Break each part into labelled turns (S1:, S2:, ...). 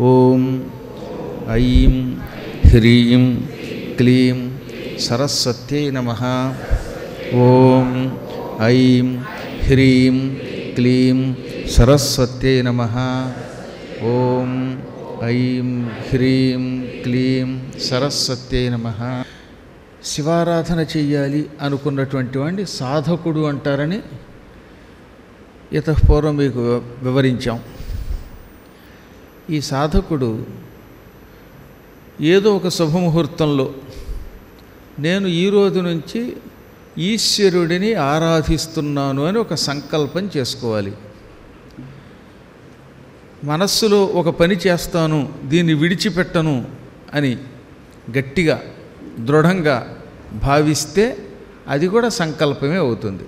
S1: ఓం ఐం హ్రీం క్లీం సరస్వత్యై నమః. ఓం ఐం హ్రీం క్లీం సరస్వత్యై నమః. ఓం ఐం హ్రీం క్లీం సరస్వత్యై నమః. శివారాధన చెయ్యాలి అనుకున్నటువంటి వాడిని సాధకుడు అంటారని ఇతపూర్వం మీకు వివరించాం. ఈ సాధకుడు ఏదో ఒక శుభముహూర్తంలో నేను ఈ రోజు నుంచి ఈశ్వరుడిని ఆరాధిస్తున్నాను అని ఒక సంకల్పం చేసుకోవాలి. మనస్సులో ఒక పని చేస్తాను, దీన్ని విడిచిపెట్టను అని గట్టిగా దృఢంగా భావిస్తే అది కూడా సంకల్పమే అవుతుంది.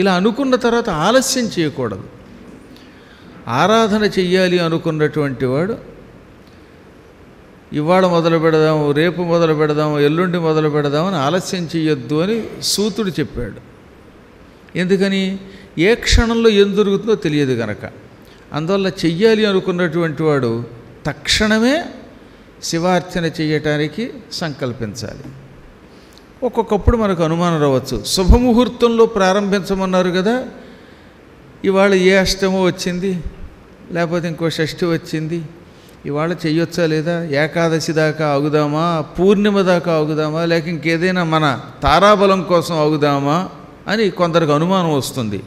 S1: ఇలా అనుకున్న తర్వాత ఆలస్యం చేయకూడదు. ఆరాధన చెయ్యాలి అనుకున్నటువంటి వాడు ఇవాళ మొదలు పెడదాము, రేపు మొదలు పెడదాము, ఎల్లుండి మొదలు పెడదామని ఆలస్యం చేయొద్దు అని సూతుడు చెప్పాడు. ఎందుకని? ఏ క్షణంలో ఏం జరుగుతుందో తెలియదు కనుక. అందువల్ల చెయ్యాలి అనుకున్నటువంటి వాడు తక్షణమే శివార్చన చేయటానికి సంకల్పించాలి. ఒక్కొక్కప్పుడు మనకు అనుమానం రావచ్చు, శుభముహూర్తంలో ప్రారంభించమన్నారు కదా, ఇవాళ ఏ అష్టమో వచ్చింది, లేకపోతే ఇంకో షష్ఠి వచ్చింది, ఇవాళ చెయ్యొచ్చా లేదా, ఏకాదశి దాకా ఆగుదామా, పూర్ణిమ దాకా ఆగుదామా, లేక ఇంకేదైనా మన తారాబలం కోసం ఆగుదామా అని కొందరికి అనుమానం వస్తుంది.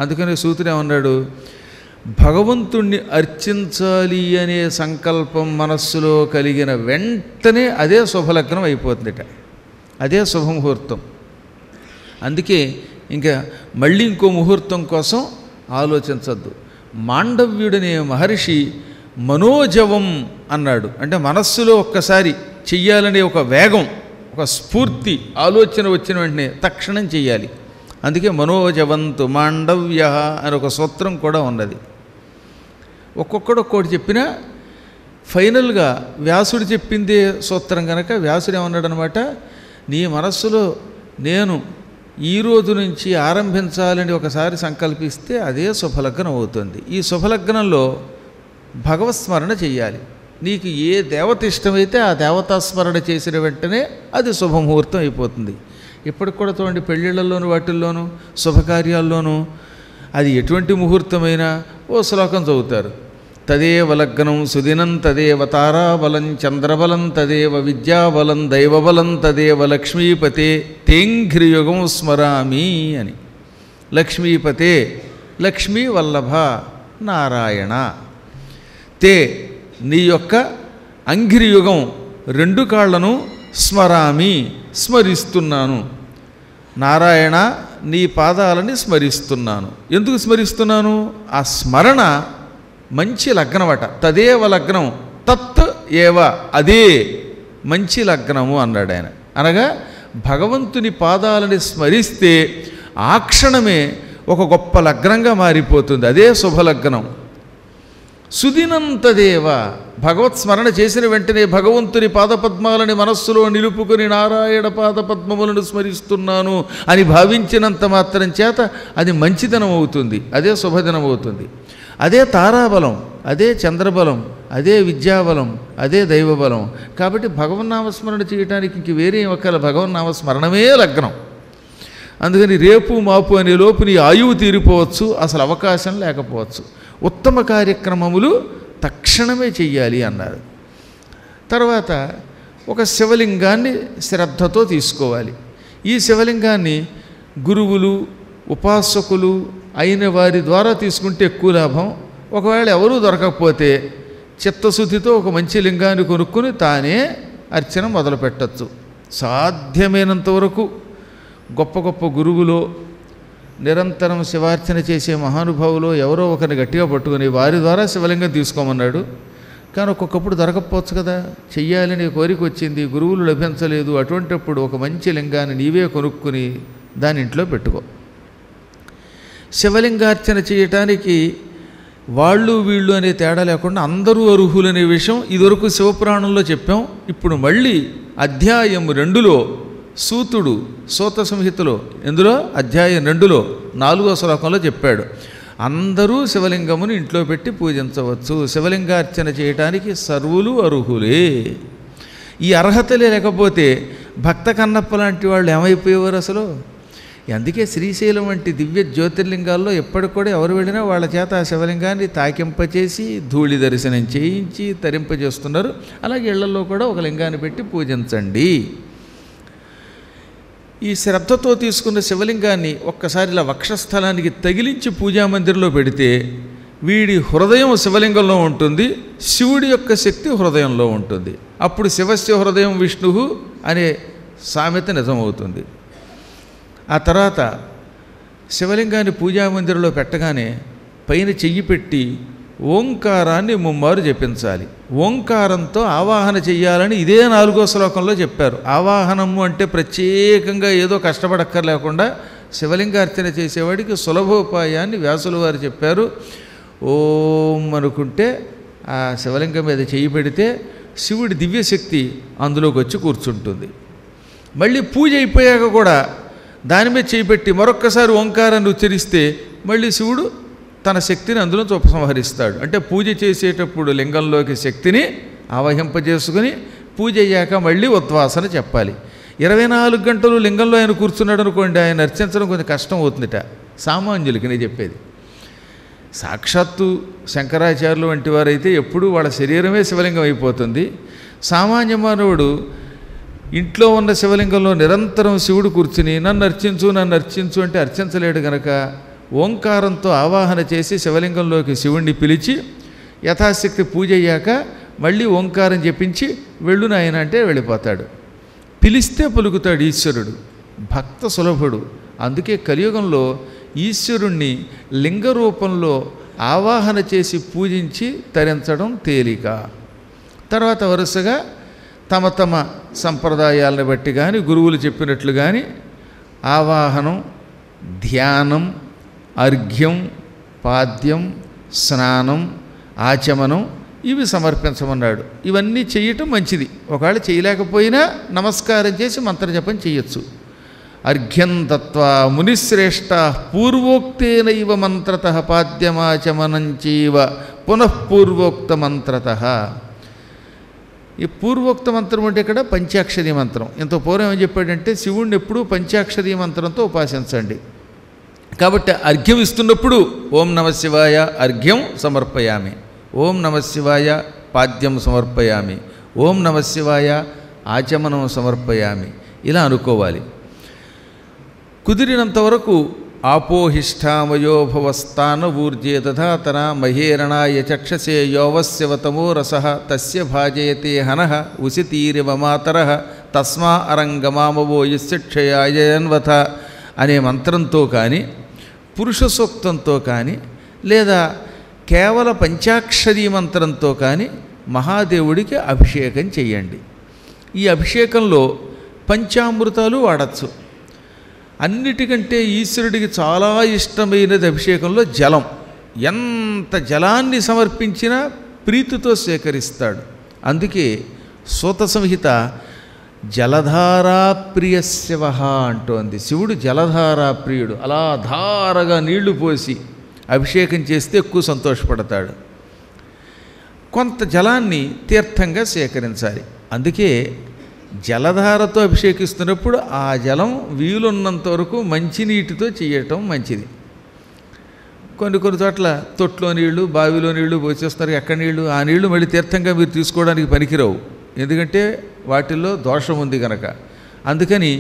S1: అందుకని సూతుడు ఏమన్నాడు, భగవంతుణ్ణి అర్చించాలి అనే సంకల్పం మనస్సులో కలిగిన వెంటనే అదే శుభలగ్నం అయిపోతుందిట, అదే శుభముహూర్తం. అందుకే ఇంకా మళ్ళీ ఇంకో ముహూర్తం కోసం ఆలోచించద్దు. మాండవ్యుడనే మహర్షి మనోజవం అన్నాడు. అంటే మనస్సులో ఒక్కసారి చెయ్యాలనే ఒక వేగం, ఒక స్ఫూర్తి ఆలోచన వచ్చిన వెంటనే తక్షణం చెయ్యాలి. అందుకే మనోజవంతు మాండవ్య అని ఒక సూత్రం కూడా ఉన్నది. ఒక్కొక్కడు ఒక్కోటి చెప్పినా ఫైనల్గా వ్యాసుడు చెప్పిందే సూత్రం కనుక వ్యాసుడు ఏమన్నాడు అనమాట, నీ మనస్సులో నేను ఈ రోజు నుంచి ఆరంభించాలని ఒకసారి సంకల్పిస్తే అదే శుభలగ్నం అవుతుంది. ఈ శుభలగ్నంలో భగవత్స్మరణ చెయ్యాలి. నీకు ఏ దేవత ఇష్టమైతే ఆ దేవతాస్మరణ చేసిన వెంటనే అది శుభముహూర్తం అయిపోతుంది. ఇప్పటికి కూడా చూడండి, పెళ్ళిళ్ళల్లోనూ వాటిల్లోనూ శుభకార్యాల్లోనూ అది ఎటువంటి ముహూర్తమైనా ఓ శ్లోకం చదువుతారు. తదేవ లగ్నం సుదినం తదేవ తారాబలం చంద్రబలం తదేవ విద్యాబలం దైవబలం తదేవ లక్ష్మీపతే తేంఘ్రియుగం స్మరామి అని. లక్ష్మీపతే లక్ష్మీ వల్లభ నారాయణ, తే నీ యొక్క అంఘ్రియుగం రెండు కాళ్లను స్మరామి స్మరిస్తున్నాను, నారాయణ నీ పాదాలని స్మరిస్తున్నాను. ఎందుకు స్మరిస్తున్నాను? ఆ స్మరణ మంచి లగ్నమట. తదేవ లగ్నం, తత్ ఏవ అదే మంచి లగ్నము అన్నాడు ఆయన. అనగా భగవంతుని పాదాలని స్మరిస్తే ఆ క్షణమే ఒక గొప్ప లగ్నంగా మారిపోతుంది, అదే శుభలగ్నం. సుదినంతదేవ, భగవత్ స్మరణ చేసిన వెంటనే భగవంతుని పాదపద్మాలని మనస్సులో నిలుపుకొని నారాయణ పాదపద్మములను స్మరిస్తున్నాను అని భావించినంత మాత్రం చేత అది మంచిదనం అవుతుంది, అదే శుభదినం అవుతుంది. అదే తారాబలం, అదే చంద్రబలం, అదే విద్యాబలం, అదే దైవబలం. కాబట్టి భగవన్నామస్మరణ చేయడానికి ఇంక వేరే ఒకళ్ళ భగవన్నామస్మరణమే లగ్నం. అందుకని రేపు మాపు అనే లోపు నీ ఆయువు తీరిపోవచ్చు, అసలు అవకాశం లేకపోవచ్చు. ఉత్తమ కార్యక్రమములు తక్షణమే చెయ్యాలి అన్నారు. తర్వాత ఒక శివలింగాన్ని శ్రద్ధతో తీసుకోవాలి. ఈ శివలింగాన్ని గురువులు ఉపాసకులు అయిన వారి ద్వారా తీసుకుంటే ఎక్కువ లాభం. ఒకవేళ ఎవరూ దొరకకపోతే చిత్తశుద్ధితో ఒక మంచి లింగాన్ని కొనుక్కుని తానే అర్చన మొదలు పెట్టచ్చు. సాధ్యమైనంత వరకు గొప్ప గొప్ప గురువులో నిరంతరం శివార్చన చేసే మహానుభావులు ఎవరో ఒకరిని గట్టిగా పట్టుకుని వారి ద్వారా శివలింగం తీసుకోమన్నాడు. కానీ ఒక్కొక్కప్పుడు దొరకకపోవచ్చు కదా, చెయ్యాలని కోరిక వచ్చింది, గురువులు లభించలేదు. అటువంటిప్పుడు ఒక మంచి లింగాన్ని నీవే కొనుక్కుని దాని ఇంట్లో పెట్టుకో. శివలింగార్చన చేయటానికి వాళ్ళు వీళ్ళు అనే తేడా లేకుండా అందరూ అర్హులనే విషయం ఇదివరకు శివపురాణంలో చెప్పాం. ఇప్పుడు మళ్ళీ అధ్యాయం 2లో సూతుడు సూత సంహితలో, ఎందులో అధ్యాయం 2లో 4వ శ్లోకంలో చెప్పాడు. అందరూ శివలింగమును ఇంట్లో పెట్టి పూజించవచ్చు. శివలింగార్చన చేయడానికి సర్వులు అర్హులే. ఈ అర్హతలే లేకపోతే భక్త కన్నప్ప లాంటి వాళ్ళు ఏమైపోయేవారు అసలు? అందుకే శ్రీశైలం వంటి దివ్య జ్యోతిర్లింగాల్లో ఎప్పటికి కూడా ఎవరు వెళ్ళినా వాళ్ళ చేత ఆ శివలింగాన్ని తాకింపచేసి ధూళి దర్శనం చేయించి తరింపజేస్తున్నారు. అలాగే ఇళ్లలో కూడా ఒక లింగాన్ని పెట్టి పూజించండి. ఈ శ్రద్ధతో తీసుకున్న శివలింగాన్ని ఒక్కసారి ఇలా వక్షస్థలానికి తగిలించి పూజామందిరంలో పెడితే వీడి హృదయం శివలింగంలో ఉంటుంది, శివుడి యొక్క శక్తి హృదయంలో ఉంటుంది. అప్పుడు శివస్య హృదయం విష్ణు అనే సామెత నిజమవుతుంది. ఆ తర్వాత శివలింగాన్ని పూజామందిరంలో పెట్టగానే పైన చెయ్యి పెట్టి ఓంకారాన్ని ముమ్మారు జపించాలి. ఓంకారంతో ఆవాహన చెయ్యాలని ఇదే 4వ శ్లోకంలో చెప్పారు. ఆవాహనము అంటే ప్రత్యేకంగా ఏదో కష్టపడక్కర్లేకుండా శివలింగార్చన చేసేవాడికి సులభోపాయాన్ని వ్యాసుల వారు చెప్పారు. ఓం అనుకుంటే ఆ శివలింగం మీద చెయ్యి పెడితే శివుడి దివ్యశక్తి అందులోకి వచ్చి కూర్చుంటుంది. మళ్ళీ పూజ అయిపోయాక కూడా దాని మీద చేయి పెట్టి మరొక్కసారి ఓంకారాన్ని ఉచ్చరిస్తే మళ్ళీ శివుడు తన శక్తిని అందులో ఉపసంహరిస్తాడు. అంటే పూజ చేసేటప్పుడు లింగంలోకి శక్తిని ఆవహింపజేసుకుని పూజ అయ్యాక మళ్ళీ ఉద్వాసన చెప్పాలి. 24 గంటలు లింగంలో ఆయన కూర్చున్నాడు అనుకోండి, ఆయన అర్చించడం కొంచెం కష్టం అవుతుందిట సామాన్యులకి. నేను చెప్పేది సాక్షాత్తు శంకరాచార్యులు వంటి వారైతే ఎప్పుడూ వాళ్ళ శరీరమే శివలింగం అయిపోతుంది. సామాన్య మానవుడు ఇంట్లో ఉన్న శివలింగంలో నిరంతరం శివుడు కూర్చుని నన్ను అర్చించు అంటే అర్చించలేడు గనక ఓంకారంతో ఆవాహన చేసి శివలింగంలోకి శివుణ్ణి పిలిచి యథాశక్తి పూజ అయ్యాక మళ్ళీ ఓంకారం చెప్పించి వెళ్ళు నాయన అంటే వెళ్ళిపోతాడు. పిలిస్తే పలుకుతాడు ఈశ్వరుడు. భక్త సులభుడు. అందుకే కలియుగంలో ఈశ్వరుణ్ణి లింగ రూపంలో ఆవాహన చేసి పూజించి తరించడం తేలిక. తర్వాత వరుసగా తమ తమ సంప్రదాయాలను బట్టి కానీ గురువులు చెప్పినట్లు కానీ ఆవాహనం, ధ్యానం, అర్ఘ్యం, పాద్యం, స్నానం, ఆచమనం ఇవి సమర్పించమన్నాడు. ఇవన్నీ చేయటం మంచిది. ఒకవేళ చేయలేకపోయినా నమస్కారం చేసి మంత్రజపం చేయొచ్చు. అర్ఘ్యం దత్వా మునిశ్రేష్ట పూర్వోక్తేనైవ మంత్రతః పాద్యమాచమనంచైవ పునఃపూర్వోక్త మంత్రతః. ఈ పూర్వోక్త మంత్రం అంటే ఇక్కడ పంచాక్షరీ మంత్రం. ఇంత పూర్వం ఏం చెప్పాడంటే శివుణ్ణి ఎప్పుడూ పంచాక్షరీ మంత్రంతో ఉపాసించండి. కాబట్టి అర్ఘ్యం ఇస్తున్నప్పుడు ఓం నమ శివాయ అర్ఘ్యం సమర్పయామి, ఓం నమ శివాయ పాద్యం సమర్పయామి, ఓం నమ శివాయ ఆచమనం సమర్పయామి ఇలా అనుకోవాలి. కుదిరినంత వరకు ఆపోహిష్టామయో భవస్థాన ఊర్జే తథాతన మహేరణాయ చక్షసే యోవస్యవతమో రసః తస్య భాజయతే హనః ఉసితీరివ మాతరః తస్మా అరంగమామవో యస్య క్షయాయన్వథ అనే మంత్రంతో కానీ పురుష సూక్తంతో కానీ లేదా కేవల పంచాక్షరీ మంత్రంతో కానీ మహాదేవుడికి అభిషేకం చేయండి. ఈ అభిషేకంలో పంచామృతాలు వాడచ్చు. అన్నిటికంటే ఈశ్వరుడికి చాలా ఇష్టమైనది అభిషేకంలో జలం. ఎంత జలాన్ని సమర్పించినా ప్రీతితో సేకరిస్తాడు. అందుకే సూత సంహిత జలధారాప్రియ శివ అంటోంది. శివుడు జలధారాప్రియుడు. అలా ధారగా నీళ్లు పోసి అభిషేకం చేస్తే ఎక్కువ సంతోషపడతాడు. కొంత జలాన్ని తీర్థంగా సేకరించాలి. అందుకే జలధారతో అభిషేకిస్తున్నప్పుడు ఆ జలం వీలున్నంత వరకు మంచినీటితో చేయటం మంచిది. కొన్ని చోట్ల తొట్లో నీళ్లు, బావిలో నీళ్లు పోసేస్తారు. ఎక్కడ నీళ్లు? ఆ నీళ్లు మళ్ళీ తీర్థంగా మీరు తీసుకోవడానికి పనికిరావు. ఎందుకంటే వాటిల్లో దోషం ఉంది కనుక. అందుకని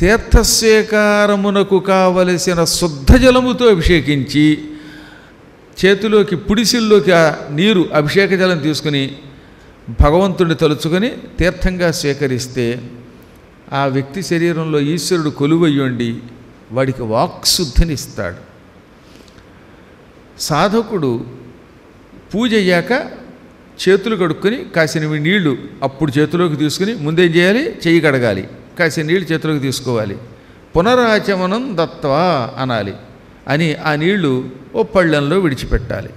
S1: తీర్థస్వీకారమునకు కావలసిన శుద్ధ జలముతో అభిషేకించి చేతిలోకి పుడిసిల్లోకి ఆ నీరు అభిషేక జలం తీసుకుని భగవంతుడిని తలుచుకొని తీర్థంగా స్వీకరిస్తే ఆ వ్యక్తి శరీరంలో ఈశ్వరుడు కొలువయ్యుండి వాడికి వాక్శుద్ధినిస్తాడు. సాధకుడు పూజ అయ్యాక చేతులు కడుక్కొని కాసినవి నీళ్లు అప్పుడు చేతిలోకి తీసుకుని ముందేం చేయాలి? చెయ్యి కడగాలి. కాసిన నీళ్ళు చేతిలోకి తీసుకోవాలి. పునరాచమనం దత్వా అనాలి. అని ఆ నీళ్లు ఓ పళ్ళెంలో విడిచిపెట్టాలి.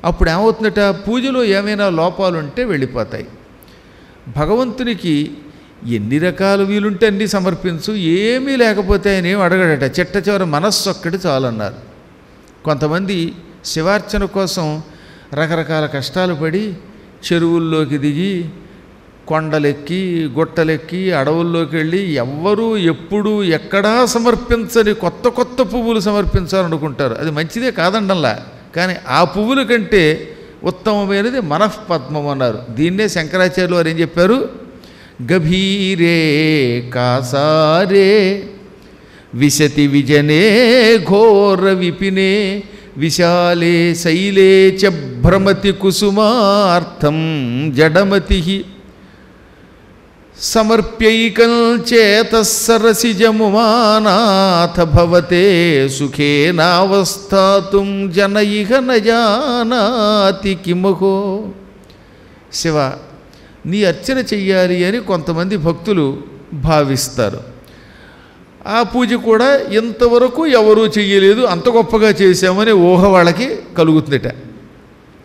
S1: అప్పుడు ఏమవుతుందట? పూజలో ఏమైనా లోపాలుంటే వెళ్ళిపోతాయి. భగవంతునికి ఎన్ని రకాలు వీలుంటే అన్నీ సమర్పించు, ఏమీ లేకపోతే ఆయన ఏం అడగడట. చిట్ట చివరి మనస్సు ఒక్కటి చాలన్నారు. కొంతమంది శివార్చన కోసం రకరకాల కష్టాలు పడి చెరువుల్లోకి దిగి కొండలెక్కి గుట్టలెక్కి అడవుల్లోకి వెళ్ళి ఎవ్వరూ ఎప్పుడు ఎక్కడా సమర్పించని కొత్త కొత్త పువ్వులు సమర్పించాలనుకుంటారు. అది మంచిదే కాదండంలా, కానీ ఆ పువ్వుల కంటే ఉత్తమమైనది మనఃపద్మం అన్నారు. దీన్నే శంకరాచార్యులు వారు ఏం చెప్పారు? గభీరే కాసారే విశతి విజనే ఘోర విపినే విశాలే శైలే చ భ్రమతి కుసుమార్థం జడమతి సమర్ప్యైకం చేతస్సరసిజముమానాథ భవతే సుఖేనావస్థాతుం జన ఇహ న జానాతి కిమహో. శివ, నీ అర్చన చెయ్యాలి అని కొంతమంది భక్తులు భావిస్తారు. ఆ పూజ కూడా ఇంతవరకు ఎవరూ చెయ్యలేదు, అంత గొప్పగా చేశామని ఊహ వాళ్ళకి కలుగుతుందట.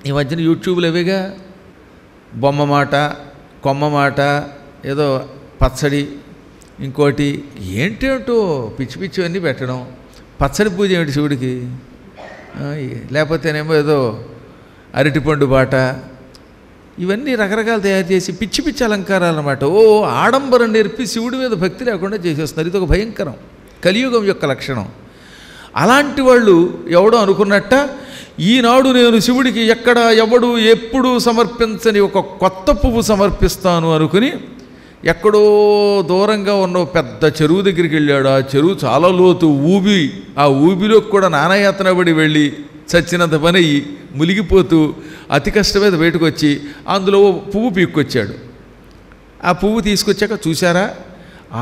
S1: ఈ మధ్యన యూట్యూబ్లో అవేగా బొమ్మ మాట, కొమ్మ మాట, ఏదో పచ్చడి, ఇంకోటి ఏంటేంటో పిచ్చి పిచ్చి అన్నీ పెట్టడం. పచ్చడి పూజ ఏమిటి శివుడికి? లేకపోతేనేమో ఏదో అరటిపండు బాట, ఇవన్నీ రకరకాలు తయారు చేసి పిచ్చి పిచ్చి అలంకారాలు అన్నమాట. ఆడంబరం నేర్పి శివుడి మీద భక్తి లేకుండా చేసేస్తున్నారు. ఇది ఒక భయంకరం కలియుగం యొక్క లక్షణం. అలాంటి వాళ్ళు ఎవడో అనుకున్నట్ట ఈనాడు నేను శివుడికి ఎక్కడ ఎవడు ఎప్పుడు సమర్పించని ఒక కొత్త పువ్వు సమర్పిస్తాను అనుకుని ఎక్కడో దూరంగా ఉన్న పెద్ద చెరువు దగ్గరికి వెళ్ళాడు. ఆ చెరువు చాలా లోతు ఊబి, ఆ ఊబిలోకి కూడా నానాయాతన పడి వెళ్ళి చచ్చినంత పని అయ్యి మునిగిపోతూ అతి కష్టం మీద బయటకు వచ్చి అందులో పువ్వు పీక్కొచ్చాడు. ఆ పువ్వు తీసుకొచ్చాక చూశారా,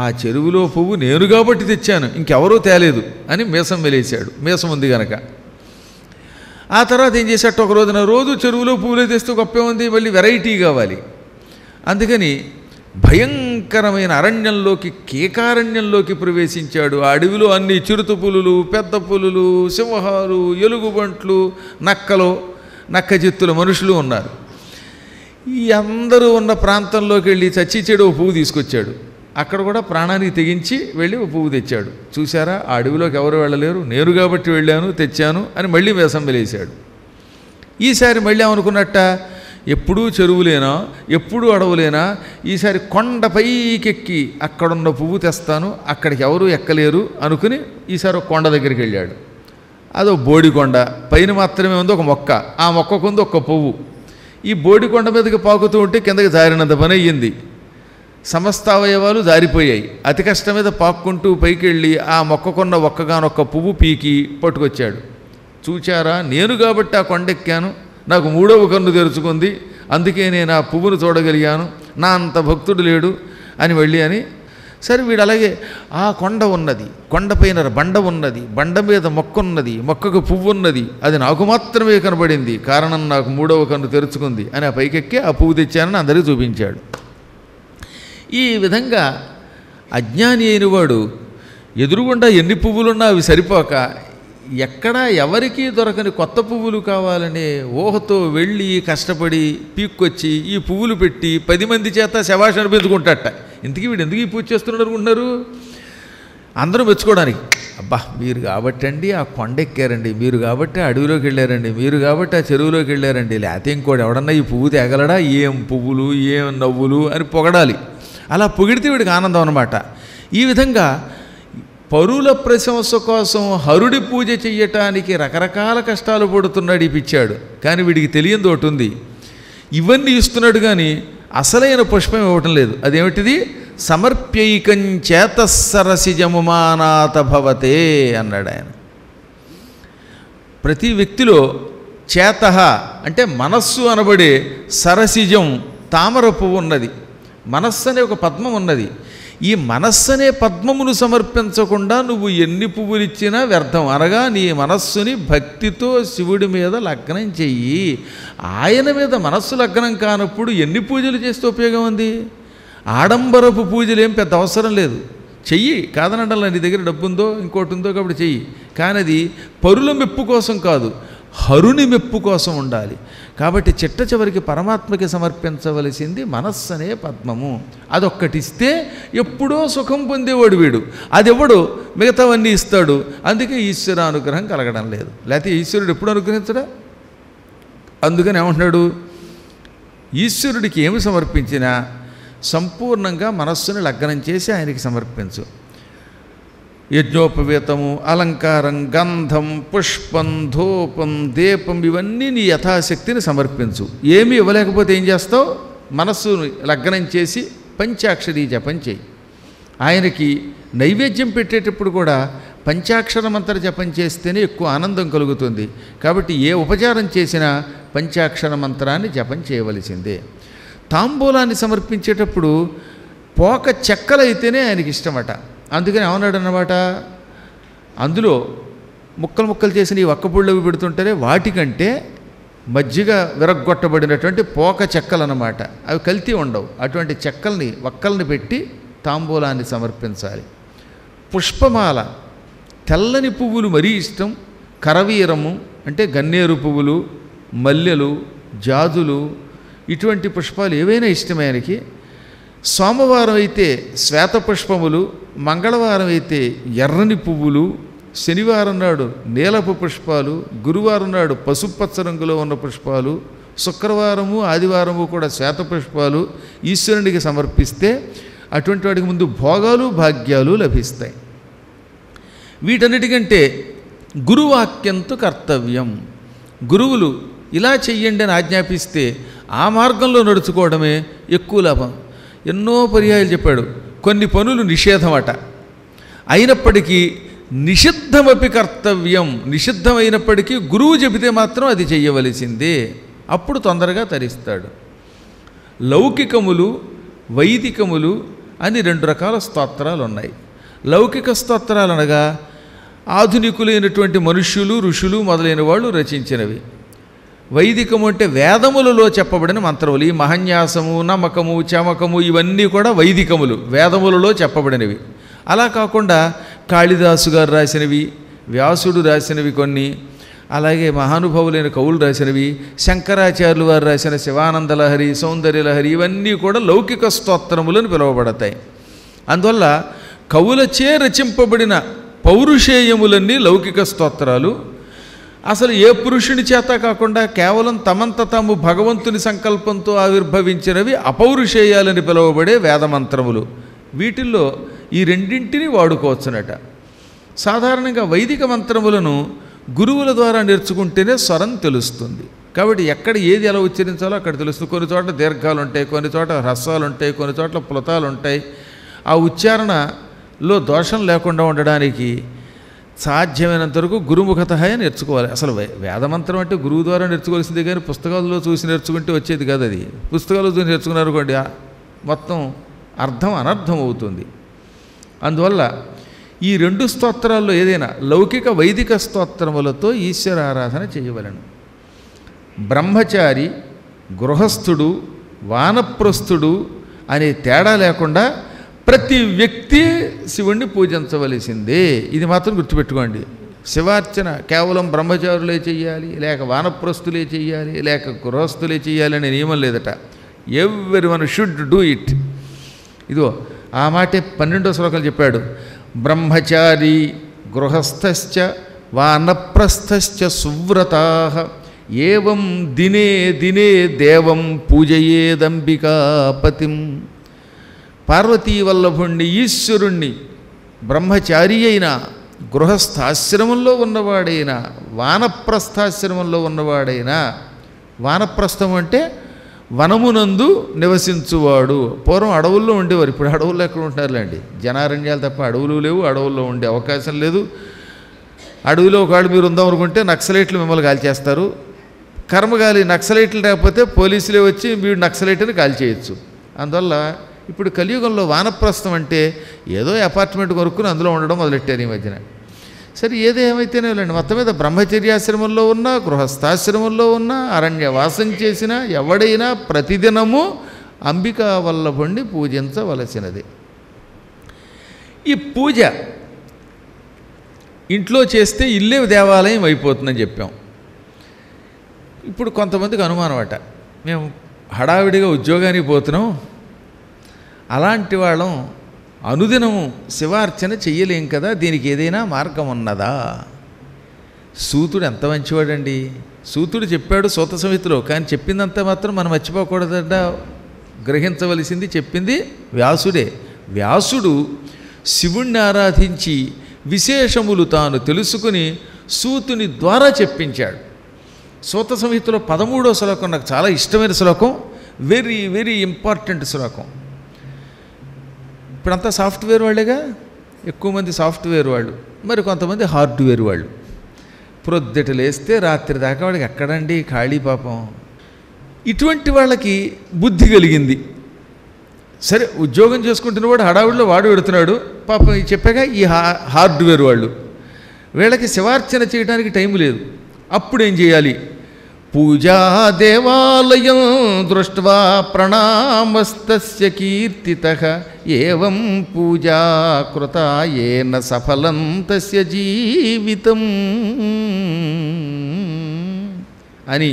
S1: ఆ చెరువులో పువ్వు నేను కాబట్టి తెచ్చాను, ఇంకెవరూ తేలేదు అని మీసం వెలేశాడు. మీసం ఉంది కనుక. ఆ తర్వాత ఏం చేశాడు? ఒక రోజున రోజు చెరువులో పువ్వులు తెస్తూ గొప్పే ఉంది, మళ్ళీ వెరైటీ కావాలి. అందుకని భయంకరమైన అరణ్యంలోకి, కేకారణ్యంలోకి ప్రవేశించాడు. ఆ అడవిలో అన్ని చిరుత పులులు, పెద్ద పులులు, సింహాలు, ఎలుగుబంట్లు, నక్కలు, నక్కజిత్తుల మనుషులు ఉన్నారు. ఈ అందరూ ఉన్న ప్రాంతంలోకి వెళ్ళి చచ్చి చెడు ఓ పువ్వు తీసుకొచ్చాడు. అక్కడ కూడా ప్రాణానికి తెగించి వెళ్ళి ఓ పువ్వు తెచ్చాడు. చూసారా, ఆ అడవిలోకి ఎవరు వెళ్ళలేరు, నేను కాబట్టి వెళ్ళాను, తెచ్చాను అని మళ్ళీ వేసం వెలేశాడు. ఈసారి మళ్ళీ ఏమనుకున్నట్ట, ఎప్పుడూ చెరువులేనా, ఎప్పుడూ అడవులేనా, ఈసారి కొండ పైకెక్కి అక్కడున్న పువ్వు తెస్తాను, అక్కడికి ఎవరూ ఎక్కలేరు అనుకుని ఈసారి ఒక కొండ దగ్గరికి వెళ్ళాడు. అదో బోడికొండ, పైన మాత్రమే ఉంది ఒక మొక్క, ఆ మొక్కకుంది ఒక్క పువ్వు. ఈ బోడికొండ మీదకి పాకుతూ ఉంటే కిందకి జారినంత పని అయ్యింది. సమస్త అవయవాలు జారిపోయాయి. అతి కష్టం మీద పాక్కుంటూ పైకి వెళ్ళి ఆ మొక్కకున్న ఒక్కగానొక్క పువ్వు పీకి పట్టుకొచ్చాడు. చూచారా, నేను కాబట్టి ఆ కొండెక్కాను, నాకు మూడవ కన్ను తెరుచుకుంది, అందుకే నేను ఆ పువ్వును చూడగలిగాను, నా అంత భక్తుడు లేడు అని అని సరే వీడు అలాగే ఆ కొండ ఉన్నది, కొండపైన బండ ఉన్నది, బండ మీద మొక్క ఉన్నది, మొక్కకు పువ్వు ఉన్నది, అది నాకు మాత్రమే కనబడింది, కారణం నాకు మూడవ కన్ను తెరుచుకుంది అని ఆ పైకెక్కి ఆ పువ్వు తెచ్చానని అందరికీ చూపించాడు. ఈ విధంగా అజ్ఞాని అయిన వాడు ఎదురుగుండా ఎన్ని పువ్వులున్నా అవి సరిపోక ఎక్కడా ఎవరికీ దొరకని కొత్త పువ్వులు కావాలనే ఊహతో వెళ్ళి కష్టపడి పీక్కొచ్చి ఈ పువ్వులు పెట్టి 10 మంది చేత శభాష్ అనిపించుకుంటాట. ఇంతకీ వీడు ఎందుకు ఈ పూజ చేస్తున్నాడు అనుకుంటున్నారు? అందరూ మెచ్చుకోవడానికి. అబ్బా, మీరు కాబట్టి అండి ఆ కొండ ఎక్కారండి, మీరు కాబట్టి అడవిలోకి వెళ్ళారండి, మీరు కాబట్టి ఆ చెరువులోకి వెళ్ళారండి, లేకపోతే ఇంకోటి ఎవడన్నా ఈ పువ్వు తేగలడా, ఏం పువ్వులు, ఏం నవ్వులు అని పొగడాలి. అలా పొగిడితే వీడికి ఆనందం అన్నమాట. ఈ విధంగా పరుల ప్రశంస కోసం హరుడి పూజ చెయ్యటానికి రకరకాల కష్టాలు పడుతున్నాడు ఈ పిచ్చాడు. కానీ వీడికి తెలియని ఒకటి ఉంది, ఇవన్నీ ఇస్తున్నాడు కానీ అసలైన పుష్పం ఇవ్వటం లేదు. అదేమిటిది? సమర్ప్యైకం చేతస్సరసిజముమానాత భవతే అన్నాడు ఆయన. ప్రతి వ్యక్తిలో చేత అంటే మనస్సు అనబడే సరసిజం తామర పువ్వు ఉన్నది, మనస్సు అనే ఒక పద్మం ఉన్నది. ఈ మనస్సు అనే పద్మమును సమర్పించకుండా నువ్వు ఎన్ని పువ్వులు ఇచ్చినా వ్యర్థం. అనగా నీ మనస్సుని భక్తితో శివుడి మీద లగ్నం చెయ్యి. ఆయన మీద మనస్సు లగ్నం కానప్పుడు ఎన్ని పూజలు చేస్తే ఉపయోగం ఉంది? ఆడంబరపు పూజలు ఏం పెద్ద అవసరం లేదు, చెయ్యి, కాదనడంలో నీ దగ్గర డబ్బు ఉందో ఇంకోటి ఉందో కాబట్టి చెయ్యి. కానీ అది పరుల మెప్పు కోసం కాదు, హరుని మెప్పు కోసం ఉండాలి. కాబట్టి చిట్ట చివరికి పరమాత్మకి సమర్పించవలసింది మనస్సు అనే పద్మము. అదొక్కటిస్తే ఎప్పుడో సుఖం పొందేవాడు వీడు. అదెవడు మిగతావన్నీ ఇస్తాడు. అందుకే ఈశ్వర అనుగ్రహం కలగడం లేదు. లేకపోతే ఈశ్వరుడు ఎప్పుడు అనుగ్రహించడా? అందుకని ఏమంటున్నాడు, ఈశ్వరుడికి ఏమి సమర్పించినా సంపూర్ణంగా మనస్సుని లగ్నం చేసి ఆయనకి సమర్పించు. యజ్ఞోపవేతము, అలంకారం, గంధం, పుష్పం, ధూపం, దీపం ఇవన్నీ నీ యథాశక్తిని సమర్పించు. ఏమీ ఇవ్వలేకపోతే ఏం చేస్తావు? మనస్సును లగ్నం చేసి పంచాక్షరీ జపం చేయి. ఆయనకి నైవేద్యం పెట్టేటప్పుడు కూడా పంచాక్షర మంత్ర జపం చేస్తేనే ఎక్కువ ఆనందం కలుగుతుంది. కాబట్టి ఏ ఉపచారం చేసినా పంచాక్షర మంత్రాన్ని జపం చేయవలసిందే. తాంబూలాన్ని సమర్పించేటప్పుడు పోక చెక్కలైతేనే ఆయనకి ఇష్టమట. అందుకని ఏమన్నాడు అన్నమాట, అందులో ముక్కలు ముక్కలు చేసిన ఈ ఒక్కపుళ్ళవి పెడుతుంటారే వాటికంటే మజ్జిగ విరగ్గొట్టబడినటువంటి పోక చెక్కలు అన్నమాట. అవి కల్తీ ఉండవు. అటువంటి చెక్కల్ని వక్కల్ని పెట్టి తాంబూలాన్ని సమర్పించాలి. పుష్పమాల, తెల్లని పువ్వులు మరీ ఇష్టం. కరవీరము అంటే గన్నేరు పువ్వులు, మల్లెలు, జాజులు ఇటువంటి పుష్పాలు ఏవైనా ఇష్టమే ఆయనకి. సోమవారం అయితే శ్వేత పుష్పములు, మంగళవారం అయితే ఎర్రని పువ్వులు, శనివారం నాడు నీలపు పుష్పాలు, గురువారం నాడు పసుపచ్చ రంగులో ఉన్న పుష్పాలు, శుక్రవారము ఆదివారము కూడా శ్వేత పుష్పాలు ఈశ్వరునికి సమర్పిస్తే అటువంటి వాడికి ముందు భోగాలు భాగ్యాలు లభిస్తాయి. వీటన్నిటికంటే గురువాక్యంతో కర్తవ్యం. గురువులు ఇలా చెయ్యండి అని ఆజ్ఞాపిస్తే ఆ మార్గంలో నడుచుకోవడమే ఎక్కువ లాభం. ఎన్నో పర్యాయాలు చెప్పాడు. కొన్ని పనులు నిషేధమట, అయినప్పటికీ నిషిద్ధమపి కర్తవ్యం. నిషిద్ధమైనప్పటికీ గురువు చెబితే మాత్రం అది చెయ్యవలసిందే. అప్పుడు తొందరగా తరిస్తాడు. లౌకికములు, వైదికములు అని రెండు రకాల స్తోత్రాలు ఉన్నాయి. లౌకిక స్తోత్రాలు అనగా ఆధునికులైనటువంటి మనుష్యులు, ఋషులు మొదలైన వాళ్ళు రచించినవి. వైదికము అంటే వేదములలో చెప్పబడిన మంత్రములు. ఈ మహన్యాసము, నమకము, చమకము ఇవన్నీ కూడా వైదికములు, వేదములలో చెప్పబడినవి. అలా కాకుండా కాళిదాసు గారు రాసినవి, వ్యాసుడు రాసినవి కొన్ని, అలాగే మహానుభావులైన కవులు రాసినవి, శంకరాచార్యులు వారు రాసిన శివానంద లహరి, సౌందర్య లహరి ఇవన్నీ కూడా లౌకిక స్తోత్రములను పిలువబడతాయి. అందువల్ల కవులచే రచింపబడిన పౌరుషేయములన్నీ లౌకిక స్తోత్రాలు. అసలు ఏ పురుషుని చేత కాకుండా కేవలం తమంత తాము భగవంతుని సంకల్పంతో ఆవిర్భవించినవి అపౌరుషేయాలని పిలువబడే వేదమంత్రములు. వీటిల్లో ఈ రెండింటిని వాడుకోవచ్చునట. సాధారణంగా వైదిక మంత్రములను గురువుల ద్వారా నేర్చుకుంటేనే స్వరం తెలుస్తుంది. కాబట్టి ఎక్కడ ఏది ఎలా ఉచ్చరించాలో అక్కడ తెలుస్తుంది. కొన్ని చోట్ల దీర్ఘాలు ఉంటాయి, కొన్ని చోట్ల హ్రస్వాలు ఉంటాయి, కొన్ని చోట్ల ప్లుతాలు ఉంటాయి. ఆ ఉచ్చారణలో దోషం లేకుండా ఉండడానికి సాధ్యమైనంత వరకు గురుముఖతః నేర్చుకోవాలి. అసలు వేదమంత్రం అంటే గురువు ద్వారా నేర్చుకోవాల్సిందే, కానీ పుస్తకాల్లో చూసి నేర్చుకుంటే వచ్చేది కాదు. అది పుస్తకాల్లో చూసి నేర్చుకున్నారు అనుకోండి, మొత్తం అర్థం అనర్థం అవుతుంది. అందువల్ల ఈ రెండు స్తోత్రాల్లో ఏదైనా లౌకిక వైదిక స్తోత్రములతో ఈశ్వర ఆరాధన చేయవలెను. బ్రహ్మచారి, గృహస్థుడు, వానప్రస్థుడు అనే తేడా లేకుండా ప్రతి వ్యక్తి శివుణ్ణి పూజించవలసిందే. ఇది మాత్రం గుర్తుపెట్టుకోండి. శివార్చన కేవలం బ్రహ్మచారులే చెయ్యాలి, లేక వానప్రస్థులే చెయ్యాలి, లేక గృహస్థులే చెయ్యాలి అనే నియమం లేదట. Everyone should do it. ఇదో ఆ మాటే 12వ శ్లోకం చెప్పాడు. బ్రహ్మచారి గృహస్థశ్చ వానప్రస్థశ్చ సువ్రతాః ఏవం దినే దినే దేవం పూజయేదంబికాపతిం. పార్వతీ వల్లభుణ్ణి, ఈశ్వరుణ్ణి, బ్రహ్మచారి అయినా, గృహస్థాశ్రమంలో ఉన్నవాడైనా, వానప్రస్థాశ్రమంలో ఉన్నవాడైనా, వానప్రస్థం అంటే వనమునందు నివసించువాడు. పూర్వం అడవుల్లో ఉండేవారు, ఇప్పుడు అడవుల్లో ఎక్కడ ఉంటున్నారులేండి. జనారణ్యాలు తప్ప అడవులు లేవు, అడవుల్లో ఉండే అవకాశం లేదు. అడవిలో ఒకవేళ మీరు ఉందాం అనుకుంటే నక్సలైట్లు మిమ్మల్ని కాల్చేస్తారు. కర్మగాలి నక్సలైట్లు లేకపోతే పోలీసులే వచ్చి మీరు నక్సలైట్ని కాల్చేయచ్చు. అందువల్ల ఇప్పుడు కలియుగంలో వానప్రస్థం అంటే ఏదో అపార్ట్మెంట్ కొనుక్కుని అందులో ఉండడం మొదలెట్టారు ఈ మధ్యన. సరే ఏదేమైతేనే లేండి, మొత్తం మీద బ్రహ్మచర్యాశ్రమంలో ఉన్నా, గృహస్థాశ్రమంలో ఉన్నా, అరణ్యవాసం చేసినా ఎవడైనా ప్రతిదినము అంబికా వల్లభుణ్ణి పూజించవలసినది. ఈ పూజ ఇంట్లో చేస్తే ఇల్లే దేవాలయం అయిపోతుందని చెప్పాం. ఇప్పుడు కొంతమందికి అనుమానం అట, మేము హడావిడిగా ఉద్యోగానికి పోతున్నాం, అలాంటి వాళ్ళం అనుదినము శివార్చన చెయ్యలేం కదా, దీనికి ఏదైనా మార్గం ఉన్నదా? సూతుడు ఎంత మంచివాడండి. సూతుడు చెప్పాడు సూత సంహితలో, కానీ చెప్పిందంతా మాత్రం మనం మర్చిపోకూడదట, గ్రహించవలసింది చెప్పింది వ్యాసుడే. వ్యాసుడు శివుణ్ణి ఆరాధించి విశేషములు తాను తెలుసుకుని సూతుని ద్వారా చెప్పించాడు. సూత సంహితలో 13వ శ్లోకం నాకు చాలా ఇష్టమైన శ్లోకం, వెరీ వెరీ ఇంపార్టెంట్ శ్లోకం. ఇప్పుడంతా సాఫ్ట్వేర్ వాళ్ళేగా, ఎక్కువ మంది సాఫ్ట్వేర్ వాళ్ళు, మరి కొంతమంది హార్డ్వేర్ వాళ్ళు. ప్రొద్దుట లేస్తే రాత్రి దాకా వాడికి ఎక్కడండి ఖాళీ పాపం. ఇటువంటి వాళ్ళకి బుద్ధి కలిగింది. సరే ఉద్యోగం చేసుకుంటున్నవాడు హడావుడిలో వాడు పెడుతున్నాడు పాపం. చెప్పాక ఈ హార్డ్వేర్ వాళ్ళు, వీళ్ళకి శివార్చన చేయడానికి టైం లేదు. అప్పుడేం చేయాలి? పూజా దేవాలయం దృష్ట్వా ప్రణామస్తస్య కీర్తితః ఏవం పూజా కృతా ఏన సఫలం తస్య జీవితం అని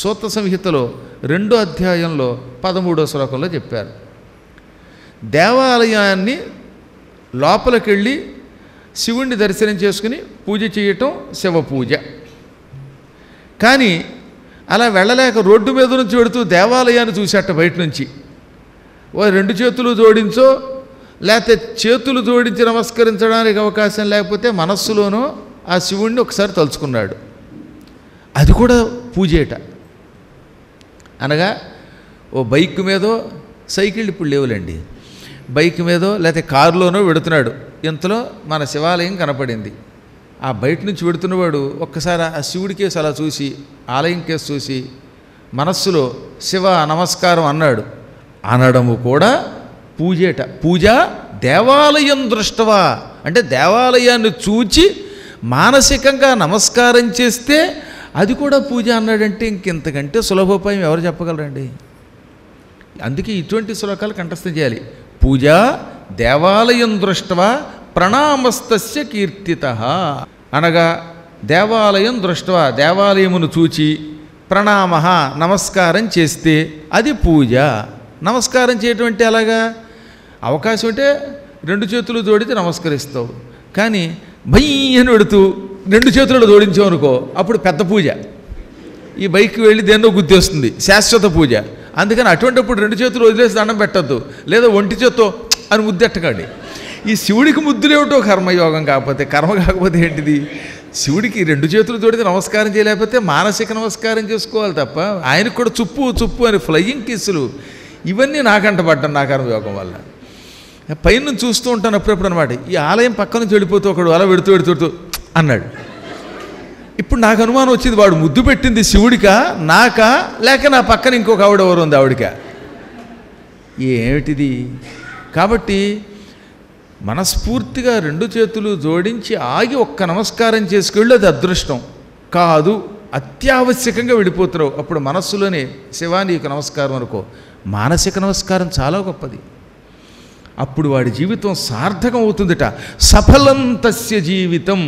S1: సూత సంహితలో 2వ అధ్యాయంలో 13వ శ్లోకంలో చెప్పారు. దేవాలయాన్ని లోపలికెళ్ళి శివుణ్ణి దర్శనం చేసుకుని పూజ చేయటం శివ పూజ. కానీ అలా వెళ్ళలేక రోడ్డు మీద నుంచి వెడుతూ దేవాలయాన్ని చూసేట బయట నుంచి. ఓ 2 చేతులు జోడించో లేకపోతే చేతులు జోడించి నమస్కరించడానికి అవకాశం లేకపోతే మనస్సులోనో ఆ శివుణ్ణి ఒకసారి తలుచుకున్నాడు. అది కూడా పూజేట. అనగా ఓ బైక్ మీదో, సైకిల్ ఇప్పుడు లేవులేండి, బైక్ మీదో లేకపోతే కారులోనో వెడుతున్నాడు, ఇంతలో మన శివాలయం కనపడింది. ఆ బయట నుంచి వెడుతున్నవాడు ఒక్కసారి ఆ శివుడి కేసు అలా చూసి, ఆలయం కేసు చూసి మనస్సులో శివ నమస్కారం అన్నాడు. అనడము కూడా పూజేట. పూజ దేవాలయం దృష్టవా అంటే దేవాలయాన్ని చూచి మానసికంగా నమస్కారం చేస్తే అది కూడా పూజ అన్నాడంటే ఇంకెంతకంటే సులభోపాయం ఎవరు చెప్పగలరండి? అందుకే ఇటువంటి శ్లోకాలు కంఠస్థం చేయాలి. పూజ దేవాలయం దృష్టవా ప్రణామస్తస్య కీర్తితః అనగా దేవాలయం దృష్టవా దేవాలయమును చూచి ప్రణామ నమస్కారం చేస్తే అది పూజ. నమస్కారం చేయటం అంటే అలాగా అవకాశం ఉంటే 2 చేతులు జోడితే నమస్కరిస్తావు, కానీ భయ్యని పెడుతూ 2 చేతులు జోడించావు అనుకో అప్పుడు పెద్ద పూజ. ఈ బైక్ వెళ్ళి దేన్నో గుర్తొస్తుంది, శాశ్వత పూజ. అందుకని అటువంటిప్పుడు 2 చేతులు వదిలేసి దండం పెట్టద్దు, లేదా ఒంటి చేత్తో అని ముద్దెట్టకండి. ఈ శివుడికి ముద్దులేమిటో కర్మయోగం కాకపోతే, కర్మ కాకపోతే ఏంటిది? శివుడికి 2 చేతులు తోడితే నమస్కారం చేయలేకపోతే మానసిక నమస్కారం చేసుకోవాలి తప్ప, ఆయనకు కూడా చుప్పు చుప్పు అని ఫ్లయింగ్ కిస్సులు ఇవన్నీ నాకంట పడ్డాను నా కర్మయోగం వల్ల. పైన చూస్తూ ఉంటాను అప్పుడప్పుడు అనమాట. ఈ ఆలయం పక్క నుంచి వెళ్ళిపోతూ ఒకడు అలా వెడుతూ అన్నాడు. ఇప్పుడు నాకు అనుమానం వచ్చింది, వాడు ముద్దు పెట్టింది శివుడికా నాకా లేక నా పక్కన ఇంకొక ఆవిడ ఎవరు ఉంది ఆవిడికా, ఏమిటిది? కాబట్టి మనస్ఫూర్తిగా 2 చేతులు జోడించి ఆగి ఒక్క నమస్కారం చేసుకెళ్ళి అది అదృష్టం కాదు, అత్యావశ్యకంగా వెళ్ళిపోతున్నావు. అప్పుడు మనస్సులోనే శివా నీకు నమస్కారం అనుకో. మానసిక నమస్కారం చాలా గొప్పది. అప్పుడు వాడి జీవితం సార్థకం అవుతుందిట. సఫలం తస్య జీవితం.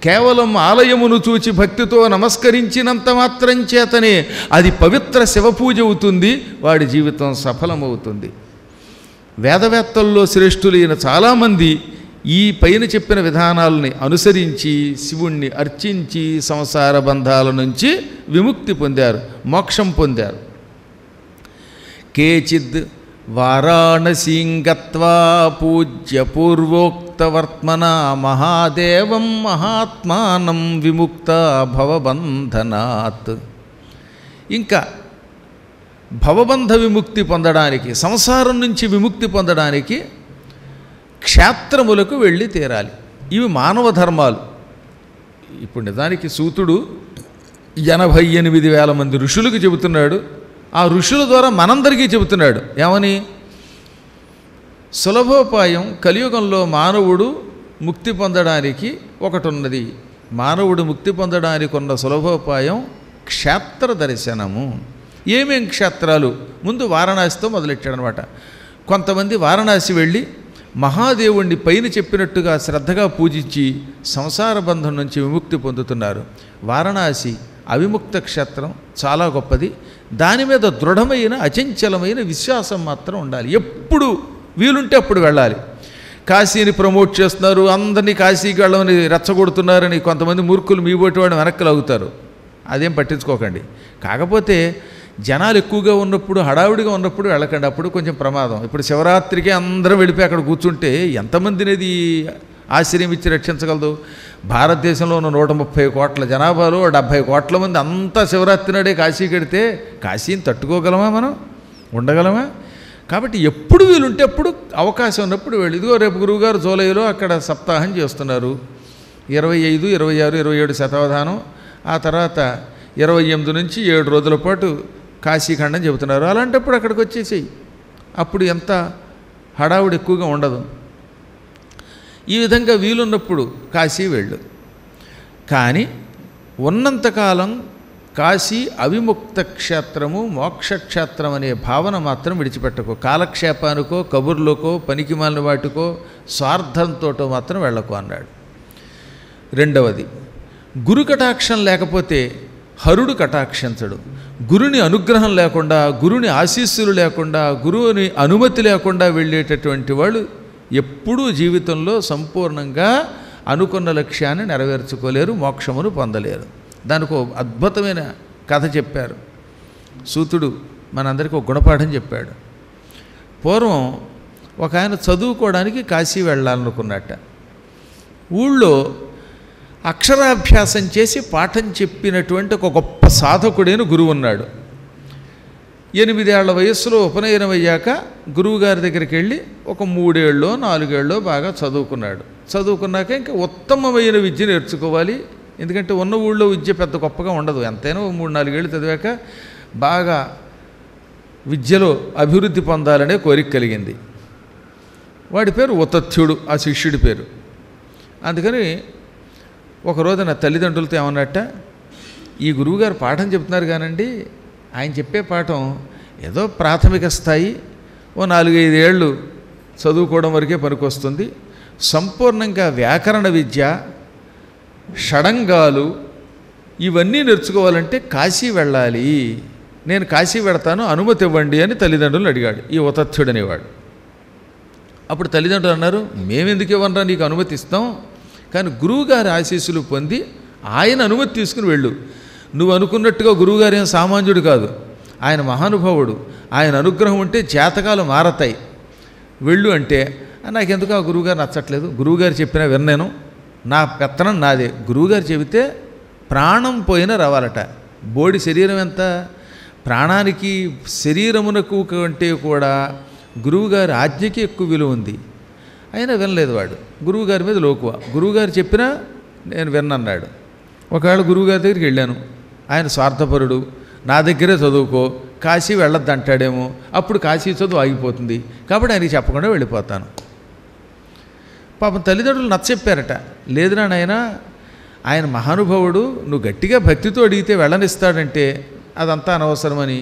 S1: కేవలం ఆలయమును చూచి భక్తితో నమస్కరించినంత మాత్రం చేతనే అది పవిత్ర శివపూజ అవుతుంది, వాడి జీవితం సఫలమవుతుంది. వేదవేత్తల్లో శ్రేష్ఠులైన చాలామంది ఈ పైన చెప్పిన విధానాలని అనుసరించి శివుణ్ణి అర్చించి సంసార బంధాల నుంచి విముక్తి పొందారు, మోక్షం పొందారు. కేచిద్ వారాణసీం గత్వా పూజ్య పూర్వోక్తవర్త్మనా మహాదేవం మహాత్మానం విముక్త భవబంధనాత్. ఇంకా భవబంధ విముక్తి పొందడానికి, సంసారం నుంచి విముక్తి పొందడానికి క్షేత్రములకు వెళ్ళి తీరాలి. ఇవి మానవ ధర్మాలు. ఇప్పుడు నిజానికి సూతుడు 88,000 మంది ఋషులకు చెబుతున్నాడు. ఆ ఋషుల ద్వారా మనందరికీ చెబుతున్నాడు. ఏమని? సులభోపాయం కలియుగంలో మానవుడు ముక్తి పొందడానికి ఒకటి ఉన్నది. మానవుడు ముక్తి పొందడానికి ఉన్న సులభోపాయం క్షేత్ర దర్శనము. ఏమేం క్షేత్రాలు? ముందు వారణాసితో మొదలెట్టాడనమాట. కొంతమంది వారణాసి వెళ్ళి మహాదేవుణ్ణి పైన చెప్పినట్టుగా శ్రద్ధగా పూజించి సంసార బంధం నుంచి విముక్తి పొందుతున్నారు. వారణాసి అవిముక్త క్షేత్రం చాలా గొప్పది. దాని మీద దృఢమైన అచంచలమైన విశ్వాసం మాత్రం ఉండాలి. ఎప్పుడు వీలుంటే అప్పుడు వెళ్ళాలి. కాశీని ప్రమోట్ చేస్తున్నారు, అందరినీ కాశీకి వెళ్ళమని రెచ్చగొడుతున్నారని కొంతమంది మూర్ఖులు మీ బోటి వాడిని వెనక్కి లాగుతారు. అదేం పట్టించుకోకండి. కాకపోతే జనాలు ఎక్కువగా ఉన్నప్పుడు, హడావుడిగా ఉన్నప్పుడు వెళ్ళకండి, అప్పుడు కొంచెం ప్రమాదం. ఇప్పుడు శివరాత్రికి అందరం వెళ్ళిపోయి అక్కడ కూర్చుంటే ఎంతమందినేది ఆశ్రయం ఇచ్చి రక్షించగలదు? భారతదేశంలో ఉన్న 130 కోట్ల జనాభాలో 70 కోట్ల మంది అంతా శివరాత్రి నాడే కాశీకి వెడితే కాశీని తట్టుకోగలమా? మనం ఉండగలమా? కాబట్టి ఎప్పుడు వీలుంటే అప్పుడు అవకాశం ఉన్నప్పుడు వెళ్ళి. ఇదిగో రేపు గురువుగారు జూలైలో అక్కడ సప్తాహం చేస్తున్నారు. 25, 26, 27 శతావధానం, ఆ తర్వాత 28 నుంచి 7 రోజుల పాటు కాశీఖండం చెబుతున్నారు. అలాంటప్పుడు అక్కడికి వచ్చేసేయి, అప్పుడు ఎంత హడావుడి ఎక్కువగా ఉండదు. ఈ విధంగా వీలున్నప్పుడు కాశీ వెళ్ళు. కానీ ఉన్నంతకాలం కాశీ అవిముక్త క్షేత్రము, మోక్షక్షేత్రం అనే భావన మాత్రం విడిచిపెట్టకు. కాలక్షేపానికో, కబుర్లకో, పనికిమాలిన వాటికో, స్వార్థంతో మాత్రం వెళ్ళకు అన్నాడు. రెండవది, గురు కటాక్షం లేకపోతే హరుడు కటాక్షించడు. గురుని అనుగ్రహం లేకుండా, గురుని ఆశీస్సులు లేకుండా, గురువుని అనుమతి లేకుండా వెళ్ళేటటువంటి వాళ్ళు ఎప్పుడూ జీవితంలో సంపూర్ణంగా అనుకున్న లక్ష్యాన్ని నెరవేర్చుకోలేరు, మోక్షమును పొందలేరు. దానికి ఒక అద్భుతమైన కథ చెప్పారు సూతుడు. మనందరికీ ఒక గుణపాఠం చెప్పాడు. పూర్వం ఒక ఆయన చదువుకోవడానికి కాశీ వెళ్ళాలనుకున్నట్ట. ఊళ్ళో అక్షరాభ్యాసం చేసి పాఠం చెప్పినటువంటి ఒక గొప్ప సాధకుడైన గురువు ఉన్నాడు. 8 ఏళ్ల వయస్సులో ఉపనయనం అయ్యాక గురువుగారి దగ్గరికి వెళ్ళి ఒక 3 ఏళ్ళో 4 ఏళ్ళో బాగా చదువుకున్నాడు. చదువుకున్నాక ఇంకా ఉత్తమమైన విద్య నేర్చుకోవాలి. ఎందుకంటే ఉన్న ఊళ్ళో విద్య పెద్ద గొప్పగా ఉండదు. ఎంతైనా 3-4 ఏళ్ళు చదివాక బాగా విద్యలో అభివృద్ధి పొందాలనే కోరిక కలిగింది. వాడి పేరు ఉతథ్యుడు, ఆ శిష్యుడి పేరు. అందుకని ఒక రోజున తల్లిదండ్రులతో ఏమన్నట్ట, ఈ గురువుగారు పాఠం చెప్తున్నారు కానండి, ఆయన చెప్పే పాఠం ఏదో ప్రాథమిక స్థాయి, ఓ 4-5 ఏళ్ళు చదువుకోవడం వరకే పనికొస్తుంది. సంపూర్ణంగా వ్యాకరణ విద్య, షడంగాలు ఇవన్నీ నేర్చుకోవాలంటే కాశీ వెళ్ళాలి. నేను కాశీ వెడతాను, అనుమతి ఇవ్వండి అని తల్లిదండ్రులు అడిగాడు ఈ ఉతథ్యుడు అనేవాడు. అప్పుడు తల్లిదండ్రులు అన్నారు, మేమెందుకు ఇవ్వనరా, నీకు అనుమతి ఇస్తాం, కానీ గురువుగారి ఆశీస్సులు పొంది ఆయన అనుమతి తీసుకుని వెళ్ళు. నువ్వు అనుకున్నట్టుగా గురువుగారు ఏం సామాన్యుడు కాదు, ఆయన మహానుభావుడు. ఆయన అనుగ్రహం ఉంటే జాతకాలు మారతాయి, వెళ్ళు అంటే, నాకెందుకు ఆ గురువుగారు నచ్చట్లేదు, గురువుగారు చెప్పినా విన్నాను, నా పెత్తనం నాదే. గురువుగారు చెబితే ప్రాణం పోయినా రావాలట. బోడి శరీరం ఎంత, ప్రాణానికి శరీరమునకు కంటే కూడా గురువుగారి ఆజ్ఞకి ఎక్కువ విలువ ఉంది. అయినా వినలేదు వాడు, గురువుగారి మీద లోకువ. గురువుగారు చెప్పినా నేను విన్నన్నాడు. ఒకవేళ గురువుగారి దగ్గరికి వెళ్ళాను, ఆయన స్వార్థపరుడు, నా దగ్గరే చదువుకో, కాశీ వెళ్ళొద్దు అంటాడేమో, అప్పుడు కాశీ చదువు ఆగిపోతుంది, కాబట్టి ఆయనకి చెప్పకుండా వెళ్ళిపోతాను. పాపం తల్లిదండ్రులు నచ్చచెప్పారట, లేదురా నాయనా, ఆయన మహానుభావుడు, నువ్వు గట్టిగా భక్తితో అడిగితే వెళ్ళనిస్తాడంటే అదంతా అనవసరమని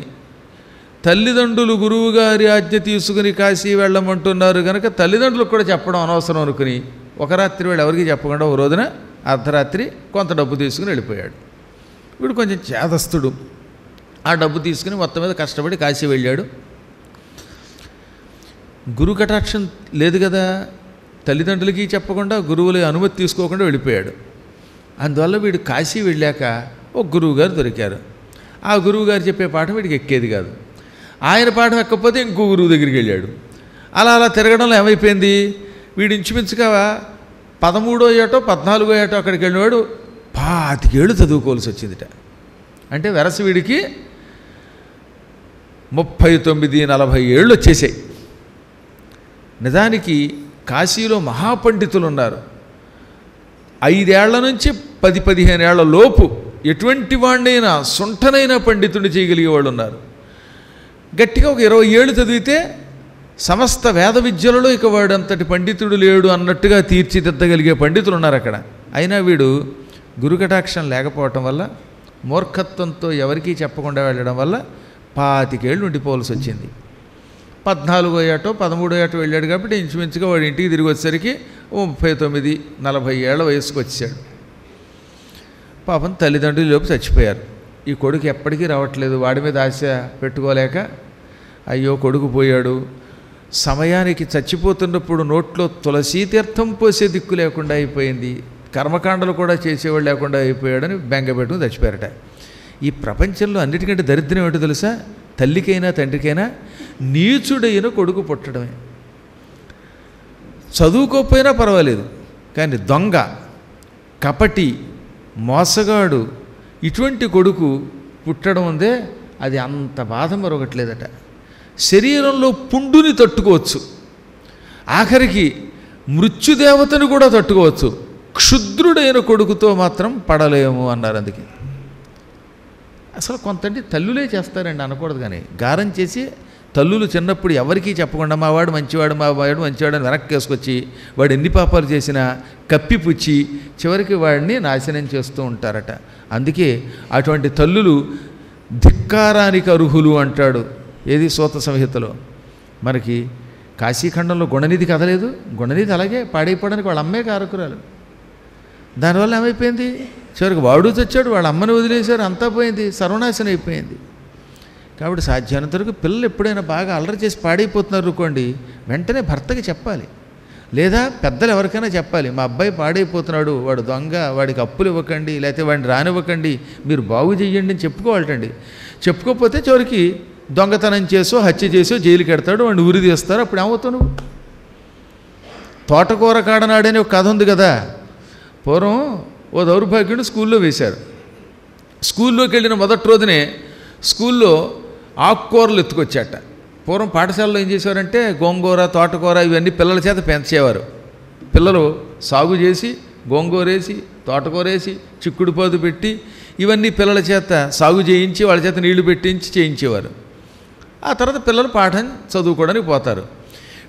S1: తల్లిదండ్రులు గురువుగారి ఆజ్ఞ తీసుకుని కాశీ వెళ్ళమంటున్నారు కనుక తల్లిదండ్రులకు కూడా చెప్పడం అనవసరం అనుకుని ఒక రాత్రి వీడు ఎవరికి చెప్పకుండా ఒక రోజున అర్ధరాత్రి కొంత డబ్బు తీసుకుని వెళ్ళిపోయాడు. వీడు కొంచెం చేదస్తుడు, ఆ డబ్బు తీసుకుని మొత్తం మీద కష్టపడి కాశీ వెళ్ళాడు. గురు కటాక్షం లేదు కదా, తల్లిదండ్రులకి చెప్పకుండా గురువుల అనుమతి తీసుకోకుండా వెళ్ళిపోయాడు. అందువల్ల వీడు కాశీ వెళ్ళాక ఒక గురువుగారు దొరికారు. ఆ గురువుగారు చెప్పే పాఠం వీడికి ఎక్కేది కాదు. ఆయన పాఠం ఎక్కకపోతే ఇంకో గురువు దగ్గరికి వెళ్ళాడు. అలా అలా తిరగడంలో ఏమైపోయింది, వీడు ఇంచుమించుగా 13వ ఏటో 14వ ఏటో అక్కడికి వెళ్ళినవాడు 25 ఏళ్ళు చదువుకోవాల్సి వచ్చిందిట. అంటే వెరసి వీడికి 39-40 ఏళ్ళు వచ్చేసాయి. నిజానికి కాశీలో మహాపండితులు ఉన్నారు. 5 ఏళ్ల నుంచి 10-15 ఏళ్ల లోపు ఎటువంటి వాడినైనా సొంటనైనా పండితుడిని చేయగలిగే వాళ్ళు ఉన్నారు. గట్టిగా ఒక 20 ఏళ్ళు చదివితే సమస్త వేద విద్యలలో ఇక వాడంతటి పండితుడు లేడు అన్నట్టుగా తీర్చిదిద్దగలిగే పండితులు ఉన్నారు అక్కడ. అయినా వీడు గురుకటాక్షం లేకపోవటం వల్ల, మూర్ఖత్వంతో ఎవరికీ చెప్పకుండా వెళ్ళడం వల్ల 25 ఏళ్ళు ఉండిపోవాల్సి వచ్చింది. 14వ ఏటో 13వ ఏటో వెళ్ళాడు కాబట్టి ఇంచుమించుగా వాడి ఇంటికి తిరిగి వచ్చేసరికి 39-40 ఏళ్ల వయసుకు వచ్చాడు. పాపం తల్లిదండ్రుల లోపు చచ్చిపోయారు. ఈ కొడుకు ఎప్పటికీ రావట్లేదు. వాడి మీద ఆశ పెట్టుకోలేక అయ్యో కొడుకు పోయాడు, సమయానికి చచ్చిపోతున్నప్పుడు నోట్లో తులసీ తీర్థం పోసే దిక్కు లేకుండా అయిపోయింది, కర్మకాండలు కూడా చేసేవాళ్ళు లేకుండా అయిపోయాడని బెంగ పెట్టుకుని చచ్చిపోయారట. ఈ ప్రపంచంలో అన్నిటికంటే దరిద్రం ఏంటో తెలుసా? తల్లికైనా తండ్రికైనా నీచుడైన కొడుకు పుట్టడమే. చదువుకోకపోయినా పర్వాలేదు, కానీ దొంగ, కపటి, మోసగాడు ఇటువంటి కొడుకు పుట్టడం ఉందే అది అంత బాధ మరొకట్లేదట. శరీరంలో పుండుని తట్టుకోవచ్చు, ఆఖరికి మృత్యుదేవతను కూడా తట్టుకోవచ్చు, క్షుద్రుడైన కొడుకుతో మాత్రం పడలేము అన్నారు. అందుకే అసలు కొంతంటి తల్లులే చేస్తారండి అనకూడదు, కానీ గారం చేసి తల్లులు చిన్నప్పుడు ఎవరికీ చెప్పకుండా మా వాడు మంచివాడు అని వెనక్కి వేసుకొచ్చి వాడు ఎన్ని పాపాలు చేసినా కప్పిపుచ్చి చివరికి వాడిని నాశనం చేస్తూ ఉంటారట. అందుకే అటువంటి తల్లులు ధిక్కారానికి అర్హులు అంటాడు. ఏది సూత సంహితలో. మనకి కాశీఖండంలో గుణనిధి కథ లేదు, గుణనిధి అలాగే పాడైపోవడానికి వాళ్ళ అమ్మే కారకురాలు. దానివల్ల ఏమైపోయింది, చివరికి వాడు చచ్చాడు, వాళ్ళ అమ్మని వదిలేశారు, అంతా పోయింది, సర్వనాశనం అయిపోయింది. కాబట్టి సాధ్యమైనంత వరకు పిల్లలు ఎప్పుడైనా బాగా అల్లరి చేసి పాడైపోతున్నారు అనుకోండి, వెంటనే భర్తకి చెప్పాలి, లేదా పెద్దలు ఎవరికైనా చెప్పాలి, మా అబ్బాయి పాడైపోతున్నాడు, వాడు దొంగ, వాడికి అప్పులు ఇవ్వకండి, లేకపోతే వాడిని రానివ్వకండి, మీరు బాగు చెయ్యండి అని చెప్పుకోవాలటండి. చెప్పుకోకపోతే చివరికి దొంగతనం చేసో హత్య చేసో జైలుకి ఎడతాడు, వాడిని ఉరి తీస్తారు. అప్పుడు ఏమవుతావు నువ్వు? తోటకూర కాడనాడని ఒక కథ ఉంది కదా. పూర్వం ఓ దౌర్భాగ్యుడు స్కూల్లో వేశారు. స్కూల్లోకి వెళ్ళిన మొదటి రోజునే స్కూల్లో ఆకుకూరలు ఎత్తుకొచ్చాట. పూర్వం పాఠశాలలో ఏం చేసేవారంటే గోంగూర, తోటకూర ఇవన్నీ పిల్లల చేత పెంచేవారు. పిల్లలు సాగు చేసి గోంగూరేసి, తోటకూరేసి, చిక్కుడు పాదు పెట్టి ఇవన్నీ పిల్లల చేత సాగు చేయించి వాళ్ళ చేత నీళ్లు పెట్టించి చేయించేవారు. ఆ తర్వాత పిల్లలు పాఠం చదువుకోవడానికి పోతారు.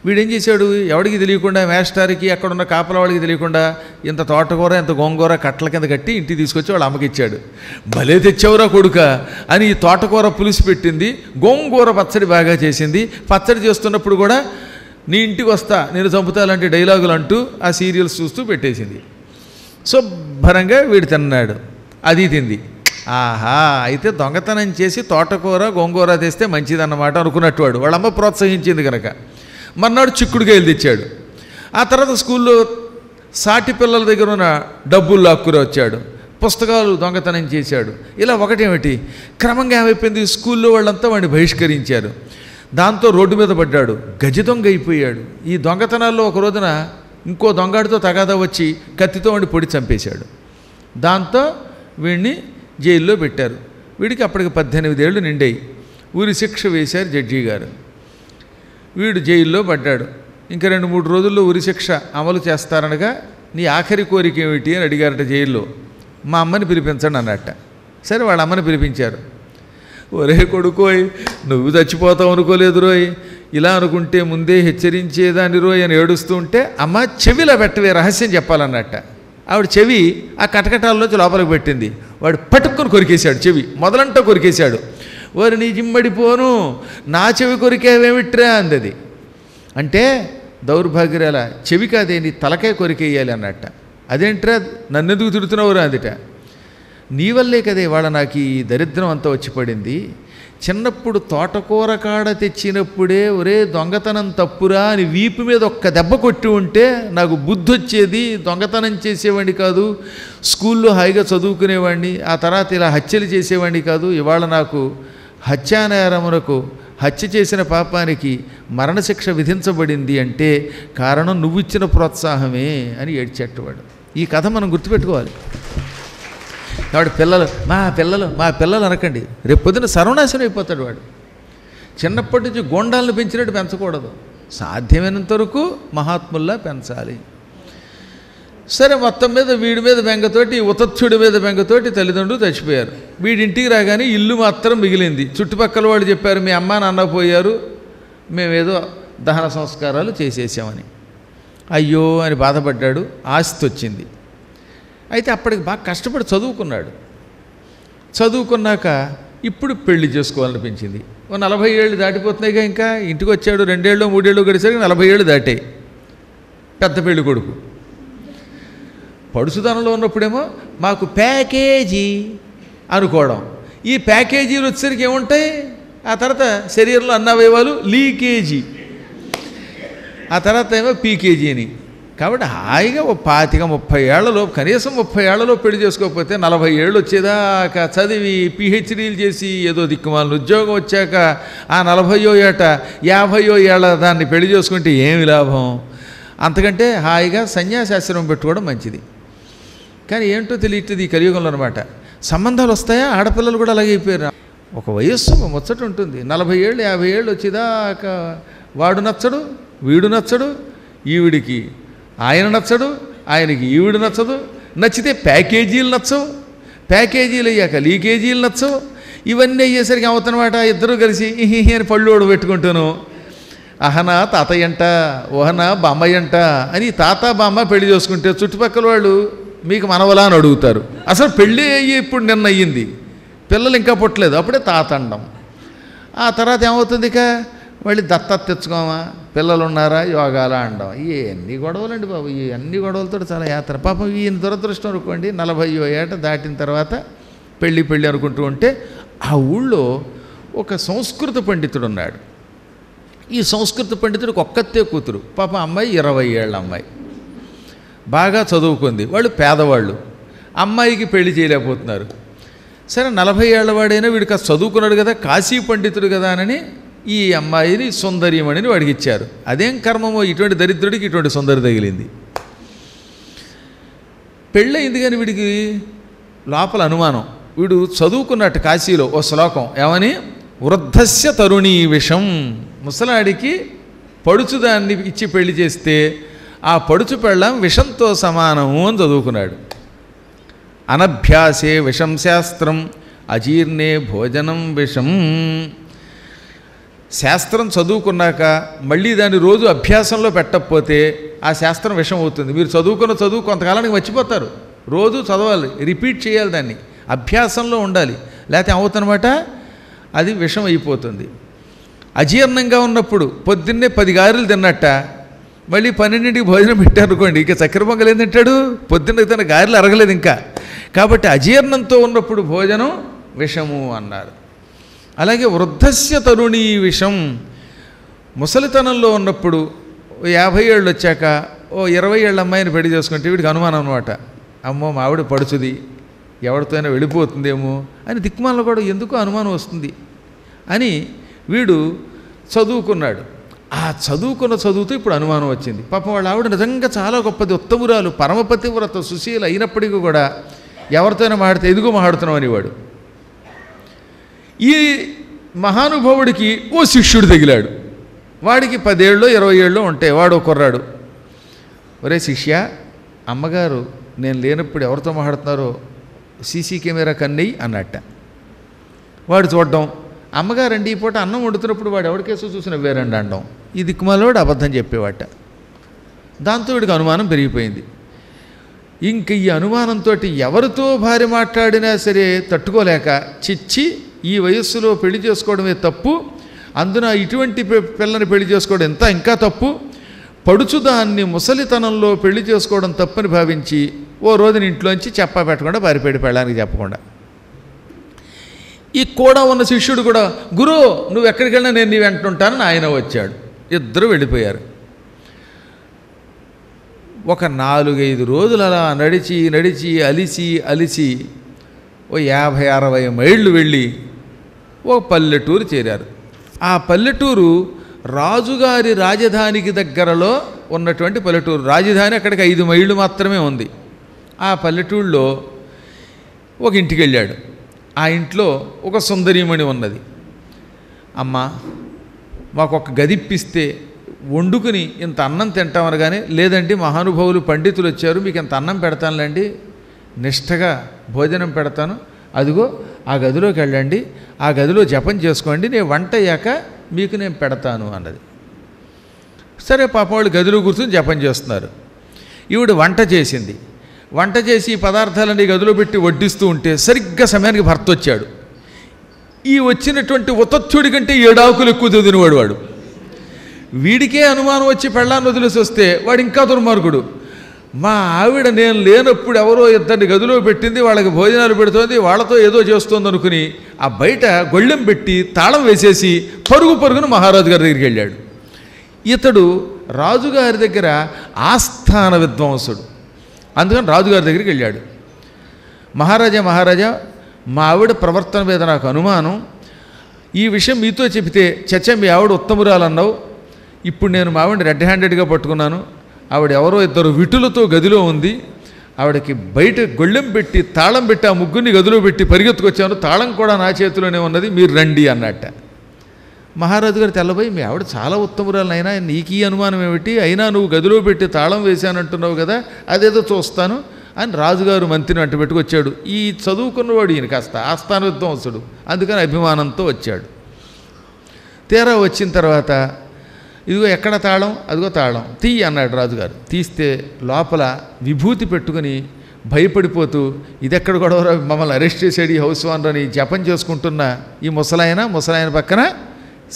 S1: వీడేం చేశాడు, ఎవడికి తెలియకుండా మేస్టార్కి అక్కడున్న కాపల వాడికి తెలియకుండా ఇంత తోటకూర ఇంత గోంగూర కట్టల కింద కట్టి ఇంటికి తీసుకొచ్చి వాళ్ళ అమ్మకి ఇచ్చాడు. భలే తెచ్చావురా కొడుక అని ఈ తోటకూర పులుసు పెట్టింది, గోంగూర పచ్చడి బాగా చేసింది. పచ్చడి చేస్తున్నప్పుడు కూడా నీ ఇంటికి వస్తా నేను చంపుతాలంటే డైలాగులు అంటూ ఆ సీరియల్స్ చూస్తూ పెట్టేసింది. శుభ్రంగా వీడు తిన్నాడు, అది తింది. ఆహా, అయితే దొంగతనం చేసి తోటకూర గోంగూర తెస్తే మంచిదన్నమాట అనుకున్నట్టు వాడు, వాళ్ళమ్మ ప్రోత్సహించింది కనుక మర్నాడు చిక్కుడుకాయలు తెచ్చాడు. ఆ తర్వాత స్కూల్లో సాటి పిల్లల దగ్గర ఉన్న డబ్బులు లాక్కుని వచ్చాడు, పుస్తకాలు దొంగతనం చేశాడు. ఇలా ఒకటేమిటి క్రమంగా ఏమైపోయింది, స్కూల్లో వాళ్ళంతా వాడిని బహిష్కరించారు. దాంతో రోడ్డు మీద పడ్డాడు, గజ దొంగ అయిపోయాడు. ఈ దొంగతనాల్లో ఒక రోజున ఇంకో దొంగాడితో తగాదా వచ్చి కత్తితో వాడిని పొడి చంపేశాడు. దాంతో వీడిని జైల్లో పెట్టారు. వీడికి అప్పటికి 18 ఏళ్ళు నిండాయి. ఊరి శిక్ష వేశారు జడ్జి గారు. వీడు జైల్లో పడ్డాడు. ఇంకా 2-3 రోజుల్లో ఉరిశిక్ష అమలు చేస్తారనగా నీ ఆఖరి కోరిక ఏమిటి అని అడిగారట జైల్లో. మా అమ్మని పిలిపించండి అన్నట్ట. సరే వాళ్ళ అమ్మని పిలిపించారు. ఒరే కొడుకోయ్, నువ్వు చచ్చిపోతావు అనుకోలేదు రోయ్, ఇలా అనుకుంటే ముందే హెచ్చరించేదాన్ని రోయ్ అని ఏడుస్తూ ఉంటే అమ్మ చెవిలో పెట్టవే రహస్యం చెప్పాలన్నట్ట. ఆవిడ చెవి ఆ కటకటాల్లోంచి లోపలికి పెట్టింది. వాడు పట్టుకొని కొరికేశాడు, చెవి మొదలంటా కొరికేశాడు. వారు నీ జిమ్మడిపోను, నా చెవి కొరికేవేమిట్రా అందది. అంటే దౌర్భాగ్యాల చెవి కాదే నీ తలకాయ కొరికేయాలి అన్నట్ట. అదేంట్రా నన్నెందుకు తిడుతున్నావురా అందిట. నీ వల్లే కదే వాళ్ళ నాకు ఈ దరిద్రం అంతా వచ్చి పడింది. చిన్నప్పుడు తోటకూర కాడ తెచ్చినప్పుడే ఒరే దొంగతనం తప్పురా అని వీపు మీద ఒక్క దెబ్బ కొట్టి ఉంటే నాకు బుద్ధి వచ్చేది, దొంగతనం చేసేవాడిని కాదు, స్కూల్లో హాయిగా చదువుకునేవాడిని, ఆ తర్వాత ఇలా హత్యలు చేసేవాడిని కాదు. ఇవాళ నాకు హత్యానేరమునకు హత్య చేసిన పాపానికి మరణశిక్ష విధించబడింది అంటే కారణం నువ్వు ఇచ్చిన ప్రోత్సాహమే అని ఏడ్చేటవాడు. ఈ కథ మనం గుర్తుపెట్టుకోవాలి. కాబట్టి మా పిల్లలు అనకండి, రేపు పొద్దున సర్వనాశనం అయిపోతాడు వాడు. చిన్నప్పటి నుంచి గోండాలను పెంచినట్టు పెంచకూడదు, సాధ్యమైనంత వరకు మహాత్ముల్లా పెంచాలి. సరే, మొత్తం మీద వీడి మీద బెంగతోటి, ఉతత్సుడి మీద బెంగతోటి తల్లిదండ్రులు చచ్చిపోయారు. వీడింటికి రాగానే ఇల్లు మాత్రం మిగిలింది. చుట్టుపక్కల వాళ్ళు చెప్పారు మీ అమ్మ నాన్న పోయారు, మేమేదో దహన సంస్కారాలు చేసేసామని. అయ్యో అని బాధపడ్డాడు. ఆస్తి వచ్చింది. అయితే అప్పటికి బాగా కష్టపడి చదువుకున్నాడు. చదువుకున్నాక ఇప్పుడు పెళ్లి చేసుకోవాలనిపించింది. 40 ఏళ్ళు దాటిపోతున్నాయిగా, ఇంకా ఇంటికి వచ్చాడు, 2 ఏళ్ళు 3 ఏళ్ళు గడిసరికి 40 ఏళ్ళు దాటాయి. పెద్ద పెళ్లి కొడుకు. పడుసుదనంలో ఉన్నప్పుడేమో మాకు ప్యాకేజీ అనుకోవడం, ఈ ప్యాకేజీలు వచ్చేసరికి ఏముంటాయి, ఆ తర్వాత శరీరంలో అన్నవయవాలు లీకేజీ, ఆ తర్వాత ఏమో పీకేజీ అని. కాబట్టి హాయిగా ఓ 25-30 ఏళ్లలో, కనీసం 30 ఏళ్లలో పెళ్లి చేసుకోకపోతే 40 ఏళ్ళు వచ్చేదాకా చదివి పిహెచ్డీలు చేసి ఏదో దిక్కుమాలిన ఉద్యోగం వచ్చాక ఆ 40వ ఏట 50వ ఏళ్ళ దాన్ని పెళ్లి చేసుకుంటే ఏమి లాభం? అంతకంటే హాయిగా సన్యాసాశ్రమం పెట్టుకోవడం మంచిది. కానీ ఏంటో తెలియట్లేదు ఈ కలియుగంలో అనమాట. సంబంధాలు వస్తాయా? ఆడపిల్లలు కూడా అలాగే అయిపోయారు. ఒక వయస్సు ముచ్చట ఉంటుంది. 40 ఏళ్ళు 50 ఏళ్ళు వచ్చేదాకా వాడు నచ్చడు, వీడు నచ్చడు, ఈవిడికి ఆయన నచ్చడు, ఆయనకి ఈవిడు నచ్చదు, నచ్చితే ప్యాకేజీలు నచ్చవు, ప్యాకేజీలు అయ్యాక లీకేజీలు నచ్చవు. ఇవన్నీ అయ్యేసరికి అవుతున్నమాట ఇద్దరూ కలిసి అని పళ్ళు ఓడు పెట్టుకుంటాను. అహనా తాతయ్యంట, ఓహనా బామ్మయ్యంట అని తాత బామ్మ పెళ్లి చేసుకుంటే చుట్టుపక్కల వాళ్ళు మీకు మనవలా అని అడుగుతారు. అసలు పెళ్ళి అయ్యి ఇప్పుడు నిన్న అయ్యింది, పిల్లలు ఇంకా పుట్టలేదు, అప్పుడే తాత అండం. ఆ తర్వాత ఏమవుతుంది, ఇక మళ్ళీ దత్తత తెచ్చుకోమా, పిల్లలు ఉన్నారా, యోగాలా అండం. ఎన్ని గొడవలండి బాబు, ఈ అన్ని గొడవలతో చాలా యాత్ర. పాపం ఈయన దురదృష్టం అనుకోండి, 40వ ఏట దాటిన తర్వాత పెళ్ళి అనుకుంటూ ఉంటే ఆ ఊళ్ళో ఒక సంస్కృత పండితుడు ఉన్నాడు. ఈ సంస్కృత పండితుడికి ఒక్కతే కూతురు. పాపం అమ్మాయి 20 ఏళ్ళ అమ్మాయి, బాగా చదువుకుంది. వాళ్ళు పేదవాళ్ళు, అమ్మాయికి పెళ్లి చేయలేకపోతున్నారు. సరే 40 ఏళ్ల వాడైనా వీడికి చదువుకున్నాడు కదా, కాశీ పండితుడు కదా అని ఈ అమ్మాయిని సుందరీమణిని వాడికి ఇచ్చారు. అదేం కర్మమో, ఇటువంటి దరిద్రుడికి ఇటువంటి సుందరి తగిలింది. పెళ్ళయింది కానీ వీడికి లోపల అనుమానం. వీడు చదువుకున్నట్టు కాశీలో ఓ శ్లోకం, ఏమని, వృద్ధస్య తరుణీ విషం, ముసలాడికి పడుచుదాన్ని ఇచ్చి పెళ్లి చేస్తే ఆ పడుచు పెళ్ళం విషంతో సమానము అని చదువుకున్నాడు. అనభ్యాసే విషం శాస్త్రం, అజీర్ణే భోజనం విషం. శాస్త్రం చదువుకున్నాక మళ్ళీ దాన్ని రోజు అభ్యాసంలో పెట్టకపోతే ఆ శాస్త్రం విషం అవుతుంది. మీరు చదువుకున్న చదువు కొంతకాలానికి మర్చిపోతారు, రోజు చదవాలి, రిపీట్ చేయాలి, దాన్ని అభ్యాసంలో ఉండాలి, లేకపోతే అవుతుందన్నమాట, అది విషం అయిపోతుంది. అజీర్ణంగా ఉన్నప్పుడు పొద్దున్నే 10 గారెలు తిన్నట్ట, మళ్ళీ 12ంటికి భోజనం పెట్టారనుకోండి, ఇక చక్కెర పొంగల్ ఏం తింటాడు, పొద్దున్న తన గారెలు అరగలేదు ఇంకా. కాబట్టి అజీర్ణంతో ఉన్నప్పుడు భోజనం విషము అన్నారు. అలాగే వృద్ధస్య తరుణీ విషం, ముసలితనంలో ఉన్నప్పుడు 50 ఏళ్ళు వచ్చాక ఓ 20 ఏళ్ళ అమ్మాయిని పెళ్లి చేసుకుంటే వీడికి అనుమానం అనమాట. అమ్మో మా ఆవిడ పడుచుది, ఎవరితోనైనా వెళ్ళిపోతుందేమో అని దిక్కుమాలలో కూడా ఎందుకో అనుమానం వస్తుంది అని వీడు చదువుకున్నాడు. ఆ చదువుకున్న చదువుతూ ఇప్పుడు అనుమానం వచ్చింది. పాపం వాళ్ళ ఆవిడ నిజంగా చాలా గొప్పది, ఉత్తమురాలు, పరమపతివ్రత, సుశీల అయినప్పటికీ కూడా ఎవరితోనైనా మాడితే ఎదుగు మాడుతున్నాం అనేవాడు. ఈ మహానుభావుడికి ఓ శిష్యుడు తగిలాడు. వాడికి 10 ఏళ్ళు 20 ఏళ్ళు ఉంటాయి. వాడు కుర్రాడు. ఒరే శిష్య, అమ్మగారు నేను లేనప్పుడు ఎవరితో మాట్లాడుతున్నారో సీసీ కెమెరా కన్నయ్యి అన్నట్ట. వాడు చూడడం, అమ్మగారండి ఈ పూట అన్నం వండుతున్నప్పుడు వాడు ఎవరికేసో చూసి నవ్వారండి అనడం. ఈ దిక్కుమాలవాడు అబద్ధం చెప్పేవాట. దాంతో వీడికి అనుమానం పెరిగిపోయింది. ఇంక ఈ అనుమానంతో ఎవరితో భార్య మాట్లాడినా సరే తట్టుకోలేక, చిచ్చి ఈ వయస్సులో పెళ్లి చేసుకోవడమే తప్పు, అందున ఇటువంటి పిల్లని పెళ్లి చేసుకోవడం ఇంకా తప్పు, పడుచుదాన్ని ముసలితనంలో పెళ్లి చేసుకోవడం తప్పని భావించి ఓ రోజున ఇంట్లోంచి చెప్పా పెట్టకుండా పారిపోయాడు, పెళ్ళానికి చెప్పకుండా. ఈ కూడా ఉన్న శిష్యుడు కూడా, గురు నువ్వు ఎక్కడికి వెళ్ళినా నేను నీ వెంటుంటానని ఆయన వచ్చాడు. ఇద్దరు వెళ్ళిపోయారు. ఒక 4-5 రోజులు అలా నడిచి నడిచి అలిసి ఓ 50-60 మైళ్ళు వెళ్ళి ఓ పల్లెటూరు చేరారు. ఆ పల్లెటూరు రాజుగారి రాజధానికి దగ్గరలో ఉన్నటువంటి పల్లెటూరు. రాజధాని అక్కడికి 5 మైళ్ళు మాత్రమే ఉంది. ఆ పల్లెటూరులో ఒక ఇంటికి వెళ్ళాడు. ఆ ఇంట్లో ఒక సుందరీమణి ఉన్నది. అమ్మ మాకు ఒక గదిప్పిస్తే వండుకుని ఇంత అన్నం తింటామనగానే, లేదండి మహానుభావులు పండితులు వచ్చారు, మీకు ఇంత అన్నం పెడతానులేండి, నిష్టగా భోజనం పెడతాను, అదిగో ఆ గదిలోకి వెళ్ళండి, ఆ గదిలో జపం చేసుకోండి, నేను వంట అయ్యాక మీకు నేను పెడతాను అన్నది. సరే పాపం వాళ్ళు గదిలో కూర్చొని జపం చేస్తున్నారు. ఈవిడ వంట చేసింది. వంట చేసి ఈ పదార్థాలన్నీ గదిలో పెట్టి వడ్డిస్తూ ఉంటే సరిగ్గా సమయానికి భర్త వచ్చాడు. ఈ వచ్చినటువంటి ఉతత్యుడి కంటే 7 ఆకులు ఎక్కువ చదివినవాడు వాడు. వీడికే అనుమానం వచ్చి పెళ్ళాన్ని వదిలేసి వస్తే వాడు ఇంకా దుర్మార్గుడు. మా ఆవిడ నేను లేనప్పుడు ఎవరో ఇద్దరిని గదిలో పెట్టింది, వాళ్ళకి భోజనాలు పెడుతోంది, వాళ్ళతో ఏదో చేస్తోంది అనుకుని ఆ బయట గొళ్ళెం పెట్టి తాళం వేసేసి పరుగున మహారాజు గారి దగ్గరికి వెళ్ళాడు. ఇతడు రాజుగారి దగ్గర ఆస్థాన విద్వాంసుడు, అందుకని రాజుగారి దగ్గరికి వెళ్ళాడు. మహారాజా, మా ఆవిడ ప్రవర్తన మీద నాకు అనుమానం, ఈ విషయం మీతో చెబితే చచ్చ మీ ఆవిడ ఉత్తమురాలన్నావు, ఇప్పుడు నేను మా ఆవిడ రెడ్ హ్యాండెడ్గా పట్టుకున్నాను, ఆవిడ ఎవరో ఇద్దరు విటులతో గదిలో ఉంది, ఆవిడకి బయట గొళ్ళెం పెట్టి తాళం పెట్టి ఆ ముగ్గురిని గదిలో పెట్టి పరిగెత్తుకొచ్చాను, తాళం కూడా నా చేతిలోనే ఉన్నది, మీరు రండి అన్నట్ట. మహారాజు గారు తెల్లబోయి, మీ ఆవిడ చాలా ఉత్తమురాలైనా నీకు ఈ అనుమానం ఏమిటి, అయినా నువ్వు గదిలో పెట్టి తాళం వేశానంటున్నావు కదా, అదేదో చూస్తాను అని రాజుగారు మంత్రిని అంట పెట్టుకొచ్చాడు. ఈ చదువుకున్నవాడు ఈయన కాస్త ఆస్థాన విద్వాంసుడు, అందుకని అభిమానంతో వచ్చాడు. తీరా వచ్చిన తర్వాత ఇదిగో ఎక్కడ తాళం, అదిగో తాళం తీ అన్నాడు రాజుగారు. తీస్తే లోపల విభూతి పెట్టుకుని భయపడిపోతూ ఇదెక్కడ గొడవ, మమ్మల్ని అరెస్ట్ చేసాడు ఈ హౌస్ ఓనర్ అని జపం చేసుకుంటున్న ఈ ముసలాయన పక్కన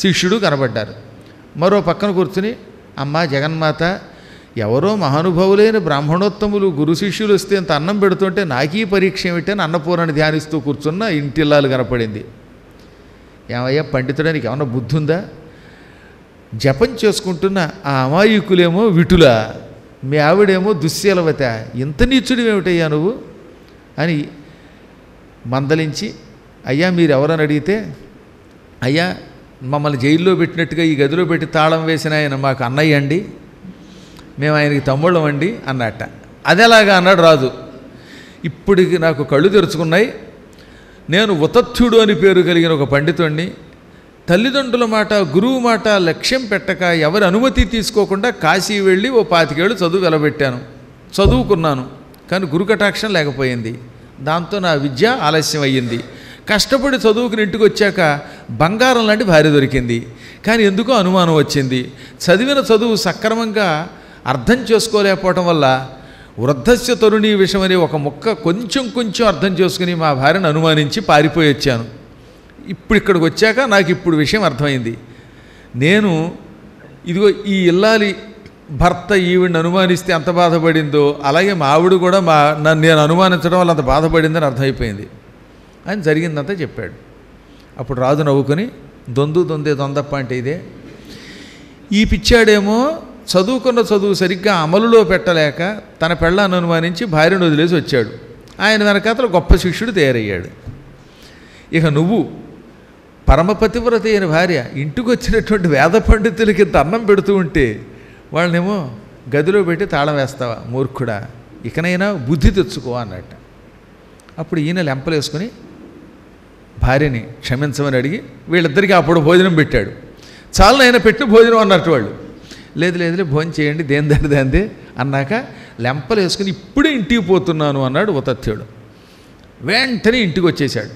S1: శిష్యుడు కనబడ్డారు. మరో పక్కన కూర్చుని అమ్మా జగన్మాత, ఎవరో మహానుభావులైన బ్రాహ్మణోత్తములు గురు శిష్యులు వస్తే అంత అన్నం పెడుతుంటే నాకీ పరీక్ష ఏమిటని అన్నపూర్ణని ధ్యానిస్తూ కూర్చున్న ఇంటిల్లాలు కనపడింది. ఏమయ్యా పండితుడానికి ఏమన్నా బుద్ధి ఉందా, జపం చేసుకుంటున్న ఆ అమాయకులేమో విటులా, మీ ఆవిడేమో దుశ్శీలవత, ఇంత నీచుడు ఏమిటయ్యా నువ్వు అని మందలించి, అయ్యా మీరు ఎవరని అడిగితే, అయ్యా మమ్మల్ని జైల్లో పెట్టినట్టుగా ఈ గదిలో పెట్టి తాళం వేసిన ఆయన మాకు అన్నయ్య అండి, మేము ఆయనకి తమ్ముళ్ళం అండి అన్నట్ట. అదేలాగా అన్నాడు రాజు. ఇప్పటికి నాకు కళ్ళు తెరుచుకున్నాయి, నేను ఉతత్థ్యుడు అని పేరు కలిగిన ఒక పండితుడిని, తల్లిదండ్రుల మాట గురువు మాట లక్ష్యం పెట్టక ఎవరి అనుమతి తీసుకోకుండా కాశీ వెళ్ళి ఓ 25 ఏళ్ళు చదువు వెలబెట్టాను, చదువుకున్నాను, కానీ గురుకటాక్షం లేకపోయింది, దాంతో నా విద్య ఆలస్యం అయ్యింది. కష్టపడి చదువుకుని ఇంటికి వచ్చాక బంగారం లాంటి భార్య దొరికింది, కానీ ఎందుకో అనుమానం వచ్చింది. చదివిన చదువు సక్రమంగా అర్థం చేసుకోలేకపోవటం వల్ల వృద్ధస్య తరుణీ విషయం అనే ఒక ముక్క కొంచెం అర్థం చేసుకుని మా భార్యను అనుమానించి పారిపోయి వచ్చాను. ఇప్పుడు ఇక్కడికి వచ్చాక నాకు ఇప్పుడు విషయం అర్థమైంది. నేను ఇదిగో ఈ ఇల్లాలి భర్త ఈవిడిని అనుమానిస్తే ఎంత బాధపడిందో, అలాగే మా ఆవిడ కూడా నేను అనుమానించడం వల్ల అంత బాధపడిందని అర్థమైపోయింది అని జరిగిందంతా చెప్పాడు. అప్పుడు రాజు నవ్వుకొని, దొందప్ప అంటే ఇదే, ఈ పిచ్చాడేమో చదువుకున్న చదువు సరిగ్గా అమలులో పెట్టలేక తన పెళ్ళాన్ని అనుమానించి భార్యను వదిలేసి వచ్చాడు. ఆయన వెనకాతల గొప్ప శిష్యుడు తయారయ్యాడు. ఇక నువ్వు పరమపతివ్రత అయిన భార్య ఇంటికి వచ్చినటువంటి వేద పండితులకి ఇంత అన్నం పెడుతూ ఉంటే వాళ్ళనేమో గదిలో పెట్టి తాళం వేస్తావా మూర్ఖుడా, ఇకనైనా బుద్ధి తెచ్చుకో అన్నట్ట. అప్పుడు ఈయన లెంపలేసుకుని భార్యని క్షమించమని అడిగి వీళ్ళిద్దరికీ అప్పుడు భోజనం పెట్టాడు. చాలా ఆయన పెట్టిన భోజనం అన్నట్టు వాళ్ళు, లేదు భోజనం చేయండి దేని దాందే అన్నాక లెంపలు వేసుకుని ఇప్పుడే ఇంటికి పోతున్నాను అన్నాడు ఉతత్థ్యుడు. వెంటనే ఇంటికి వచ్చేశాడు.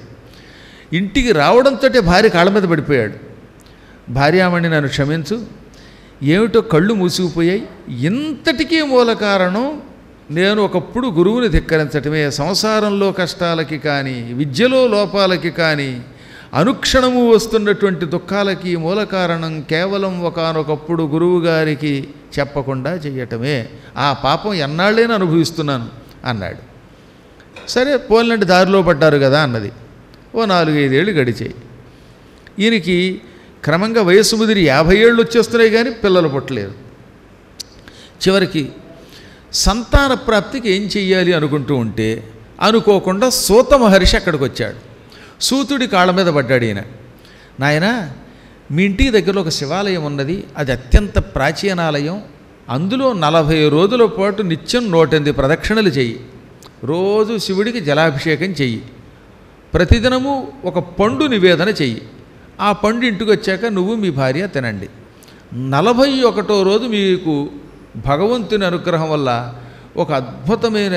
S1: ఇంటికి రావడంతో భార్య కాళ్ళ మీద పడిపోయాడు. భార్యామణి నన్ను క్షమించు, ఏమిటో కళ్ళు మూసుకుపోయాయి, ఇంతటికీ మూల కారణం నేను ఒకప్పుడు గురువుని ధిక్కరించటమే, సంసారంలో కష్టాలకి కానీ విద్యలో లోపాలకి కానీ అనుక్షణము వస్తున్నటువంటి దుఃఖాలకి మూల కారణం కేవలం ఒకానొకప్పుడు గురువు గారికి చెప్పకుండా చెయ్యటమే, ఆ పాపం ఎన్నాళ్ళైనా అనుభవిస్తున్నాను అన్నాడు. సరే పోలండి దారిలో పడ్డారు కదా అన్నది. ఓ 4-5 ఏళ్ళు గడిచాయి. ఈయనకి క్రమంగా వయస్సు ముదిరి 50 ఏళ్ళు వచ్చేస్తున్నాయి కానీ పిల్లలు పుట్టలేరు. చివరికి సంతాన ప్రాప్తికి ఏం చెయ్యాలి అనుకుంటూ ఉంటే అనుకోకుండా సూత మహర్షి అక్కడికి వచ్చాడు. సూతుడి కాళ్ళ మీద పడ్డాడు ఈయన. నాయన, మీ ఇంటికి దగ్గరలో ఒక శివాలయం ఉన్నది, అది అత్యంత ప్రాచీనాలయం, అందులో 40 రోజుల పాటు నిత్యం 108 ప్రదక్షిణలు చెయ్యి, రోజు శివుడికి జలాభిషేకం చెయ్యి, ప్రతిదినము ఒక పండు నివేదన చెయ్యి, ఆ పండు ఇంటికి వచ్చాక నువ్వు మీ భార్య తినండి. 41వ రోజు మీకు భగవంతుని అనుగ్రహం వల్ల ఒక అద్భుతమైన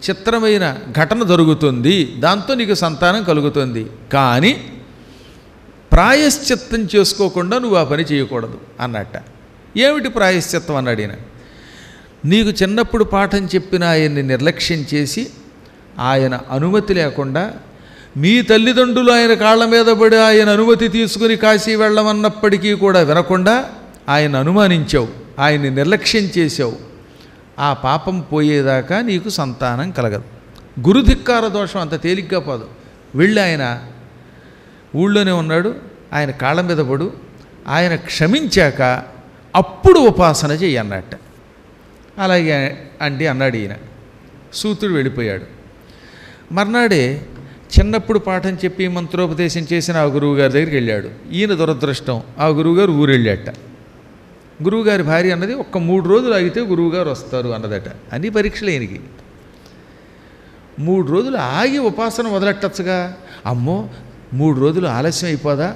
S1: చిత్రమైన ఘటన జరుగుతుంది, దాంతో నీకు సంతానం కలుగుతుంది, కానీ ప్రాయశ్చిత్తం చేసుకోకుండా నువ్వు ఆ పని చేయకూడదు అన్నట్ట. ఏమిటి ప్రాయశ్చిత్తం అన్నాడు ఈయన. నీకు చిన్నప్పుడు పాఠం చెప్పిన ఆయన్ని నిర్లక్ష్యం చేసి ఆయన అనుమతి లేకుండా మీ తల్లిదండ్రులు ఆయన కాళ్ళ మీద పడి ఆయన అనుమతి తీసుకుని కాశీ వెళ్ళమన్నప్పటికీ కూడా వినకుండా ఆయన అనుమానించావు, ఆయన్ని నిర్లక్ష్యం చేసావు, ఆ పాపం పోయేదాకా నీకు సంతానం కలగదు. గురుధిక్కార దోషం అంత తేలిగ్గా పోదు. వెళ్ళి ఆయన ఊళ్ళోనే ఉన్నాడు, ఆయన కాళ్ళ మీద పడు, ఆయన క్షమించాక అప్పుడు ఉపాసన చెయ్యి అన్నట్ట. అలాగే అండి అన్నాడు ఈయన. సూతుడు వెళ్ళిపోయాడు. మర్నాడే చిన్నప్పుడు పాఠం చెప్పి మంత్రోపదేశం చేసిన ఆ గురువుగారి దగ్గరికి వెళ్ళాడు. ఈయన దురదృష్టం, ఆ గురువుగారు ఊరెళ్ళాట. గురువుగారి భార్య అన్నది ఒక్క 3 రోజులు ఆగితే గురువుగారు వస్తారు అన్నదట. అన్ని పరీక్షలు ఈయనకి. 3 రోజులు ఆగి ఉపాసన మొదలెట్టచ్చుగా. అమ్మో 3 రోజులు ఆలస్యం అయిపోదా,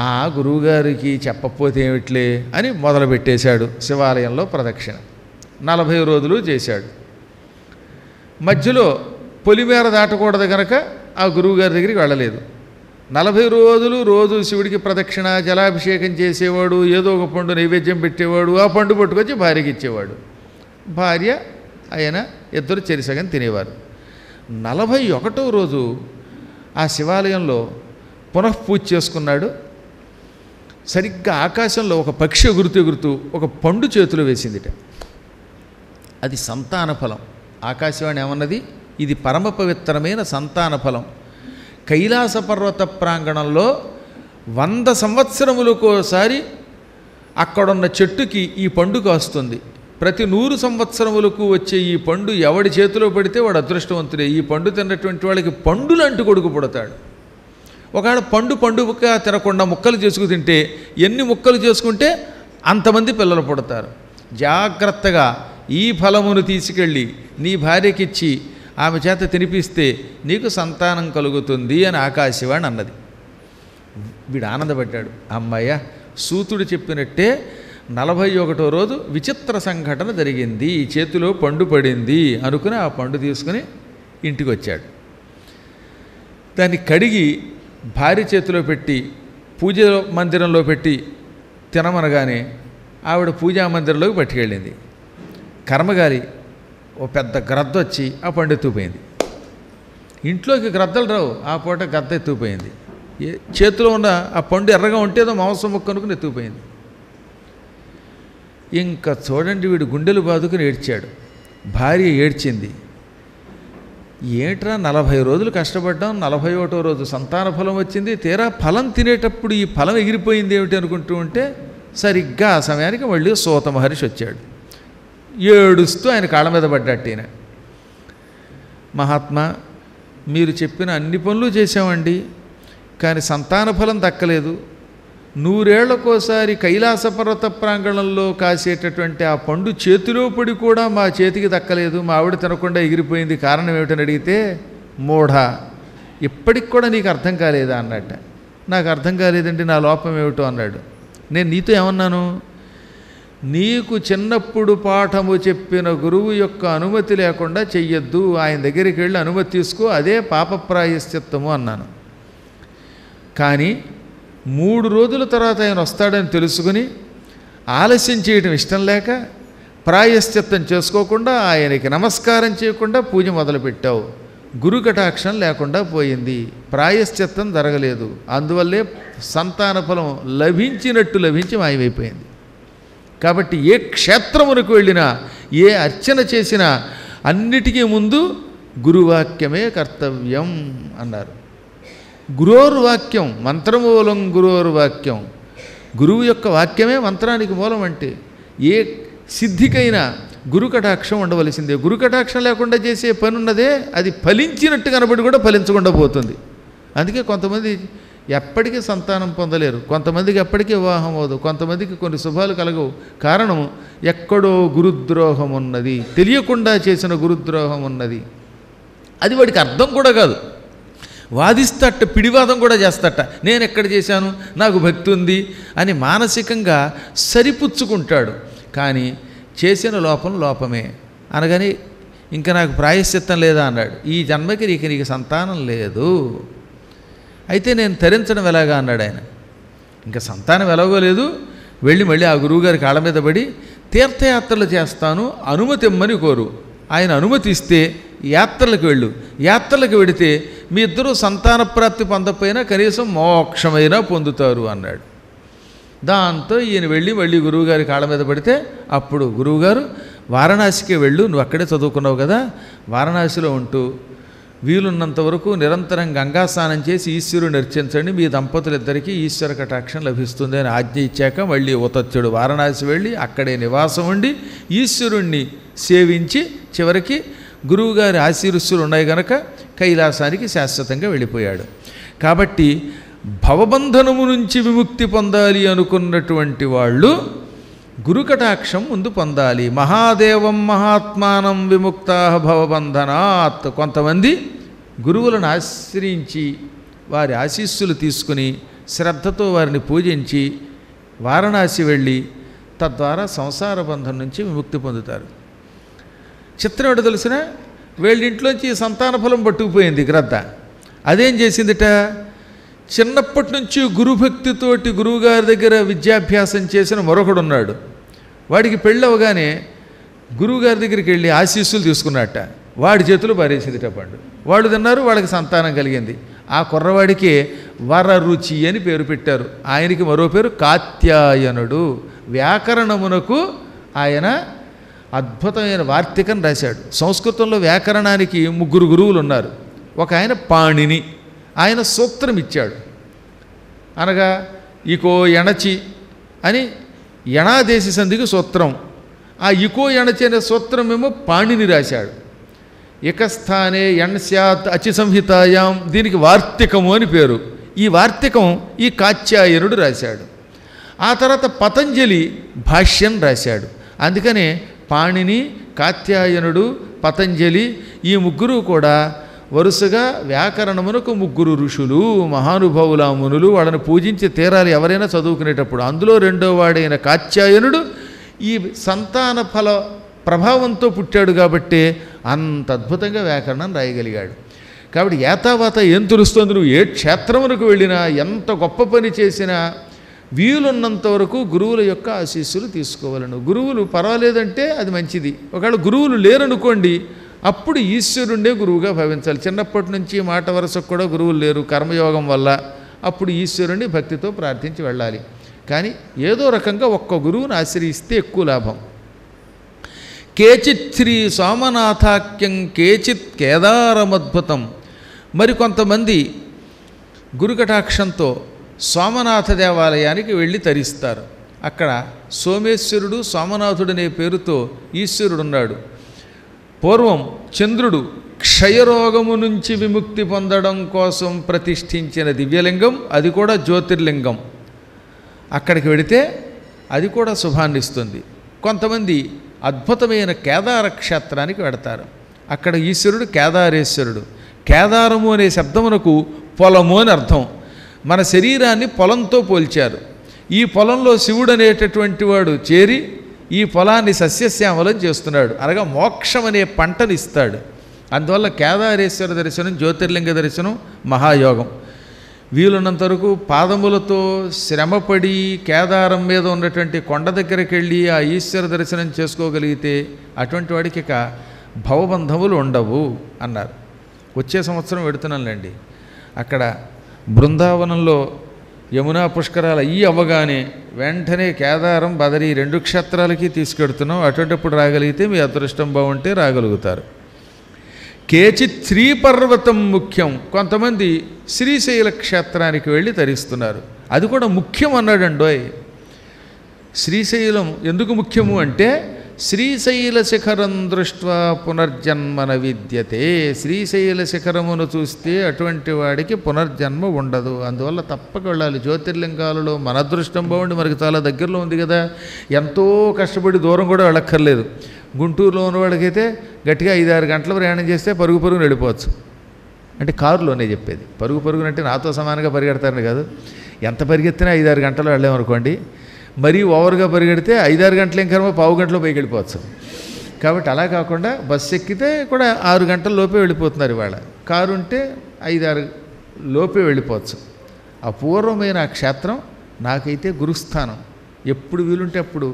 S1: ఆ గురువుగారికి చెప్పకపోతే ఏమిట్లే అని మొదలుపెట్టేశాడు శివాలయంలో ప్రదక్షిణ. 40 రోజులు చేశాడు. మధ్యలో పొలిమేర దాటకూడదు కనుక ఆ గురువుగారి దగ్గరికి వెళ్ళలేదు. 40 రోజులు రోజు శివుడికి ప్రదక్షిణ, జలాభిషేకం చేసేవాడు, ఏదో ఒక పండు నైవేద్యం పెట్టేవాడు, ఆ పండు పట్టుకొచ్చి భార్యకి ఇచ్చేవాడు. భార్య ఆయన ఇద్దరు చెరిసగం తినేవారు. 41వ రోజు ఆ శివాలయంలో పునఃపూజ చేసుకున్నాడు. సరిగ్గా ఆకాశంలో ఒక పక్షి ఎగురుతూ ఒక పండు చేతిలో వేసిందిట. అది సంతాన ఫలం. ఆకాశవాణి ఏమన్నది, ఇది పరమ పవిత్రమైన సంతాన ఫలం. కైలాస పర్వత ప్రాంగణంలో 100 సంవత్సరములకోసారి అక్కడున్న చెట్టుకి ఈ పండు కాస్తుంది. ప్రతి 100 సంవత్సరములకు వచ్చే ఈ పండు ఎవడి చేతిలో పడితే వాడు అదృష్టవంతుడే. ఈ పండు తిన్నటువంటి వాళ్ళకి పండులాంటి కొడుకు పుడతాడు. ఒకవేళ పండుగా తినకుండా ముక్కలు చేసుకు తింటే, ఎన్ని ముక్కలు చేసుకుంటే అంతమంది పిల్లలు పుడతారు. జాగ్రత్తగా ఈ ఫలమును తీసుకెళ్ళి నీ భార్యకిచ్చి ఆమె చేత తినిపిస్తే నీకు సంతానం కలుగుతుంది అని ఆకాశవాణి అన్నది. వీడు ఆనందపడ్డాడు. అమ్మయ్య, సూతుడు చెప్పినట్టే 41వ రోజు విచిత్ర సంఘటన జరిగింది, ఈ చేతిలో పండు పడింది అనుకుని ఆ పండు తీసుకుని ఇంటికి వచ్చాడు. దాన్ని కడిగి భార్య చేతిలో పెట్టి పూజ మందిరంలో పెట్టి తినమనగానే ఆవిడ పూజా మందిరంలోకి పట్టుకెళ్ళింది. కర్మగారి ఓ పెద్ద గ్రద్ద వచ్చి ఆ పండు ఎత్తుకుపోయింది. ఇంట్లోకి గ్రద్దలు రావు, ఆ పూట గద్ద ఎత్తుకుపోయింది. చేతిలో ఉన్న ఆ పండు ఎర్రగా ఉంటేదో మాంసం ముక్క అనుకుని ఎత్తుకుపోయింది. ఇంకా చూడండి, వీడు గుండెలు బాదుకుని ఏడ్చాడు. భార్య ఏడ్చింది. ఏట్రా 40 రోజులు కష్టపడ్డాం, 41వ రోజు సంతాన ఫలం వచ్చింది, తీరా ఫలం తినేటప్పుడు ఈ ఫలం ఎగిరిపోయింది ఏమిటి అనుకుంటూ ఉంటే సరిగ్గా ఆ సమయానికి మళ్ళీ సూత మహర్షి వచ్చాడు. ఏడుస్తూ ఆయన కాళ్ళ మీద పడ్డట్టు. ఈయన, మహాత్మా, మీరు చెప్పిన అన్ని పనులు చేశామండి, కానీ సంతాన ఫలం దక్కలేదు. 100 ఏళ్లకోసారి కైలాస పర్వత ప్రాంగణంలో కాసేటటువంటి ఆ పండు చేతిలో పడి కూడా మా చేతికి దక్కలేదు, మా ఆవిడ తినకుండా ఎగిరిపోయింది, కారణం ఏమిటని అడిగితే, మూఢ, ఇప్పటికి కూడా నీకు అర్థం కాలేదా అన్నట్ట. నాకు అర్థం కాలేదండి, నా లోపం ఏమిటో అన్నాడు. నేను నీతో ఏమన్నాను, నీకు చిన్నప్పుడు పాఠము చెప్పిన గురువు యొక్క అనుమతి లేకుండా చెయ్యొద్దు, ఆయన దగ్గరికి వెళ్ళి అనుమతి తీసుకో, అదే పాప ప్రాయశ్చిత్తము అన్నాను. కానీ 3 రోజుల తర్వాత ఆయన వస్తాడని తెలుసుకుని ఆలస్యం చేయడం ఇష్టం లేక ప్రాయశ్చిత్తం చేసుకోకుండా ఆయనకి నమస్కారం చేయకుండా పూజ మొదలుపెట్టావు. గురు కటాక్షం లేకుండా పోయింది, ప్రాయశ్చిత్తం జరగలేదు, అందువల్లే సంతాన ఫలం లభించి మాయమైపోయింది. కాబట్టి ఏ క్షేత్రమునకు వెళ్ళినా, ఏ అర్చన చేసినా అన్నిటికీ ముందు గురువాక్యమే కర్తవ్యం అన్నారు. గురోర్వాక్యం మంత్రమూలం, గురోర్వాక్యం, గురువు యొక్క వాక్యమే మంత్రానికి మూలం. అంటే ఏ సిద్ధికైనా గురు కటాక్షం ఉండవలసిందే. గురు కటాక్షం లేకుండా చేసే పని ఉన్నదే అది ఫలించినట్టు కనబడి కూడా ఫలించకుండా పోతుంది. అందుకే కొంతమంది ఎప్పటికీ సంతానం పొందలేరు, కొంతమందికి ఎప్పటికీ వివాహం అవ్వదు, కొంతమందికి కొన్ని శుభాలు కలగవు. కారణం ఎక్కడో గురుద్రోహం ఉన్నది, తెలియకుండా చేసిన గురుద్రోహం ఉన్నది. అది వాడికి అర్థం కూడా కాదు. వాదిస్తట, పిడివాదం కూడా చేస్తట, నేను ఎక్కడ చేశాను, నాకు భక్తి ఉంది అని మానసికంగా సరిపుచ్చుకుంటాడు. కానీ చేసిన లోపమే అనగానే ఇంకా నాకు ప్రాయశ్చిత్తం లేదా అన్నాడు. ఈ జన్మకి నీకు సంతానం లేదు, అయితే నేను తరించడం ఎలాగా అన్నాడు ఆయన. ఇంకా సంతానం ఎలాగోలేదు, వెళ్ళి మళ్ళీ ఆ గురువుగారి కాళ్ళ మీద పడి తీర్థయాత్రలు చేస్తాను, అనుమతి ఇమ్మని కోరు. ఆయన అనుమతి ఇస్తే యాత్రలకు వెళ్ళు, యాత్రలకు వెడితే మీ ఇద్దరూ సంతాన ప్రాప్తి పొందకపోయినా కనీసం మోక్షమైనా పొందుతారు అన్నాడు. దాంతో ఈయన వెళ్ళి మళ్ళీ గురువుగారి కాళ్ళ మీద పడితే అప్పుడు గురువుగారు వారణాసికి వెళ్ళు, నువ్వు అక్కడే చదువుకున్నావు కదా, వారణాసిలో ఉంటూ వీలున్నంత వరకు నిరంతరం గంగా స్నానం చేసి ఈశ్వరుని అర్చించండి, మీ దంపతులిద్దరికీ ఈశ్వర కటాక్షం లభిస్తుంది అని ఆజ్ఞ ఇచ్చాక మళ్ళీ ఉతత్యుడు వారణాసి వెళ్ళి అక్కడే నివాసం ఉండి ఈశ్వరుణ్ణి సేవించి చివరికి గురువుగారి ఆశీర్సులు ఉన్నాయి గనక కైలాసానికి శాశ్వతంగా వెళ్ళిపోయాడు. కాబట్టి భవబంధనము నుంచి విముక్తి పొందాలి అనుకున్నటువంటి వాళ్ళు గురుకటాక్షం ముందు పొందాలి. మహాదేవం మహాత్మానం విముక్తా భవబంధనాత్. కొంతమంది గురువులను ఆశ్రయించి వారి ఆశీస్సులు తీసుకుని శ్రద్ధతో వారిని పూజించి వారణాసి వెళ్ళి తద్వారా సంసార బంధం నుంచి విముక్తి పొందుతారు. చిత్రం ఏంటో తెలిసిన, వీళ్ళింట్లోంచి సంతాన ఫలం పట్టుకుపోయింది గ్రద్ద. అదేం చేసిందిట, చిన్నప్పటి నుంచి గురుభక్తితోటి గురువుగారి దగ్గర విద్యాభ్యాసం చేసిన మరొకడు ఉన్నాడు. వాడికి పెళ్ళవగానే గురువుగారి దగ్గరికి వెళ్ళి ఆశీస్సులు తీసుకున్నట్ట. వాడి చేతులు పారేసిందిట పండు. వాళ్ళు తిన్నారు, వాళ్ళకి సంతానం కలిగింది. ఆ కుర్రవాడికి వరరుచి అని పేరు పెట్టారు. ఆయనకి మరో పేరు కాత్యాయనుడు. వ్యాకరణమునకు ఆయన అద్భుతమైన వార్తికం రాశాడు. సంస్కృతంలో వ్యాకరణానికి 3 గురువులు ఉన్నారు. ఒక ఆయన పాణిని, ఆయన సూత్రం ఇచ్చాడు. అనగా ఇకో ఎణచి అని ఎణాదేశి సంధికి సూత్రం. ఆ ఇకో ఎణచి అనే సూత్రమేమో పాణిని రాశాడు. ఏకస్థానే ఎణ్స్యాత్ అచి సంహితాయాం, దీనికి వార్తికము అని పేరు. ఈ వార్తికం ఈ కాత్యాయనుడు రాశాడు. ఆ తర్వాత పతంజలి భాష్యం రాశాడు. అందుకనే పాణిని, కాత్యాయనుడు, పతంజలి ఈ 3 కూడా వరుసగా వ్యాకరణమునకు 3 ఋషులు, మహానుభావుల మునులు. వాళ్ళని పూజించి తీరాలి ఎవరైనా చదువుకునేటప్పుడు. అందులో రెండో వాడైన కాత్యాయనుడు ఈ సంతాన ఫల ప్రభావంతో పుట్టాడు కాబట్టి అంత అద్భుతంగా వ్యాకరణం రాయగలిగాడు. కాబట్టి ఏతావాత ఏం తెలుస్తుంది, నువ్వు ఏ క్షేత్రమునకు వెళ్ళినా, ఎంత గొప్ప పని చేసినా వీలున్నంత వరకు గురువుల యొక్క ఆశీస్సులు తీసుకోవాలను. గురువులు పర్వాలేదంటే అది మంచిది. ఒకవేళ గురువులు లేరనుకోండి, అప్పుడు ఈశ్వరుణ్ణే గురువుగా భావించాలి. చిన్నప్పటి నుంచి మాట వరుసకు కూడా గురువులు లేరు కర్మయోగం వల్ల, అప్పుడు ఈశ్వరుణ్ణి భక్తితో ప్రార్థించి వెళ్ళాలి. కానీ ఏదో రకంగా ఒక్క గురువుని ఆశ్రయిస్తే ఎక్కువ లాభం. కేచిత్ శ్రీ సోమనాథాఖ్యం కేచిత్ కేదారమద్భుతం. మరికొంతమంది గురుకటాక్షంతో సోమనాథ దేవాలయానికి వెళ్ళి తరిస్తారు. అక్కడ సోమేశ్వరుడు, సోమనాథుడనే పేరుతో ఈశ్వరుడున్నాడు. పూర్వం చంద్రుడు క్షయరోగము నుంచి విముక్తి పొందడం కోసం ప్రతిష్ఠించిన దివ్యలింగం, అది కూడా జ్యోతిర్లింగం. అక్కడికి వెడితే అది కూడా శుభాన్నిస్తుంది. కొంతమంది అద్భుతమైన కేదార క్షేత్రానికి వెడతారు. అక్కడ ఈశ్వరుడు కేదారేశ్వరుడు. కేదారము అనే శబ్దమునకు పొలము అని అర్థం. మన శరీరాన్ని పొలంతో పోల్చారు. ఈ పొలంలో శివుడు అనేటటువంటి వాడు చేరి ఈ పొలాన్ని సస్యశ్యామలం చేస్తున్నాడు. అనగా మోక్షం అనే పంటను ఇస్తాడు. అందువల్ల కేదారేశ్వర దర్శనం, జ్యోతిర్లింగ దర్శనం మహాయోగం. వీలున్నంత వరకు పాదములతో శ్రమపడి కేదారం మీద ఉన్నటువంటి కొండ దగ్గరికి వెళ్ళి ఆ ఈశ్వర దర్శనం చేసుకోగలిగితే అటువంటి వాడికి ఇక భవబంధములు ఉండవు అన్నారు. వచ్చే సంవత్సరం వెడుతున్నానులేండి. అక్కడ బృందావనంలో యమునా పుష్కరాలు అవ్వగానే వెంటనే కేదారం, బదరి 2 క్షేత్రాలకి తీసుకెడుతున్నాం. అటువంటిప్పుడు రాగలిగితే మీ అదృష్టం బాగుంటే రాగలుగుతారు. కేచిత్ శ్రీపర్వతం ముఖ్యం. కొంతమంది శ్రీశైల క్షేత్రానికి వెళ్ళి తరిస్తున్నారు. అది కూడా ముఖ్యం అన్నాడండోయ్. శ్రీశైలం ఎందుకు ముఖ్యము అంటే శ్రీశైల శిఖరం దృష్ట్వా పునర్జన్మన విద్యతే. శ్రీశైల శిఖరమును చూస్తే అటువంటి వాడికి పునర్జన్మ ఉండదు. అందువల్ల తప్పక వెళ్ళాలి. జ్యోతిర్లింగాలలో మన అదృష్టం బాగుండి మనకి చాలా దగ్గరలో ఉంది కదా, ఎంతో కష్టపడి దూరం కూడా వెళ్ళక్కర్లేదు. గుంటూరులో ఉన్నవాడికైతే గట్టిగా 5-6 గంటల ప్రయాణం చేస్తే పరుగు పరుగున వెళ్ళిపోవచ్చు. అంటే కారులోనే చెప్పేది. పరుగు పరుగునంటే నాతో సమానంగా పరిగెడతారని కాదు. ఎంత పరిగెత్తినా 5-6 గంటలు వెళ్ళామనుకోండి. మరీ ఓవర్గా పరిగెడితే 5-6 గంటలు ఇంకర్మ పావు గంటలో పైకి వెళ్ళిపోవచ్చు. కాబట్టి అలా కాకుండా బస్సు ఎక్కితే కూడా 6 గంటల లోపే వెళ్ళిపోతున్నారు ఇవాళ. కారు ఉంటే 5-6 లోపే వెళ్ళిపోవచ్చు. అపూర్వమైన ఆ క్షేత్రం నాకైతే గురుస్థానం. ఎప్పుడు వీలుంటే అప్పుడు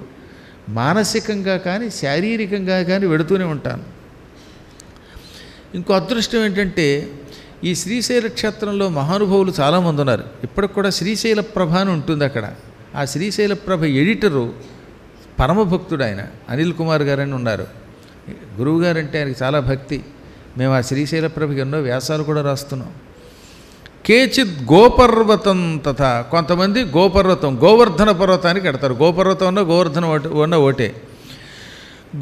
S1: మానసికంగా కానీ శారీరకంగా కానీ వెడుతూనే ఉంటాను. ఇంకో అదృష్టం ఏంటంటే ఈ శ్రీశైల క్షేత్రంలో మహానుభావులు చాలామంది ఉన్నారు. ఇప్పటికి కూడా శ్రీశైల ప్రభ అని ఉంటుంది అక్కడ. ఆ శ్రీశైల ప్రభ ఎడిటరు పరమభక్తుడు ఆయన. అనిల్ కుమార్ గారని ఉన్నారు. గురువుగారంటే ఆయనకి చాలా భక్తి. మేము ఆ శ్రీశైల ప్రభకి ఎన్నో వ్యాసాలు కూడా రాస్తున్నాం. కేచిత్ గోపర్వతం తథా, కొంతమంది గోపర్వతం గోవర్ధన పర్వతానికి కడతారు. గోపర్వతం ఉన్న గోవర్ధన ఉన్న ఓటే.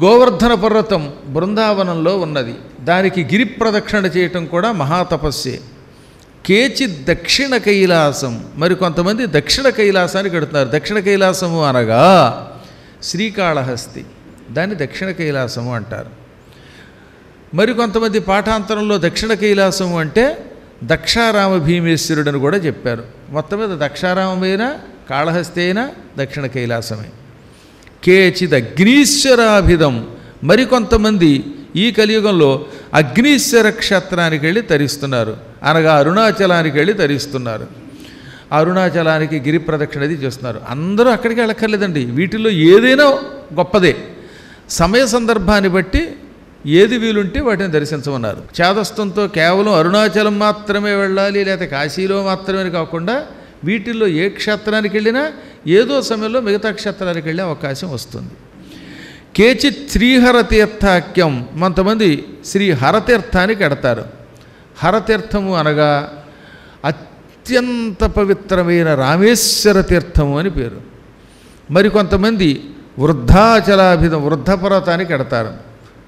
S1: గోవర్ధన పర్వతం బృందావనంలో ఉన్నది. దానికి గిరి ప్రదక్షిణ చేయటం కూడా మహాతపస్సే. కేచిత్ దక్షిణ కైలాసం, మరి కొంతమంది దక్షిణ కైలాసానికి కడుతున్నారు. దక్షిణ కైలాసము అనగా శ్రీకాళహస్తి, దాన్ని దక్షిణ కైలాసము అంటారు. మరి కొంతమంది పాఠాంతరంలో దక్షిణ కైలాసము అంటే దక్షారామ భీమేశ్వరుడు అని కూడా చెప్పారు. మొత్తం మీద దక్షారామమైనా కాళహస్తి అయినా దక్షిణ కైలాసమే. కేచిద్ అగ్నీశ్వరాభిధం, మరికొంతమంది ఈ కలియుగంలో అగ్నీశ్వర క్షేత్రానికి వెళ్ళి తరిస్తున్నారు, అనగా అరుణాచలానికి వెళ్ళి తరిస్తున్నారు. అరుణాచలానికి గిరి ప్రదక్షిణది చేస్తున్నారు. అందరూ అక్కడికి వెళ్ళక్కర్లేదండి. వీటిల్లో ఏదైనా గొప్పదే. సమయ సందర్భాన్ని బట్టి ఏది వీలుంటే వాటిని దర్శించమన్నారు. చేదస్తంతో కేవలం అరుణాచలం మాత్రమే వెళ్ళాలి, లేకపోతే కాశీలో మాత్రమే కాకుండా వీటిల్లో ఏ క్షేత్రానికి వెళ్ళినా ఏదో సమయంలో మిగతా క్షేత్రానికి వెళ్ళే అవకాశం వస్తుంది. కేచిత్ శ్రీహరతీర్థాఖ్యం, కొంతమంది శ్రీ హరతీర్థానికి కడతారు. హరతీర్థము అనగా అత్యంత పవిత్రమైన రామేశ్వర తీర్థము అని పేరు. మరికొంతమంది వృద్ధాచలాభిధం, వృద్ధ పర్వతానికి కడతారు.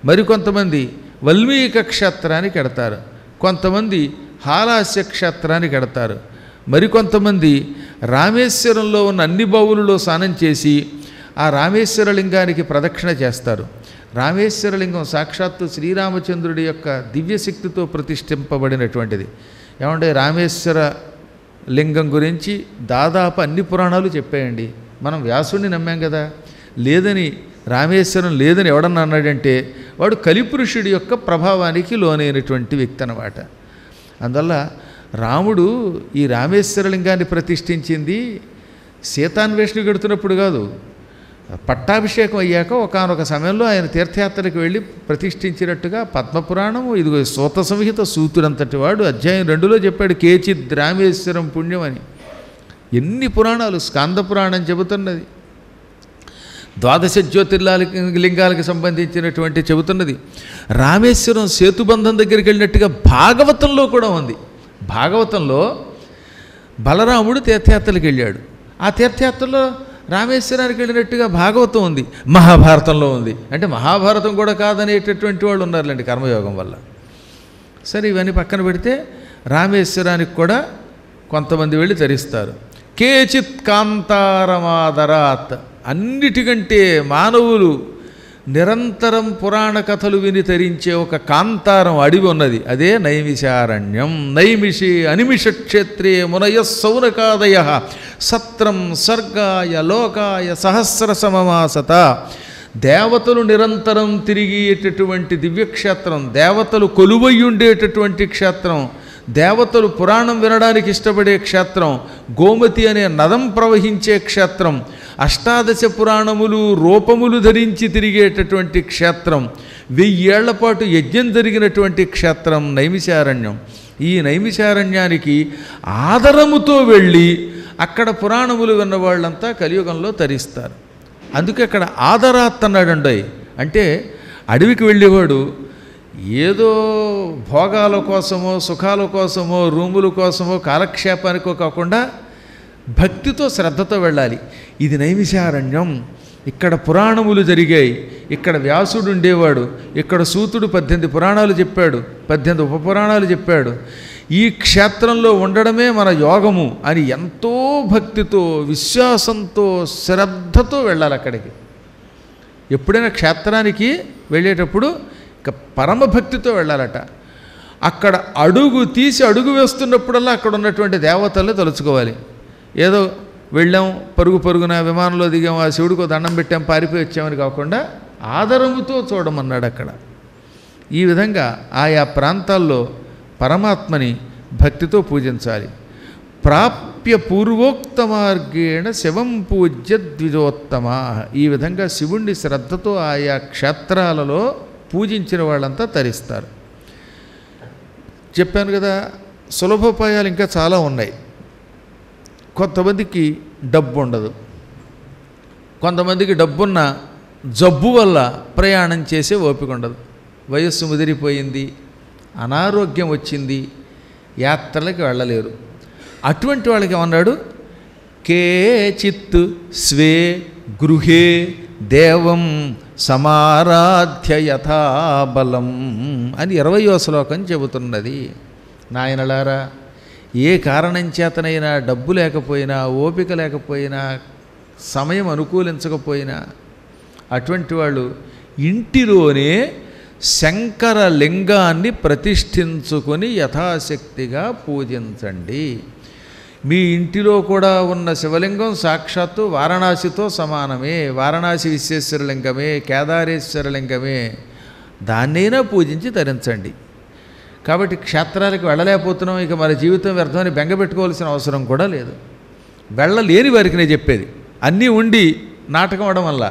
S1: మరికొంతమంది వల్మీక క్షేత్రానికి కడతారు. కొంతమంది హాలాస్య క్షేత్రానికి కడతారు. మరికొంతమంది రామేశ్వరంలో ఉన్న అన్ని బావులలో స్నానం చేసి ఆ రామేశ్వరలింగానికి ప్రదక్షిణ చేస్తారు. రామేశ్వరలింగం సాక్షాత్తు శ్రీరామచంద్రుడి యొక్క దివ్యశక్తితో ప్రతిష్ఠింపబడినటువంటిది. ఏమంటే రామేశ్వర లింగం గురించి దాదాపు అన్ని పురాణాలు చెప్పాయండి. మనం వ్యాసుడిని నమ్మాం కదా. లేదని, రామేశ్వరం లేదని ఎవడన్నా అన్నాడంటే వాడు కలిపురుషుడి యొక్క ప్రభావానికి లోనైనటువంటి వ్యక్తి అన్నమాట. అందువల్ల రాముడు ఈ రామేశ్వరలింగాన్ని ప్రతిష్ఠించింది సీతాన్వేషణ గడుతున్నప్పుడు కాదు, పట్టాభిషేకం అయ్యాక ఒకానొక సమయంలో ఆయన తీర్థయాత్రకు వెళ్ళి ప్రతిష్ఠించినట్టుగా పద్మపురాణము, ఇదిగో సూత సంహిత సూతుడంతటి వాడు అధ్యాయం 2లో చెప్పాడు కేచిద్ రామేశ్వరం పుణ్యం అని. ఎన్ని పురాణాలు, స్కాంద పురాణం చెబుతున్నది, ద్వాదశ జ్యోతిర్లింగాలకు సంబంధించినటువంటి చెబుతున్నది. రామేశ్వరం సేతుబంధం దగ్గరికి వెళ్ళినట్టుగా భాగవతంలో కూడా ఉంది. భాగవతంలో బలరాముడు తీర్థయాత్రలకు వెళ్ళాడు. ఆ తీర్థయాత్రలో రామేశ్వరానికి వెళ్ళినట్టుగా భాగవతం ఉంది, మహాభారతంలో ఉంది. అంటే మహాభారతం కూడా కాదనేటటువంటి వాళ్ళు ఉన్నారులేండి కర్మయోగం వల్ల. సరే, ఇవన్నీ పక్కన పెడితే రామేశ్వరానికి కూడా కొంతమంది వెళ్ళి తరిస్తారు. కేచిత్ కాంతారమాదరాత్, అన్నిటికంటే మానవులు నిరంతరం పురాణ కథలు విని తరించే ఒక కాంతారం అడవి ఉన్నది, అదే నైమిషారణ్యం. నైమిషి అనిమిష క్షేత్రే మునయ సౌనకాదయ సత్రం సర్గాయ లోకాయ సహస్ర సమమాసత. దేవతలు నిరంతరం తిరిగేటటువంటి దివ్యక్షేత్రం, దేవతలు కొలువై ఉండేటటువంటి క్షేత్రం, దేవతలు పురాణం వినడానికి ఇష్టపడే క్షేత్రం, గోమతి అనే నదం ప్రవహించే క్షేత్రం, అష్టాదశ పురాణములు రూపములు ధరించి తిరిగేటటువంటి క్షేత్రం, 1000 ఏళ్ల పాటు యజ్ఞం జరిగినటువంటి క్షేత్రం నైమిషారణ్యం. ఈ నైమిషారణ్యానికి ఆదరముతో వెళ్ళి అక్కడ పురాణములు విన్న వాళ్ళంతా కలియుగంలో తరిస్తారు. అందుకే అక్కడ ఆదరాత్ అన్నాడండి. అంటే అడవికి వెళ్ళేవాడు ఏదో భోగాల కోసమో సుఖాల కోసమో రూముల కోసమో కాలక్షేపానికో కాకుండా భక్తితో శ్రద్ధతో వెళ్ళాలి. ఇది నైమిషారణ్యం, ఇక్కడ పురాణములు జరిగాయి, ఇక్కడ వ్యాసుడు ఉండేవాడు, ఇక్కడ సూతుడు 18 పురాణాలు చెప్పాడు, 18 ఉపపురాణాలు చెప్పాడు, ఈ క్షేత్రంలో ఉండడమే మన యోగము అని ఎంతో భక్తితో విశ్వాసంతో శ్రద్ధతో వెళ్ళాలి అక్కడికి. ఎప్పుడైనా క్షేత్రానికి వెళ్ళేటప్పుడు ఇక పరమభక్తితో వెళ్ళాలట. అక్కడ అడుగు తీసి అడుగు వేస్తున్నప్పుడల్లా అక్కడ ఉన్నటువంటి దేవతల్ని తలుచుకోవాలి. ఏదో వెళ్ళాం పరుగున విమానంలో దిగాం, ఆ శివుడికి దండం పెట్టాం, పారిపోయి వచ్చామని కాకుండా ఆదరముతో చూడమన్నాడు అక్కడ. ఈ విధంగా ఆయా ప్రాంతాల్లో పరమాత్మని భక్తితో పూజించాలి. ప్రాప్య పూర్వోక్త మార్గేణ శివం పూజ్య ద్విజోత్తమా. ఈ విధంగా శివుణ్ణి శ్రద్ధతో ఆయా క్షేత్రాలలో పూజించిన వాళ్ళంతా తరిస్తారు. చెప్పాను కదా, సులభోపాయాలు ఇంకా చాలా ఉన్నాయి. కొంతమందికి డబ్బు ఉండదు, కొంతమందికి డబ్బున్న జబ్బు వల్ల ప్రయాణం చేసే ఓపిక ఉండదు, వయస్సు ముదిరిపోయింది, అనారోగ్యం వచ్చింది, యాత్రలకు వెళ్ళలేరు. అటువంటి వాళ్ళకి ఏమన్నాడు, కేచిత్ స్వే గృహే దేవం సమారాధ్య యథాబలం అని 20వ శ్లోకం చెబుతున్నది. నాయనలారా, ఏ కారణం చేతనైనా డబ్బు లేకపోయినా, ఓపిక లేకపోయినా, సమయం అనుకూలించకపోయినా అటువంటి వాళ్ళు ఇంటిలోనే శంకర లింగాన్ని ప్రతిష్ఠించుకొని యథాశక్తిగా పూజించండి. మీ ఇంటిలో కూడా ఉన్న శివలింగం సాక్షాత్తు వారణాసితో సమానమే, వారణాసి విశ్వేశ్వరలింగమే, కేదారేశ్వరలింగమే. దాన్నైనా పూజించి ధరించండి. కాబట్టి క్షేత్రాలకు వెళ్ళలేకపోతున్నాం, ఇక మన జీవితం వ్యర్థమని బెంగపెట్టుకోవాల్సిన అవసరం కూడా లేదు. వెళ్ళలేని వారికి నేను చెప్పేది, అన్నీ ఉండి నాటకం అవడం వల్ల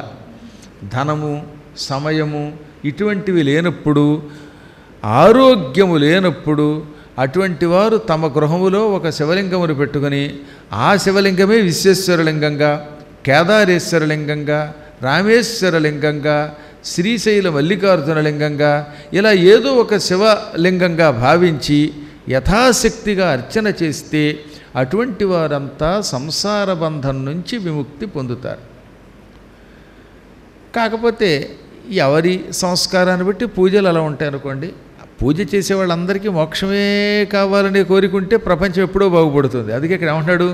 S1: ధనము సమయము ఇటువంటివి లేనప్పుడు, ఆరోగ్యము లేనప్పుడు అటువంటి వారు తమ గృహములో ఒక శివలింగమును పెట్టుకొని ఆ శివలింగమే విశ్వేశ్వరలింగంగా, కేదారేశ్వరలింగంగా, రామేశ్వరలింగంగా, శ్రీశైల మల్లికార్జునలింగంగా ఇలా ఏదో ఒక శివలింగంగా భావించి యథాశక్తిగా అర్చన చేస్తే అటువంటి వారంతా సంసార బంధం నుంచి విముక్తి పొందుతారు. కాకపోతే ఎవరి సంస్కారాన్ని బట్టి పూజలు అలా ఉంటాయి అనుకోండి. పూజ చేసే వాళ్ళందరికీ మోక్షమే కావాలనే కోరికుంటే ప్రపంచం ఎప్పుడో బాగుపడుతుంది. అందుకే ఇక్కడ ఏమంటాడు,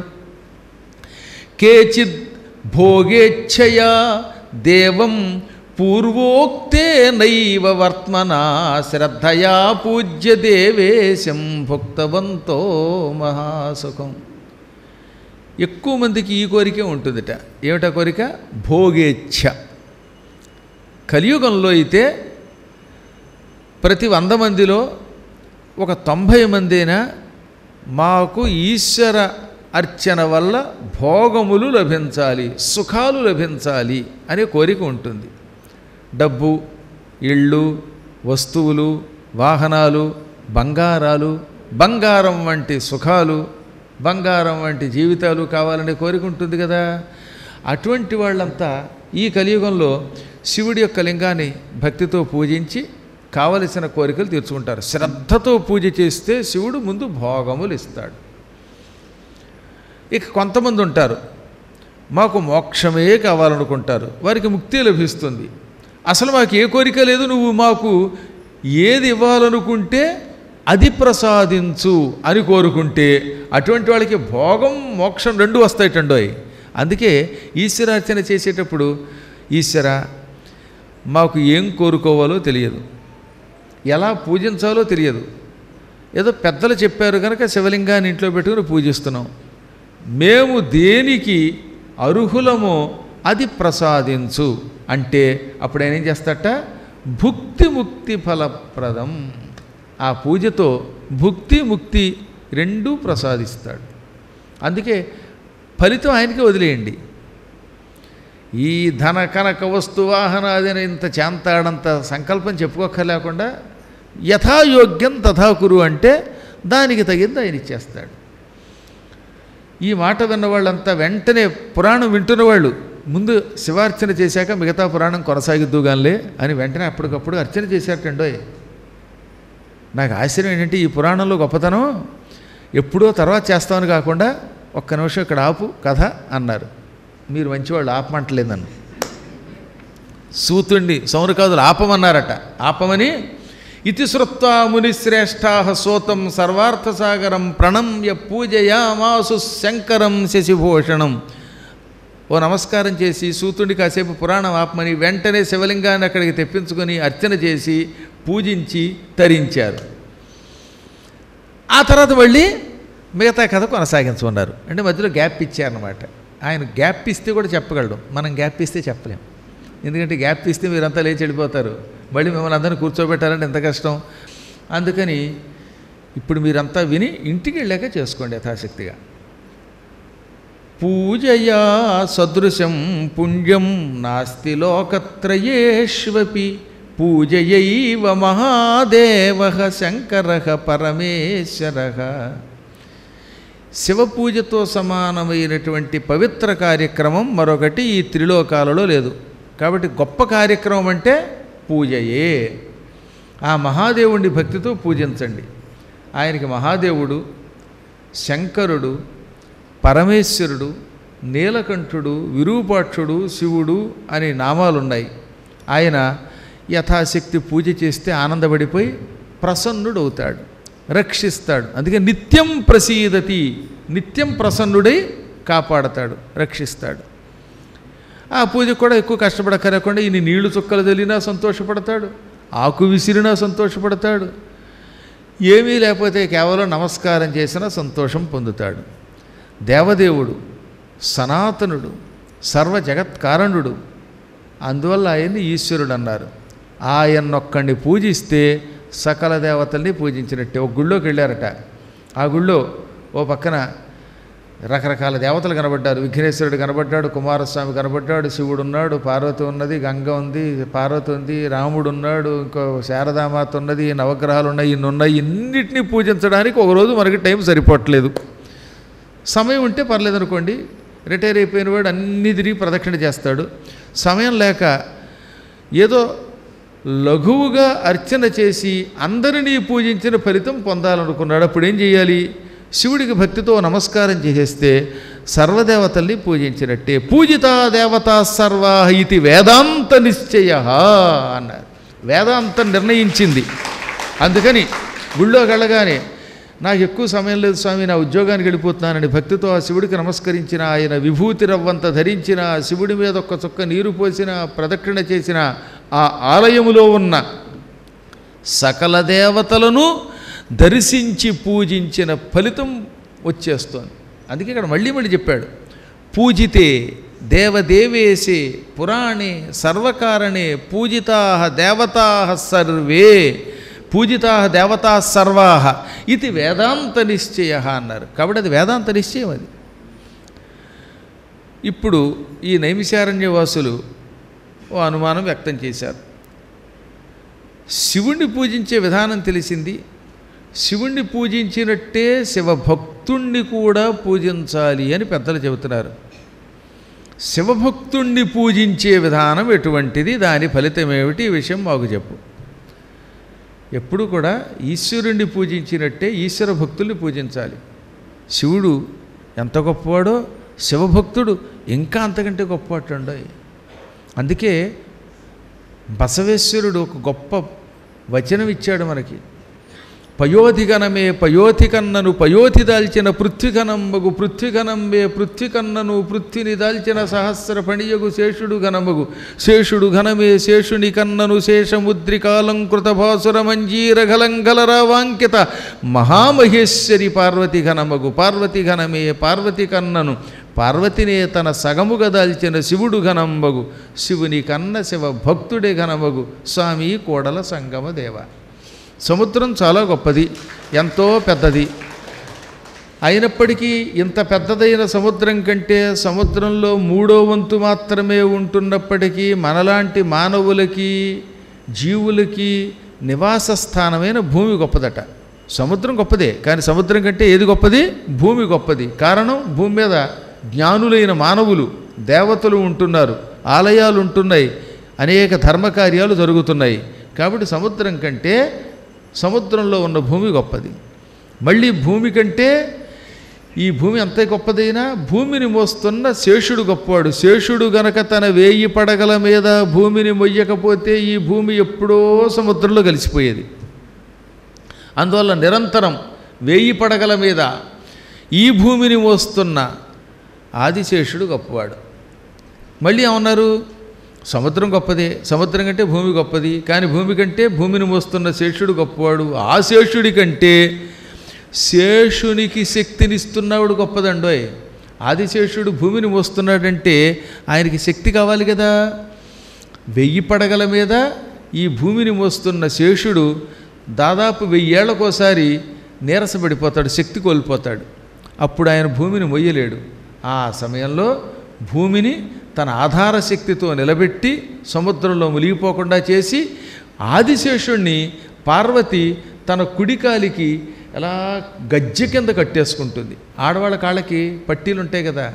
S1: కేచిద్ భోగేచ్ఛయా దేవం పూర్వోక్తే నైవ వర్త్మనా శ్రద్ధయా పూజ్య దేవేశం భుక్తవంతో మహాసుఖం. ఎక్కువ మందికి ఈ కోరికే ఉంటుందిట. ఏమిటా కోరిక? భోగేచ్ఛ. కలియుగంలో అయితే ప్రతి 100 మందిలో ఒక 90 మందినా మాకు ఈశ్వర అర్చన వల్ల భోగములు లభించాలి, సుఖాలు లభించాలి అనే కోరిక ఉంటుంది. డబ్బు, ఇళ్ళు, వస్తువులు, వాహనాలు, బంగారాలు, బంగారం వంటి సుఖాలు, బంగారం వంటి జీవితాలు కావాలనే కోరిక ఉంటుంది కదా. అటువంటి వాళ్ళంతా ఈ కలియుగంలో శివుడి యొక్క లింగాన్ని భక్తితో పూజించి కావలసిన కోరికలు తీర్చుకుంటారు. శ్రద్ధతో పూజ చేస్తే శివుడు ముందు భోగములు ఇస్తాడు. ఇక కొంతమంది ఉంటారు, మాకు మోక్షమే కావాలనుకుంటారు, వారికి ముక్తి లభిస్తుంది, అసలు మాకు ఏ కోరిక లేదు, నువ్వు మాకు ఏది ఇవ్వాలనుకుంటే అది ప్రసాదించు అని కోరుకుంటే అటువంటి వాళ్ళకి భోగం మోక్షం రెండు వస్తాయిటండోయ్. అందుకే ఈశ్వరార్చన చేసేటప్పుడు, ఈశ్వర మాకు ఏం కోరుకోవాలో తెలియదు, ఎలా పూజించాలో తెలియదు, ఏదో పెద్దలు చెప్పారు కనుక శివలింగాన్ని ఇంట్లో పెట్టుకుని పూజిస్తున్నాం, మేము దేనికి అర్హులమో అది ప్రసాదించు అంటే అప్పుడు ఆయన ఏం చేస్తాట, భుక్తి ముక్తి ఫలప్రదం. ఆ పూజతో భుక్తి ముక్తి రెండూ ప్రసాదిస్తాడు. అందుకే ఫలితం ఆయనకే వదిలేయండి. ఈ ధన కనక వస్తు వాహనాది ఇంత చేంతాడంత సంకల్పం చెప్పుకోక్కర్లేకుండా యథాయోగ్యం తథాకురు అంటే దానికి తగింది ఆయన ఇచ్చేస్తాడు. ఈ మాట విన్నవాళ్ళంతా వెంటనే పురాణం వింటున్న వాళ్ళు ముందు శివార్చన చేశాక మిగతా పురాణం కొనసాగిద్దుగానిలే అని వెంటనే అప్పటికప్పుడు అర్చన చేశారటండోయ్. నాకు ఆశ్చర్యం ఏంటంటే ఈ పురాణంలో గొప్పతనం ఎప్పుడో తర్వాత చేస్తామని కాకుండా ఒక్క నిమిషం ఇక్కడ ఆపు కథ అన్నారు. మీరు మంచివాళ్ళు, ఆపమంటలేదు నన్ను. సూతుణ్ణి సౌనకాదులు ఆపమన్నారట. ఆపమని ఇతి శ్రుత్వా మునిశ్రేష్టా సోతం సర్వార్థసాగరం ప్రణమ్య పూజయామాసు శంకరం శశిభూషణం. ఓ నమస్కారం చేసి సూతుడిని కాసేపు పురాణం ఆపమని వెంటనే శివలింగాన్ని అక్కడికి తెప్పించుకొని అర్చన చేసి పూజించి తరించారు. ఆ తర్వాత మళ్ళీ మిగతా కథ కొనసాగించమన్నారు. అంటే మధ్యలో గ్యాప్ ఇచ్చారన్నమాట. ఆయన గ్యాప్ ఇస్తే కూడా చెప్పగలడు, మనం గ్యాప్ ఇస్తే చెప్పలేం. ఎందుకంటే గ్యాప్ ఇస్తే మీరంతా లేచి వెళ్ళిపోతారు, మళ్ళీ మిమ్మల్ని అందరినీ కూర్చోబెట్టాలంటే ఎంత కష్టం. అందుకని ఇప్పుడు మీరంతా విని ఇంటికి వెళ్ళాక చేసుకోండి యథాశక్తిగా. పూజయా సదృశం పుణ్యం నాస్తి లోకత్రయేష్వపి పూజయైవ మహాదేవ శంకర పరమేశ్వర. శివపూజతో సమానమైనటువంటి పవిత్ర కార్యక్రమం మరొకటి ఈ త్రిలోకాలలో లేదు. కాబట్టి గొప్ప కార్యక్రమం అంటే పూజయే. ఆ మహాదేవుణ్ణి భక్తితో పూజించండి. ఆయనకి మహాదేవుడు, శంకరుడు, పరమేశ్వరుడు, నీలకంఠుడు, విరూపాక్షుడు, శివుడు అని నామాలున్నాయి. ఆయన యథాశక్తి పూజ చేస్తే ఆనందపడిపోయి ప్రసన్నుడవుతాడు, రక్షిస్తాడు. అందుకే నిత్యం ప్రసీదతి, నిత్యం ప్రసన్నుడై కాపాడతాడు, రక్షిస్తాడు. ఆ పూజ కూడా ఎక్కువ కష్టపడకరకుండా ఇన్ని నీళ్లు చుక్కలు తెలిసినా సంతోషపడతాడు, ఆకు విసిరినా సంతోషపడతాడు, ఏమీ లేకపోతే కేవలం నమస్కారం చేసినా సంతోషం పొందుతాడు. దేవదేవుడు, సనాతనుడు, సర్వ జగత్కారణుడు, అందువల్ల ఆయన్ని ఈశ్వరుడు అన్నారు. ఆయన్నొక్కడిని పూజిస్తే సకల దేవతల్ని పూజించినట్టే. ఒక గుళ్ళోకి వెళ్ళారట. ఆ గుళ్ళో ఓ పక్కన రకరకాల దేవతలు కనబడ్డారు. విఘ్నేశ్వరుడు కనబడ్డాడు, కుమారస్వామి కనబడ్డాడు, శివుడు ఉన్నాడు, పార్వతి ఉన్నది, గంగ ఉంది, పార్వతి ఉంది, రాముడు ఉన్నాడు, ఇంకో శారదామాత ఉన్నది, నవగ్రహాలు ఉన్నాయి, ఇన్ని ఉన్నాయి. ఇన్నిటినీ పూజించడానికి ఒకరోజు మనకి టైం సరిపోవట్లేదు. సమయం ఉంటే పర్లేదనుకోండి, రిటైర్ అయిపోయిన వాడు అన్నీ తిరిగి ప్రదక్షిణ చేస్తాడు. సమయం లేక ఏదో లఘువుగా అర్చన చేసి అందరినీ పూజించిన ఫలితం పొందాలనుకున్నాడు. అప్పుడు ఏం చేయాలి? శివుడికి భక్తితో నమస్కారం చేసేస్తే సర్వదేవతల్ని పూజించినట్టే. పూజితా దేవతా సర్వా ఇది వేదాంత నిశ్చయ అన్నారు. వేదాంతం నిర్ణయించింది. అందుకని గుళ్ళోకి వెళ్ళగానే నాకు ఎక్కువ సమయం లేదు స్వామి, నా ఉద్యోగానికి వెళ్ళిపోతున్నానని భక్తితో ఆ శివుడికి నమస్కరించిన, ఆయన విభూతి రవ్వంత ధరించిన, శివుడి మీద ఒక్క చుక్క నీరు పోసిన, ప్రదక్షిణ చేసిన ఆ ఆలయములో ఉన్న సకల దేవతలను దర్శించి పూజించిన ఫలితం వచ్చేస్తోంది. అందుకే ఇక్కడ మళ్ళీ చెప్పాడు, పూజితే దేవదేవేశే పురాణే సర్వకారణే పూజితా దేవతా సర్వే, పూజితా దేవతా సర్వా ఇది వేదాంత నిశ్చయ అన్నారు. కాబట్టి అది వేదాంత నిశ్చయం. అది ఇప్పుడు ఈ నైమిషారణ్యవాసులు ఓ అనుమానం వ్యక్తం చేశారు. శివుణ్ణి పూజించే విధానం తెలిసింది, శివుణ్ణి పూజించినట్టే శివభక్తుణ్ణి కూడా పూజించాలి అని పెద్దలు చెబుతున్నారు. శివభక్తుణ్ణి పూజించే విధానం ఎటువంటిది, దాని ఫలితం ఏమిటి, ఈ విషయం మాకు చెప్పు. ఎప్పుడు కూడా ఈశ్వరుణ్ణి పూజించినట్టే ఈశ్వర భక్తుల్ని పూజించాలి. శివుడు ఎంత గొప్పవాడో శివభక్తుడు ఇంకా అంతకంటే గొప్పవాడు. అందుకే బసవేశ్వరుడు ఒక గొప్ప వచనం ఇచ్చాడు మనకి. పయోధిగణమే పయోధి కన్నను పయోధి దాల్చిన పృథ్విఘనంబగు పృథ్విఘనంబే పృథ్వికన్నను పృథ్విని దాల్చిన సహస్ర పణియగు శేషుడు ఘనమగు శేషుడు ఘనమే శేషుని కన్నను శేషముద్రికాలంకృత భాసుర మంజీరఘలంఘలరావాంకిత మహామహేశ్వరి పార్వతి ఘనమగు పార్వతి ఘనమే పార్వతి కన్నను పార్వతినే తన సగముగా దాల్చిన శివుడు ఘనంబగు శివుని కన్న శివ భక్తుడే ఘనమగు స్వామి కోడల సంగమ దేవ. సముద్రం చాలా గొప్పది, ఎంతో పెద్దది. అయినప్పటికీ ఇంత పెద్దదైన సముద్రం కంటే సముద్రంలో 3వ వంతు మాత్రమే ఉంటున్నప్పటికీ మనలాంటి మానవులకి జీవులకి నివాస స్థానమైన భూమి గొప్పదట. సముద్రం గొప్పదే, కానీ సముద్రం కంటే ఏది గొప్పది? భూమి గొప్పది. కారణం, భూమి మీద జ్ఞానులైన మానవులు దేవతలు ఉంటున్నారు, ఆలయాలు ఉంటున్నాయి, అనేక ధర్మకార్యాలు జరుగుతున్నాయి. కాబట్టి సముద్రం కంటే సముద్రంలో ఉన్న భూమి గొప్పది. మళ్ళీ భూమి కంటే ఈ భూమి అంతే గొప్పదైనా భూమిని మోస్తున్న శేషుడు గొప్పవాడు. శేషుడు గనక తన 1000 పడగల మీద భూమిని మొయ్యకపోతే ఈ భూమి ఎప్పుడో సముద్రంలో కలిసిపోయేది. అందువల్ల నిరంతరం 1000 పడగల మీద ఈ భూమిని మోస్తున్న ఆదిశేషుడు గొప్పవాడు. మళ్ళీ ఏమన్నారు? సముద్రం గొప్పదే, సముద్రం కంటే భూమి గొప్పది, కానీ భూమి కంటే భూమిని మోస్తున్న శేషుడు గొప్పవాడు. ఆ శేషుడి కంటే శేషునికి శక్తినిస్తున్నవాడు గొప్పదండోయ్. ఆదిశేషుడు భూమిని మోస్తున్నాడంటే ఆయనకి శక్తి కావాలి కదా. 1000 పడగల మీద ఈ భూమిని మోస్తున్న శేషుడు దాదాపు 1000 ఏళ్లకోసారి నీరసపడిపోతాడు, శక్తి కోల్పోతాడు. అప్పుడు ఆయన భూమిని మొయ్యలేడు. ఆ సమయంలో భూమిని తన ఆధార శక్తితో నిలబెట్టి సముద్రంలో మునిగిపోకుండా చేసి ఆదిశేషుణ్ణి పార్వతి తన కుడికాలికి ఎలా గజ్జె కింద కట్టేసుకుంటుంది. ఆడవాళ్ళ కాళ్ళకి పట్టీలు ఉంటాయి కదా,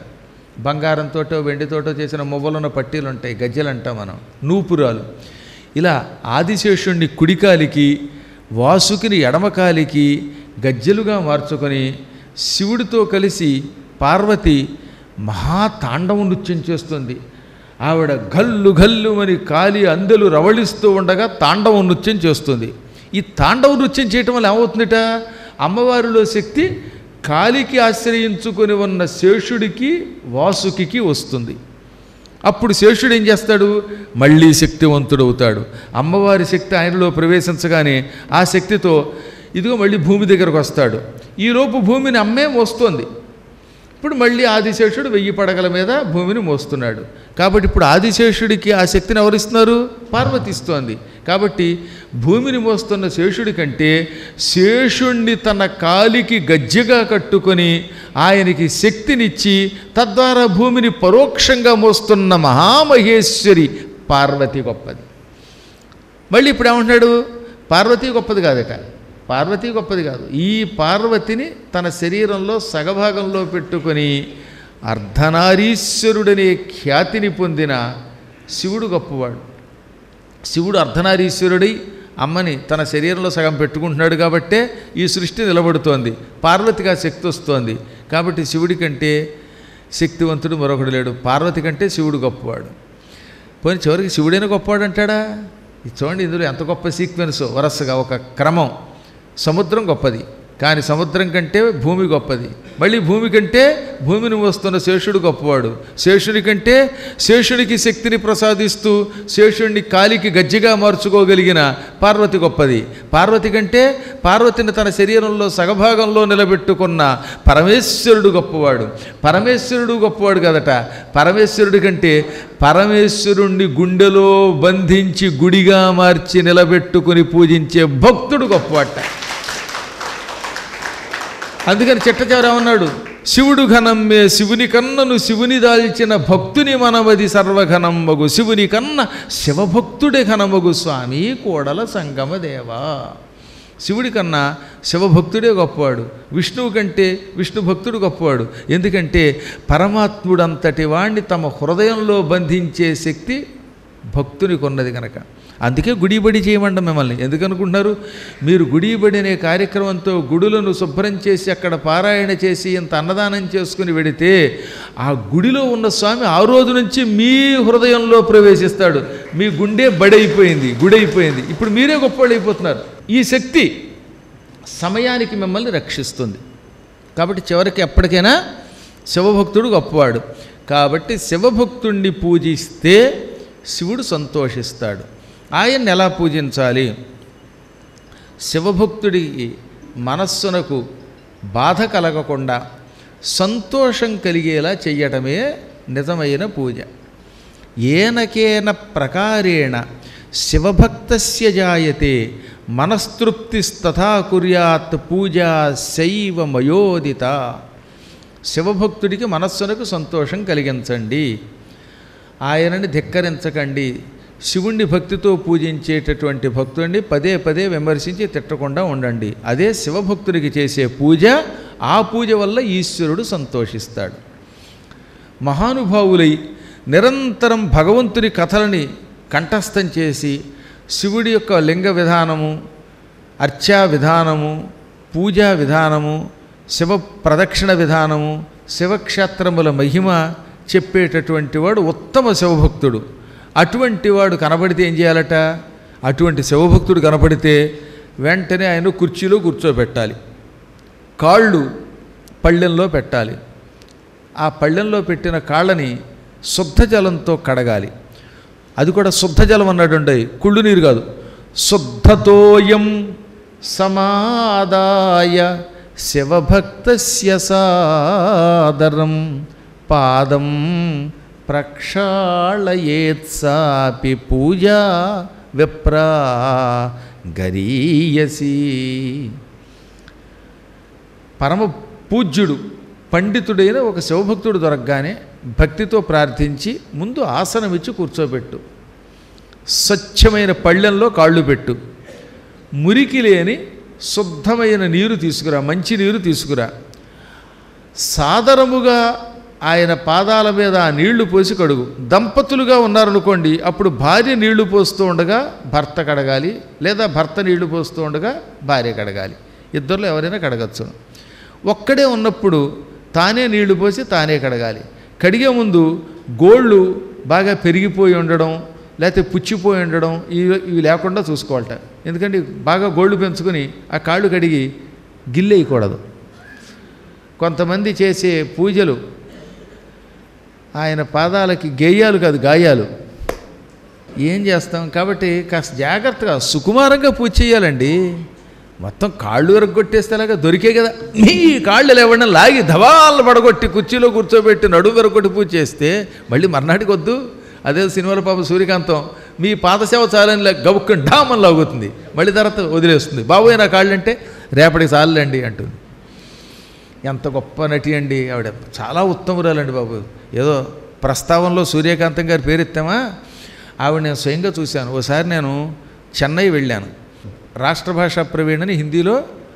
S1: బంగారంతోటో వెండితోటో చేసిన మువ్వలున్న పట్టీలు ఉంటాయి, గజ్జెలు అంటాం మనం, నూపురాలు. ఇలా ఆదిశేషుణ్ణి కుడికాలికి వాసుకిని ఎడమకాలికి గజ్జెలుగా మార్చుకొని శివుడితో కలిసి పార్వతి మహాతాండవ నృత్యం చేస్తుంది. ఆవిడ గల్లు గల్లు అని కాలి అందెలు రవళిస్తూ ఉండగా తాండవ నృత్యం చేస్తుంది. ఈ తాండవ నృత్యం చేయటం వల్ల ఏమవుతుందిట, అమ్మవారిలో శక్తి కాలికి ఆశ్రయించుకొని ఉన్న శేషుడికి వాసుకి వస్తుంది. అప్పుడు శేషుడు ఏం చేస్తాడు, మళ్ళీ శక్తివంతుడవుతాడు. అమ్మవారి శక్తి ఆయనలో ప్రవేశించగానే ఆ శక్తితో ఇదిగో మళ్ళీ భూమి దగ్గరకు వస్తాడు. ఈలోపు భూమిని అమ్మే మోస్తోంది. ఇప్పుడు మళ్ళీ ఆదిశేషుడు 1000 పడగల మీద భూమిని మోస్తున్నాడు. కాబట్టి ఇప్పుడు ఆదిశేషుడికి ఆ శక్తిని ఎవరిస్తున్నారు, పార్వతి ఇస్తోంది. కాబట్టి భూమిని మోస్తున్న శేషుడి కంటే శేషుణ్ణి తన కాలికి గజ్జెగా కట్టుకొని ఆయనకి శక్తినిచ్చి తద్వారా భూమిని పరోక్షంగా మోస్తున్న మహామహేశ్వరి పార్వతి గొప్పది. మళ్ళీ ఇప్పుడు ఏమంటున్నాడు, పార్వతి గొప్పది కాదట, పార్వతి గొప్పది కాదు. ఈ పార్వతిని తన శరీరంలో సగభాగంలో పెట్టుకొని అర్ధనారీశ్వరుడనే ఖ్యాతిని పొందిన శివుడు గొప్పవాడు. శివుడు అర్ధనారీశ్వరుడై అమ్మని తన శరీరంలో సగం పెట్టుకుంటున్నాడు కాబట్టే ఈ సృష్టి నిలబడుతోంది. పార్వతిగా శక్తి వస్తోంది. కాబట్టి శివుడి కంటే శక్తివంతుడు మరొకడు లేడు. పార్వతి కంటే శివుడు గొప్పవాడు. పోనీ చివరికి శివుడైనా గొప్పవాడు అంటాడా? ఇది చూడండి, ఇందులో ఎంత గొప్ప సీక్వెన్సో, వరసగా ఒక క్రమం. సముద్రం గొప్పది, కానీ సముద్రం కంటే భూమి గొప్పది. మళ్ళీ భూమి కంటే భూమిని మోస్తున్న శేషుడు గొప్పవాడు. శేషుడి కంటే శేషుడికి శక్తిని ప్రసాదిస్తూ శేషుడిని కాలికి గజ్జెగా మార్చుకోగలిగిన పార్వతి గొప్పది. పార్వతి కంటే పార్వతిని తన శరీరంలో సగభాగంలో నిలబెట్టుకున్న పరమేశ్వరుడు గొప్పవాడు. పరమేశ్వరుడు గొప్పవాడు కదట, పరమేశ్వరుడి కంటే పరమేశ్వరుణ్ణి గుండెలో బంధించి గుడిగా మార్చి నిలబెట్టుకుని పూజించే భక్తుడు గొప్పవాట. అందుకని చిట్టచివరేమన్నాడు, శివుడు ఘనమ్మే శివుని కన్నను శివుని దాల్చిన భక్తుని మనవది సర్వఘనం మగు శివుని కన్న శివభక్తుడే ఘనమగు స్వామి కోడల సంగమదేవా. శివుడి కన్నా శివభక్తుడే గొప్పవాడు. విష్ణువు కంటే విష్ణు భక్తుడు గొప్పవాడు. ఎందుకంటే పరమాత్ముడంతటి వాణ్ణి తమ హృదయంలో బంధించే శక్తి భక్తునికి ఉన్నది కనుక. అందుకే గుడిబడి చేయమంటాం మిమ్మల్ని. ఎందుకనుకుంటున్నారు, మీరు గుడిబడి అనే కార్యక్రమంతో గుడులను శుభ్రం చేసి అక్కడ పారాయణ చేసి ఇంత అన్నదానం చేసుకుని వెడితే ఆ గుడిలో ఉన్న స్వామి ఆ రోజు నుంచి మీ హృదయంలో ప్రవేశిస్తాడు. మీ గుండె బడైపోయింది, గుడైపోయింది. ఇప్పుడు మీరే గొప్పవాళ్ళు అయిపోతున్నారు. ఈ శక్తి సమయానికి మిమ్మల్ని రక్షిస్తుంది. కాబట్టి చివరికి ఎప్పటికైనా శివభక్తుడు గొప్పవాడు. కాబట్టి శివభక్తుణ్ణి పూజిస్తే శివుడు సంతోషిస్తాడు. ఆయన్ని ఎలా పూజించాలి? శివభక్తుడికి మనస్సునకు బాధ కలగకుండా సంతోషం కలిగేలా చెయ్యటమే నిజమైన పూజ. ఏనకేన ప్రకారేణ శివభక్తస్య జాయతే మనస్తృప్తిస్తథా కుర్యాత్ పూజా శైవ మయోదిత. శివభక్తుడికి మనస్సునకు సంతోషం కలిగించండి, ఆయనని ధిక్కరించకండి. శివుణ్ణి భక్తితో పూజించేటటువంటి భక్తుడిని పదే పదే విమర్శించి తిట్టకుండా ఉండండి. అదే శివభక్తుడికి చేసే పూజ. ఆ పూజ వల్ల ఈశ్వరుడు సంతోషిస్తాడు. మహానుభావులై నిరంతరం భగవంతుని కథలని కంఠస్థం చేసి శివుడి యొక్క లింగ విధానము, అర్చా విధానము, పూజా విధానము, శివ ప్రదక్షిణ విధానము, శివక్షేత్రముల మహిమ చెప్పేటటువంటి వాడు ఉత్తమ శివభక్తుడు. అటువంటి వాడు కనపడితే ఏం చేయాలట? అటువంటి శివభక్తుడు కనపడితే వెంటనే ఆయన కుర్చీలో కూర్చోబెట్టాలి, కాళ్ళు పళ్ళెంలో పెట్టాలి. ఆ పళ్ళెంలో పెట్టిన కాళ్ళని శుద్ధ జలంతో కడగాలి. అది కూడా శుద్ధ జలం అన్నాడు, కుళ్ళు నీరు కాదు. శుద్ధతోయం సమాదాయ శివభక్తస్య సాదరం పాదం ప్రక్షాళయేత్సాపి పూజా విప్రా గరీయసి. పరమ పూజ్యుడు పండితుడైన ఒక శివభక్తుడు దొరకగానే భక్తితో ప్రార్థించి ముందు ఆసనం ఇచ్చి కూర్చోబెట్టు. స్వచ్ఛమైన పళ్ళెంలో కాళ్ళు పెట్టు. మురికి లేని శుద్ధమైన నీరు తీసుకురా, మంచి నీరు తీసుకురా. సాదరముగా ఆయన పాదాల మీద ఆ నీళ్లు పోసి కడుగు. దంపతులుగా ఉన్నారనుకోండి, అప్పుడు భార్య నీళ్లు పోస్తూ ఉండగా భర్త కడగాలి, లేదా భర్త నీళ్లు పోస్తూ ఉండగా భార్య కడగాలి. ఇద్దరిలో ఎవరైనా కడగచ్చు. ఒక్కడే ఉన్నప్పుడు తానే నీళ్లు పోసి తానే కడగాలి. కడిగే ముందు గోళ్ళు బాగా పెరిగిపోయి ఉండడం, లేకపోతే పుచ్చిపోయి ఉండడం ఇవి లేకుండా చూసుకోవాలట. ఎందుకంటే బాగా గోళ్ళు పెంచుకొని ఆ కాళ్ళు కడిగి గిల్లేయకూడదు. కొంతమంది చేసే పూజలు ఆయన పాదాలకి గేయాలు కాదు, గాయాలు. ఏం చేస్తాం? కాబట్టి కాస్త జాగ్రత్తగా సుకుమారంగా పూజ చేయాలండి. మొత్తం కాళ్ళు విరగొట్టేస్తేలాగా దొరికే కదా. మీ కాళ్ళు లేవడం లాగి ధవాళ్ళు పడగొట్టి కుర్చీలో కూర్చోబెట్టి నడుము విరగొట్టి పూజ చేస్తే మళ్ళీ మర్నాటికి వద్దు. అదే సినిమాల పాప సూర్యకాంతం మీ పాదసేవ చాలని గబుక్కని ఢామని లాగుతుంది, మళ్ళీ తర్వాత వదిలేస్తుంది. బాబోయ్ నా కాళ్ళు అంటే రేపటికి చాలండి అంటుంది. ఎంత గొప్ప నటి అండి ఆవిడ, చాలా ఉత్తమురాలండి బాబు. ఏదో ప్రస్తావనలో సూర్యకాంతం గారి పేరు ఎత్తామా, ఆవిడ నేను స్వయంగా చూశాను. ఓసారి నేను చెన్నై వెళ్ళాను. రాష్ట్ర భాషా ప్రవీణని హిందీలో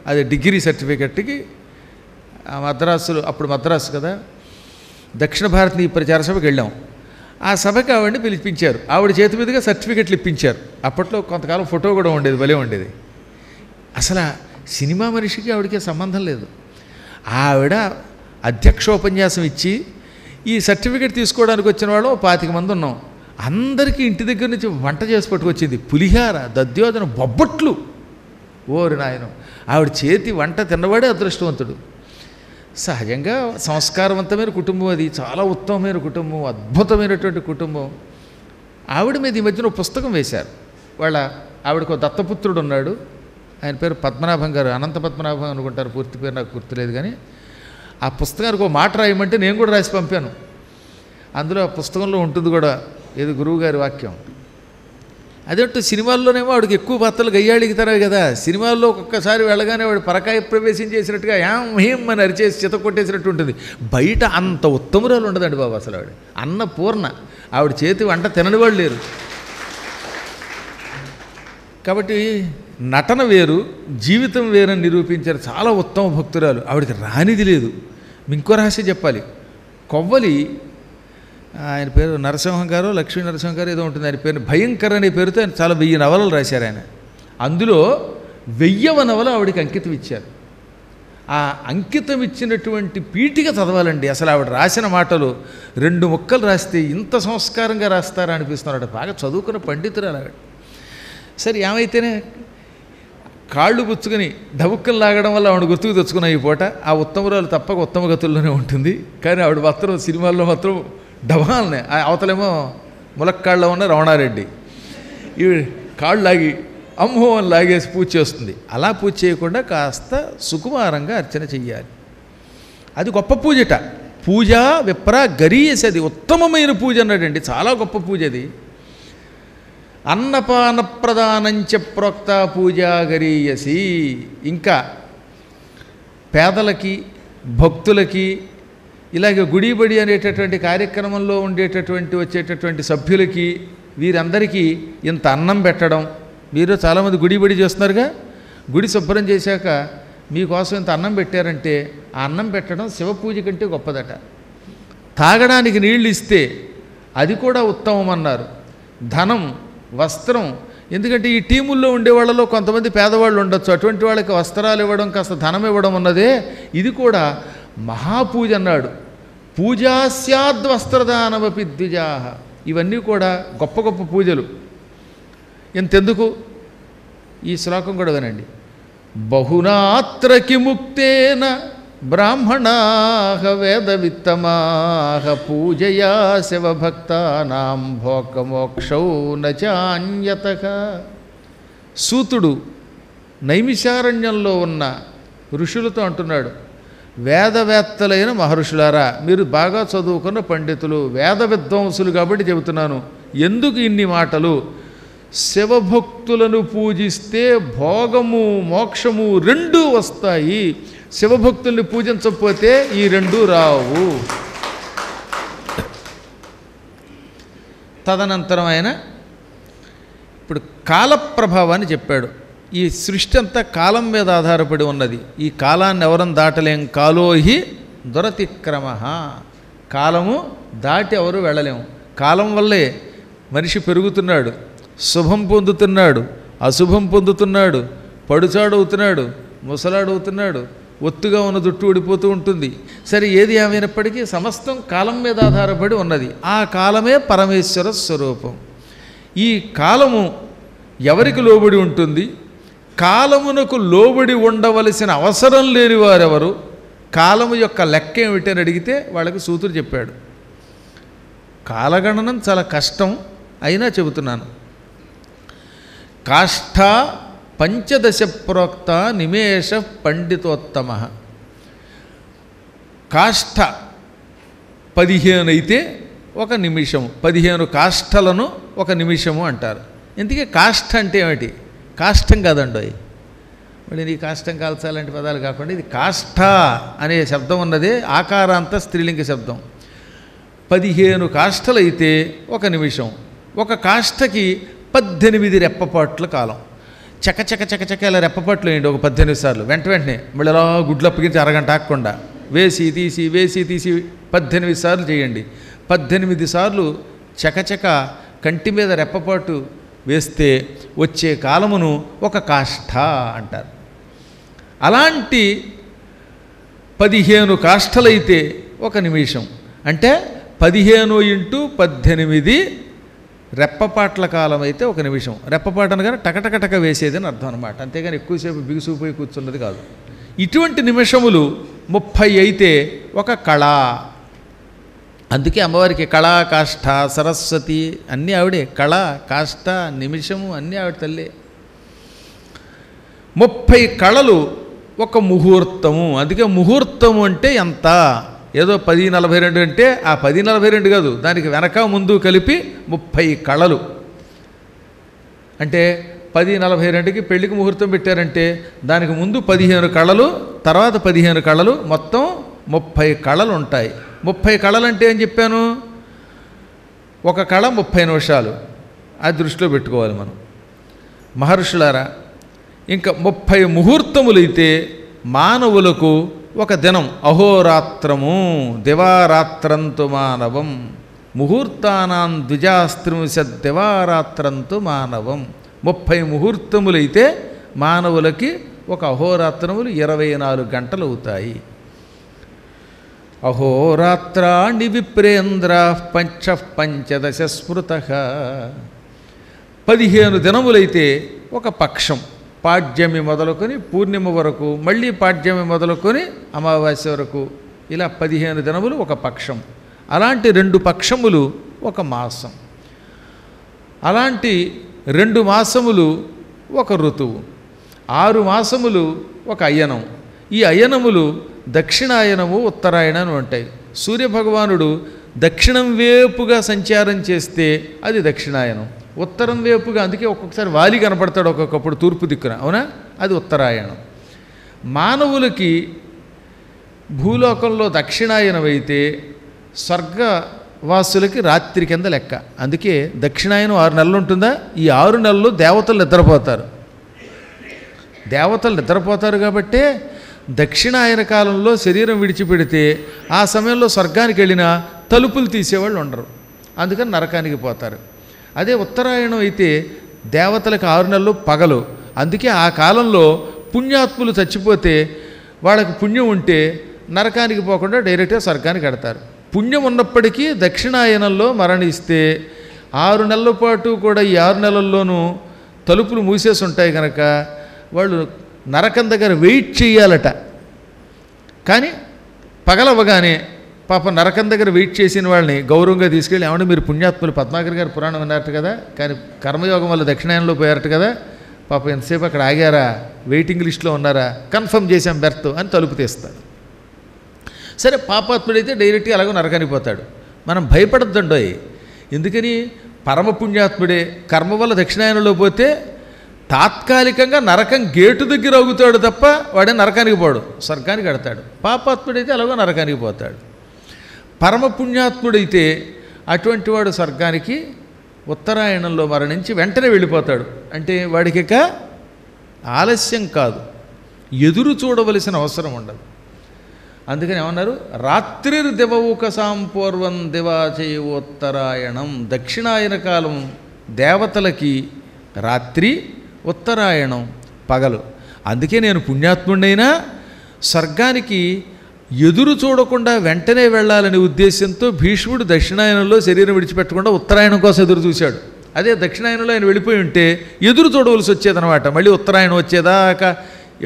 S1: అది డిగ్రీ సర్టిఫికెట్కి మద్రాసులో, అప్పుడు మద్రాసు కదా, దక్షిణ భారతీయ ప్రచార సభకి వెళ్ళాం. ఆ సభకి ఆవిడని పిలిపించారు. ఆవిడ చేతి మీదుగా సర్టిఫికెట్లు ఇప్పించారు. అప్పట్లో కొంతకాలం ఫోటో కూడా ఉండేది, భలే ఉండేది. అసలు సినిమా మనిషికి ఆవిడకి సంబంధం లేదు. ఆవిడ అధ్యక్షోపన్యాసం ఇచ్చి ఈ సర్టిఫికెట్ తీసుకోవడానికి వచ్చిన వాళ్ళు 25 మంది ఉన్నాం. అందరికీ ఇంటి దగ్గర నుంచి వంట చేసి పట్టుకొచ్చింది. పులిహార, దద్యోజన, బొబ్బట్లు. ఓరి నాయనం, ఆవిడ చేతి వంట తిన్నవాడే అదృష్టవంతుడు. సహజంగా సంస్కారవంతమైన కుటుంబం అది, చాలా ఉత్తమమైన కుటుంబం, అద్భుతమైనటువంటి కుటుంబం. ఆవిడ మీద ఈ మధ్యన పుస్తకం వేశారు. ఆవిడకు దత్తపుత్రుడు ఉన్నాడు, ఆయన పేరు పద్మనాభం గారు, అనంత పద్మనాభం అనుకుంటారు, పూర్తి పేరు నాకు గుర్తులేదు. కానీ ఆ పుస్తకానికి ఒక మాట రాయమంటే నేను కూడా రాసి పంపాను. అందులో ఆ పుస్తకంలో ఉంటుంది కూడా, ఏది గురువుగారి వాక్యం. అదేంటో సినిమాల్లోనేమో ఆవిడకి ఎక్కువ పాత్రలు గయ్యాళిగుతారు కదా. సినిమాల్లో ఒక్కొక్కసారి వెళ్ళగానే వాడు పరకాయ ప్రవేశం చేసినట్టుగా హేం అని అరిచేసి చిత కొట్టేసినట్టు ఉంటుంది. బయట అంత ఉత్తమురాలు ఉండదండి బాబు అసలు. ఆవిడ అన్నపూర్ణ. ఆవిడ చేతి వంట తినని వాళ్ళు లేరు. కాబట్టి నటన వేరు, జీవితం వేరని నిరూపించారు. చాలా ఉత్తమ భక్తురాలు. ఆవిడకి రానిది లేదు. ఇంకో రహస్యం చెప్పాలి. కొవ్వలి, ఆయన పేరు నరసింహం గారు, లక్ష్మీ నరసింహం గారు ఏదో ఉంటుంది ఆయన పేరు, భయంకర్ అనే పేరుతో ఆయన చాలా 1000 నవలలు రాశారు ఆయన. అందులో 1000వ నవల ఆవిడకి అంకితం ఇచ్చారు. ఆ అంకితం ఇచ్చినటువంటి పీఠిక చదవాలండి. అసలు ఆవిడ రాసిన మాటలు 2 ముక్కలు రాస్తే ఇంత సంస్కారంగా రాస్తారా అనిపిస్తున్నాడు. బాగా చదువుకున్న పండితురాలు ఆవిడ. సరే ఏమైతేనే కాళ్ళు పుచ్చుకొని డబుక్కలు లాగడం వల్ల ఆవిడ గుర్తుకు తెచ్చుకున్న ఈ పూట. ఆ ఉత్తమురాలు తప్పక ఉత్తమ గతుల్లోనే ఉంటుంది. కానీ ఆవిడ మాత్రం సినిమాల్లో మాత్రం డబాల్నే. అవతలేమో ములక్కాళ్ళలో ఉన్న రమణారెడ్డి, ఈ కాళ్ళు లాగి అమ్మో అని లాగేసి పూజ చేస్తుంది. అలా పూజ చేయకుండా కాస్త సుకుమారంగా అర్చన చెయ్యాలి. అది గొప్ప పూజట. పూజ విప్ర గరీయసి, అది ఉత్తమమైన పూజ అన్నాడండి. చాలా గొప్ప పూజ అది. అన్నపాన ప్రదానంచ ప్రోక్త పూజా గరీయసి. ఇంకా పేదలకి, భక్తులకి, ఇలాగే గుడిబడి అనేటటువంటి కార్యక్రమంలో వచ్చేటటువంటి సభ్యులకి, వీరందరికీ ఇంత అన్నం పెట్టడం. మీరు చాలామంది గుడిబడి చేస్తున్నారుగా, గుడి శుభ్రం చేశాక మీకోసం ఇంత అన్నం పెట్టారంటే ఆ అన్నం పెట్టడం శివపూజ కంటే గొప్పదట. తాగడానికి నీళ్ళు ఇస్తే అది కూడా ఉత్తమం అన్నారు. ధనం, వస్త్రం, ఎందుకంటే ఈ టీముల్లో ఉండే వాళ్ళలో కొంతమంది పేదవాళ్ళు ఉండొచ్చు. అటువంటి వాళ్ళకి వస్త్రాలు ఇవ్వడం, కాస్త ధనం ఇవ్వడం ఉన్నదే, ఇది కూడా మహాపూజ అన్నాడు. పూజా స్యాద్వస్త్రదానమపి ద్విజాః. ఇవన్నీ కూడా గొప్ప గొప్ప పూజలు. ఎంతెందుకు ఈ శ్లోకం కూడా వినండి. బహునాత్ర కిముక్తేన బ్రాహ్మణాః వేదవిత్తమాః పూజయా శివభక్తానాం భోగమోక్షౌ నచాన్యతః. సూతుడు నైమిషారణ్యంలో ఉన్న ఋషులతో అంటున్నాడు, వేదవేత్తలైన మహర్షులారా, మీరు బాగా చదువుకున్న పండితులు, వేద విద్వాంసులు కాబట్టి చెబుతున్నాను. ఎందుకు ఇన్ని మాటలు? శివభక్తులను పూజిస్తే భోగము మోక్షము 2 వస్తాయి. శివభక్తుల్ని పూజించకపోతే ఈ 2 రావు. తదనంతరం ఆయన ఇప్పుడు కాలప్రభావాన్ని చెప్పాడు. ఈ సృష్టి అంతా కాలం మీద ఆధారపడి ఉన్నది. ఈ కాలాన్ని ఎవరం దాటలేం. కాలోహి దురతిక్రమ, కాలము దాటి ఎవరు వెళ్ళలేము. కాలం వల్లే మనిషి పెరుగుతున్నాడు, శుభం పొందుతున్నాడు, అశుభం పొందుతున్నాడు, పడుచాడవుతున్నాడు, ముసలాడవుతున్నాడు, ఒత్తుగా ఉన్న జుట్టు ఊడిపోతూ ఉంటుంది. సరే, ఏది ఏమైనప్పటికీ సమస్తం కాలం మీద ఆధారపడి ఉన్నది. ఆ కాలమే పరమేశ్వర స్వరూపం. ఈ కాలము ఎవరికి లోబడి ఉంటుంది? కాలమునకు లోబడి ఉండవలసిన అవసరం లేని వారెవరు? కాలము యొక్క లెక్క ఏమిటని అడిగితే వాళ్ళకి సూతుడు చెప్పాడు. కాలగణనం చాలా కష్టం, అయినా చెబుతున్నాను. కాష్ఠ పంచదశ ప్రోక్త నిమేష పండితోత్తమ. కాష్ఠ 15 అయితే ఒక నిమిషము, 15 కాష్ఠలను ఒక నిమిషము అంటారు. ఇందుకే కాష్ఠ అంటే ఏమిటి? కాష్టం కాదండి. మళ్ళీ నీ కాష్టం కాల్చాలంటే పదాలు కాకుండా ఇది కాష్ఠ అనే శబ్దం ఉన్నదే ఆకారాంత స్త్రీలింగ శబ్దం. 15 కాష్ఠలైతే ఒక నిమిషం. ఒక కాష్ఠకి 18 రెప్పపాట్ల కాలం. చకచక ఇలా రెప్పపాట్లు వేయండి ఒక 18 సార్లు. వెంటనే మళ్ళీ అలా గుడ్లు అప్పగించి అరగంట ఆగకుండా వేసి తీసి 18 సార్లు చేయండి. 18 సార్లు చకచక కంటి మీద రెప్పపాటు వేస్తే వచ్చే కాలమును ఒక కాష్ఠ అంటారు. అలాంటి 15 కాష్ఠలైతే ఒక నిమిషం. అంటే 15 × 18 రెప్పపాట్ల కాలం అయితే ఒక నిమిషం. రెప్పపాటు అనగానే టకటకటక వేసేదని అర్థం అనమాట. అంతేగాని ఎక్కువసేపు బిగుసుకుపోయి కూర్చున్నది కాదు. ఇటువంటి నిమిషములు 30 అయితే ఒక కళ. అందుకే అమ్మవారికి కళ, కాష్ఠ, సరస్వతి అన్నీ ఆవిడే. కళ, కాష్ఠ, నిమిషము అన్నీ ఆవిడ తల్లే. 30 కళలు ఒక ముహూర్తము. అందుకే ముహూర్తము అంటే ఎంత? ఏదో 10:42 అంటే ఆ 10:42 కాదు, దానికి వెనక ముందు కలిపి 30 కళలు. అంటే 10:42కి పెళ్లికి ముహూర్తం పెట్టారంటే దానికి ముందు 15 కళలు, తర్వాత 15 కళలు, మొత్తం 30 కళలు ఉంటాయి. 30 కళలు అంటే ఏం చెప్పాను? ఒక కళ 30 నిమిషాలు. అది దృష్టిలో పెట్టుకోవాలి మనం. మహర్షులారా, ఇంకా 30 ముహూర్తములైతే మానవులకు ఒక దినం. అహోరాత్రము దివారాత్రంతు మానవం ముహూర్తానాం ద్విజాస్త్రింశత్ దివారాత్రంతు మానవం. 30 ముహూర్తములైతే మానవులకి ఒక అహోరాత్రములు 24 గంటలు అవుతాయి. అహోరాత్రాణి విప్రేంద్ర పంచదశ స్మృత. 15 దినములైతే ఒక పక్షం. పాడ్యమి మొదలుకొని పూర్ణిమ వరకు, మళ్ళీ పాడ్యమి మొదలుకొని అమావాస్య వరకు, ఇలా 15 దినములు ఒక పక్షం. అలాంటి 2 పక్షములు ఒక మాసం. అలాంటి 2 మాసములు ఒక ఋతువు. 6 మాసములు ఒక అయనం. ఈ అయనములు దక్షిణాయనము, ఉత్తరాయణం ఉంటాయి. సూర్యభగవానుడు దక్షిణం వేపుగా సంచారం చేస్తే అది దక్షిణాయనం. ఉత్తరం వేపుగా, అందుకే ఒక్కొక్కసారి వాలి కనపడతాడు ఒక్కొక్కప్పుడు తూర్పు దిక్కున, అవునా? అది ఉత్తరాయణం. మానవులకి భూలోకంలో దక్షిణాయనం అయితే స్వర్గవాసులకి రాత్రి కింద లెక్క. అందుకే దక్షిణాయనం 6 నెలలు ఉంటుందా? ఈ 6 నెలలు దేవతలు నిద్రపోతారు. దేవతలు నిద్రపోతారు కాబట్టే దక్షిణాయన కాలంలో శరీరం విడిచిపెడితే ఆ సమయంలో స్వర్గానికి వెళ్ళినా తలుపులు తీసేవాళ్ళు ఉండరు. అందుకని నరకానికి పోతారు. అదే ఉత్తరాయణం అయితే దేవతలకు 6 నెలలు పగలు. అందుకే ఆ కాలంలో పుణ్యాత్ములు చచ్చిపోతే వాళ్ళకి పుణ్యం ఉంటే నరకానికి పోకుండా డైరెక్ట్గా స్వర్గానికి వెడతారు. పుణ్యం ఉన్నప్పటికీ దక్షిణాయనంలో మరణిస్తే 6 నెలల పాటు కూడా ఈ 6 నెలల్లోనూ తలుపులు మూసేసి ఉంటాయి కనుక వాళ్ళు నరకం దగ్గర వెయిట్ చేయాలట. కానీ పగలవ్వగానే పాపం నరకం దగ్గర వెయిట్ చేసిన వాళ్ళని గౌరవంగా తీసుకెళ్ళి, ఏమంటే మీరు పుణ్యాత్ములు, పద్మాకర్ గారు పురాణం విన్నారట కదా, కానీ కర్మయోగం వల్ల దక్షిణాయనంలో పోయారట కదా, పాపం ఎంతసేపు అక్కడ ఆగారా, వెయిటింగ్ లిస్ట్లో ఉన్నారా, కన్ఫర్మ్ చేశాం బెర్త్ అని తలుపు తీస్తాడు. సరే, పాపాత్ముడైతే డైరెక్ట్గా అలాగో నరకానికి పోతాడు. మనం భయపడద్దండోయ్. ఎందుకని? పరమ పుణ్యాత్ముడే కర్మ వల్ల దక్షిణాయనంలో పోతే తాత్కాలికంగా నరకం గేటు దగ్గర అవుతాడు తప్ప వాడే నరకానికి పోడు, స్వర్గానికి వెడతాడు. పాపాత్ముడైతే అలాగో నరకానికి పోతాడు. పరమ పుణ్యాత్ముడైతే అటువంటి వాడు స్వర్గానికి ఉత్తరాయణంలో మరణించి వెంటనే వెళ్ళిపోతాడు. అంటే వాడికి ఇక ఆలస్యం కాదు, ఎదురు చూడవలసిన అవసరం ఉండదు. అందుకని ఏమన్నారు, రాత్రిర్దివౌకసాం పూర్వం దివాచైవోత్తరాయణం. దక్షిణాయన కాలం దేవతలకి రాత్రి, ఉత్తరాయణం పగలు. అందుకే నేను పుణ్యాత్ముడైనా స్వర్గానికి ఎదురు చూడకుండా వెంటనే వెళ్ళాలనే ఉద్దేశంతో భీష్ముడు దక్షిణాయనంలో శరీరం విడిచిపెట్టకుండా ఉత్తరాయణం కోసం ఎదురు చూశాడు. అదే దక్షిణాయనంలో ఆయన వెళ్ళిపోయి ఉంటే ఎదురు చూడవలసి వచ్చేదనమాట. మళ్ళీ ఉత్తరాయణం వచ్చేదాకా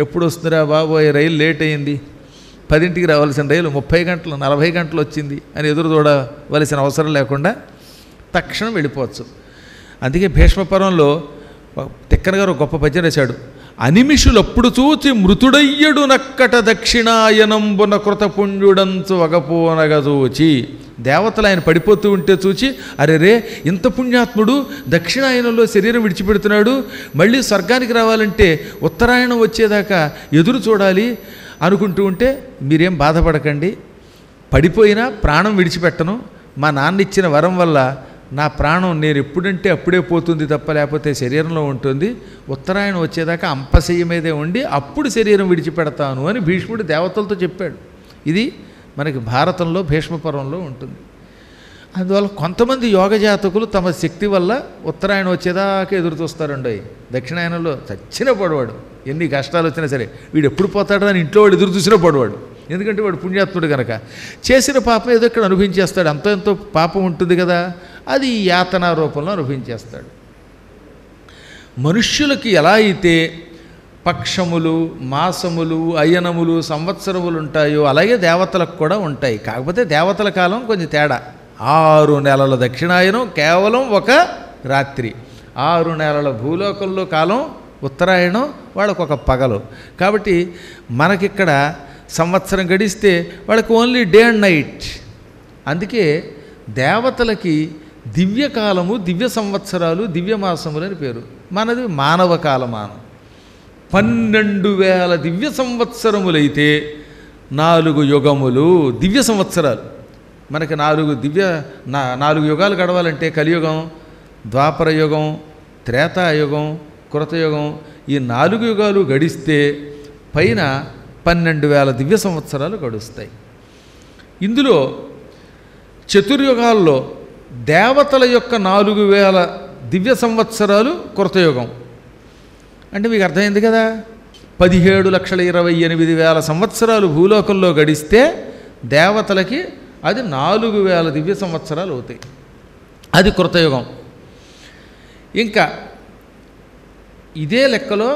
S1: ఎప్పుడు వస్తుందిరా బాబోయ్, రైలు లేట్ అయింది, 10ంటికి రావాల్సిన రైలు 30 గంటలు 40 గంటలు వచ్చింది అని ఎదురు చూడవలసిన అవసరం లేకుండా తక్షణం వెళ్ళిపోవచ్చు. అందుకే భీష్మపర్వంలో తిక్కన గారు గొప్ప పద్యం రాశాడు. అనిమిషులప్పుడు చూచి మృతుడయ్యడు నక్కట దక్షిణాయనంబున కృతపుణ్యుడంచు వగపోనగ చూచి. దేవతలు ఆయన పడిపోతూ ఉంటే చూచి, అరే రే ఇంత పుణ్యాత్ముడు దక్షిణాయనంలో శరీరం విడిచిపెడుతున్నాడు, మళ్ళీ స్వర్గానికి రావాలంటే ఉత్తరాయణం వచ్చేదాకా ఎదురు చూడాలి అనుకుంటూ ఉంటే, మీరేం బాధపడకండి, పడిపోయినా ప్రాణం విడిచిపెట్టను, మా నాన్న ఇచ్చిన వరం వల్ల నా ప్రాణం నేను ఎప్పుడంటే అప్పుడే పోతుంది తప్ప లేకపోతే శరీరంలో ఉంటుంది, ఉత్తరాయణం వచ్చేదాకా అంపశయ్య మీదే ఉండి అప్పుడు శరీరం విడిచిపెడతాను అని భీష్ముడు దేవతలతో చెప్పాడు. ఇది మనకి భారతంలో భీష్మపర్వంలో ఉంటుంది. అందువల్ల కొంతమంది యోగ జాతకులు తమ శక్తి వల్ల ఉత్తరాయణం వచ్చేదాకా ఎదురు చూస్తారండి. దక్షిణాయనంలో చచ్చిన పడవాడు, ఎన్ని కష్టాలు వచ్చినా సరే వీడు ఎప్పుడు పోతాడో అని ఇంట్లో వాడు ఎదురు చూసినా పడవాడు. ఎందుకంటే వాడు పుణ్యాత్ముడు కనుక చేసిన పాపం ఏదో ఇక్కడ అనుభవించేస్తాడు. అంతో ఎంతో పాపం ఉంటుంది కదా, అది యాతనా రూపంలో అనుభవించేస్తాడు. మనుష్యులకి ఎలా అయితే పక్షములు, మాసములు, అయనములు, సంవత్సరములు ఉంటాయో అలాగే దేవతలకు కూడా ఉంటాయి. కాకపోతే దేవతల కాలం కొంచెం తేడా. 6 నెలల దక్షిణాయనం కేవలం ఒక రాత్రి, 6 నెలల భూలోకంలో కాలం ఉత్తరాయణం వాళ్ళకు ఒక పగలు. కాబట్టి మనకిక్కడ సంవత్సరం గడిస్తే వాళ్ళకి ఓన్లీ డే అండ్ నైట్. అందుకే దేవతలకి దివ్యకాలము, దివ్య సంవత్సరాలు, దివ్యమాసములు అని పేరు. మనది మానవ కాలమానం. 12,000 దివ్య సంవత్సరములైతే 4 యుగములు దివ్య సంవత్సరాలు. మనకి 4 యుగాలు గడవాలంటే కలియుగం, ద్వాపర యుగం, త్రేతాయుగం, కృతయుగం, ఈ 4 యుగాలు గడిస్తే పైన 12,000 దివ్య సంవత్సరాలు గడుస్తాయి. ఇందులో చతుర్యుగాల్లో దేవతల యొక్క 4,000 దివ్య సంవత్సరాలు కృతయుగం. అంటే మీకు అర్థమైంది కదా, 17,28,000 సంవత్సరాలు భూలోకంలో గడిస్తే దేవతలకి అది 4,000 దివ్య సంవత్సరాలు అవుతాయి. అది కృతయుగం. ఇంకా ఇదే లెక్కలో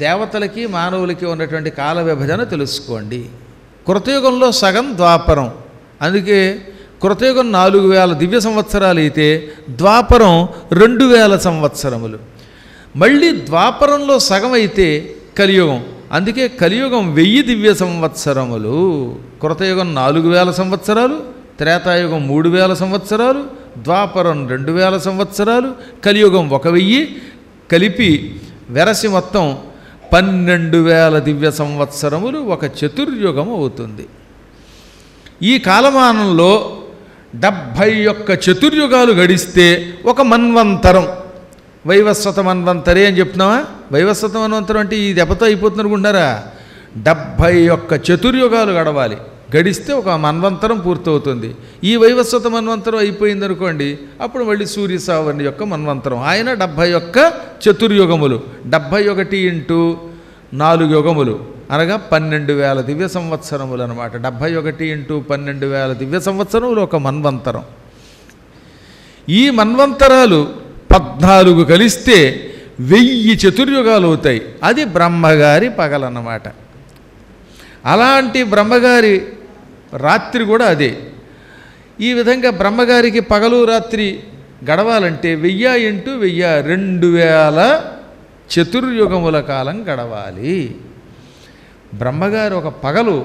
S1: దేవతలకి మానవులకి ఉన్నటువంటి కాల విభజన తెలుసుకోండి. కృతయుగంలో సగం ద్వాపరం. అందుకే కృతయుగం 4,000 దివ్య సంవత్సరాలు అయితే ద్వాపరం 2,000 సంవత్సరములు. మళ్ళీ ద్వాపరంలో సగం అయితే కలియుగం. అందుకే కలియుగం 1000 దివ్య సంవత్సరములు. కృతయుగం 4,000 సంవత్సరాలు, త్రేతాయుగం 3,000 సంవత్సరాలు, ద్వాపరం 2,000 సంవత్సరాలు, కలియుగం 1,000 కలిపి వెరసి మొత్తం 12,000 దివ్య సంవత్సరములు ఒక చతుర్యుగం అవుతుంది. ఈ కాలమానంలో 71 చతుర్యుగాలు గడిస్తే ఒక మన్వంతరం, వైవస్వత మన్వంతరే అని చెప్తున్నావా? వైవస్వత మన్వంతరం అంటే ఈ దెబ్బతో అయిపోతుంది అనుకుంటున్నారా? 71 చతుర్యుగాలు గడవాలి, గడిస్తే ఒక మన్వంతరం పూర్తవుతుంది. ఈ వైవస్వత మన్వంతరం అయిపోయింది అనుకోండి, అప్పుడు మళ్ళీ సూర్య సావర్ణి యొక్క మన్వంతరం. ఆయన 71 చతుర్యుగములు, 71 ఇంటూ 4 యుగములు అనగా 12,000 దివ్య సంవత్సరములు అనమాట. 71 ఇంటూ 12,000 దివ్య సంవత్సరములు ఒక మన్వంతరం. ఈ మన్వంతరాలు 14 కలిస్తే 1000 చతుర్యుగాలు అవుతాయి. అది బ్రహ్మగారి పగలన్నమాట. అలాంటి బ్రహ్మగారి రాత్రి కూడా అదే. ఈ విధంగా బ్రహ్మగారికి పగలు రాత్రి గడవాలంటే 1000 ఇంటూ 1000 2,000 చతుర్యుగముల కాలం గడవాలి. బ్రహ్మగారు ఒక పగలు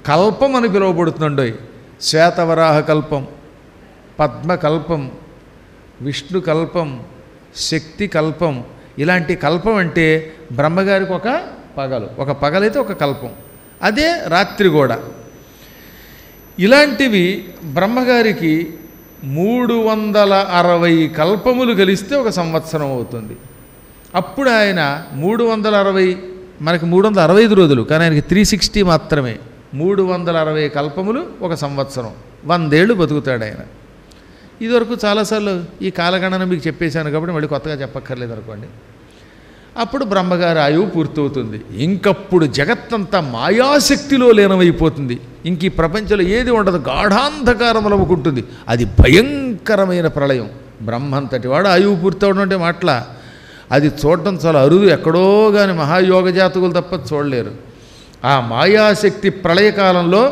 S1: కల్పం అని పిలువబడుతుండోయ్. శ్వేతవరాహ కల్పం, పద్మకల్పం, విష్ణు కల్పం, శక్తి కల్పం. ఇలాంటి కల్పం అంటే బ్రహ్మగారికి ఒక పగలు, ఒక పగలైతే ఒక కల్పం. అదే రాత్రి కూడా. ఇలాంటివి బ్రహ్మగారికి 360 కల్పములు కలిస్తే ఒక సంవత్సరం అవుతుంది. అప్పుడు ఆయన 360, మనకి 365 రోజులు, కానీ ఆయనకి 360 మాత్రమే. 360 కల్పములు 1 సంవత్సరం, 100 ఏళ్ళు బతుకుతాడు ఆయన. ఇదివరకు చాలాసార్లు ఈ కాలగణన మీకు చెప్పేశాను కాబట్టి మళ్ళీ కొత్తగా చెప్పక్కర్లేదు అనుకోండి. అప్పుడు బ్రహ్మగారి ఆయువు పూర్తవుతుంది. ఇంకప్పుడు జగత్తంతా మాయాశక్తిలో లీనమైపోతుంది. ఇంక ఈ ప్రపంచంలో ఏది ఉండదు, గాఢాంధకారములముకుంటుంది. అది భయంకరమైన ప్రళయం. బ్రహ్మంతటి వాడు ఆయువు పూర్తవడం అంటే మాటల, అది చూడటం చాలా అరుదు. ఎక్కడో కానీ మహాయోగ జాతకులు తప్ప చూడలేరు. ఆ మాయాశక్తి ప్రళయకాలంలో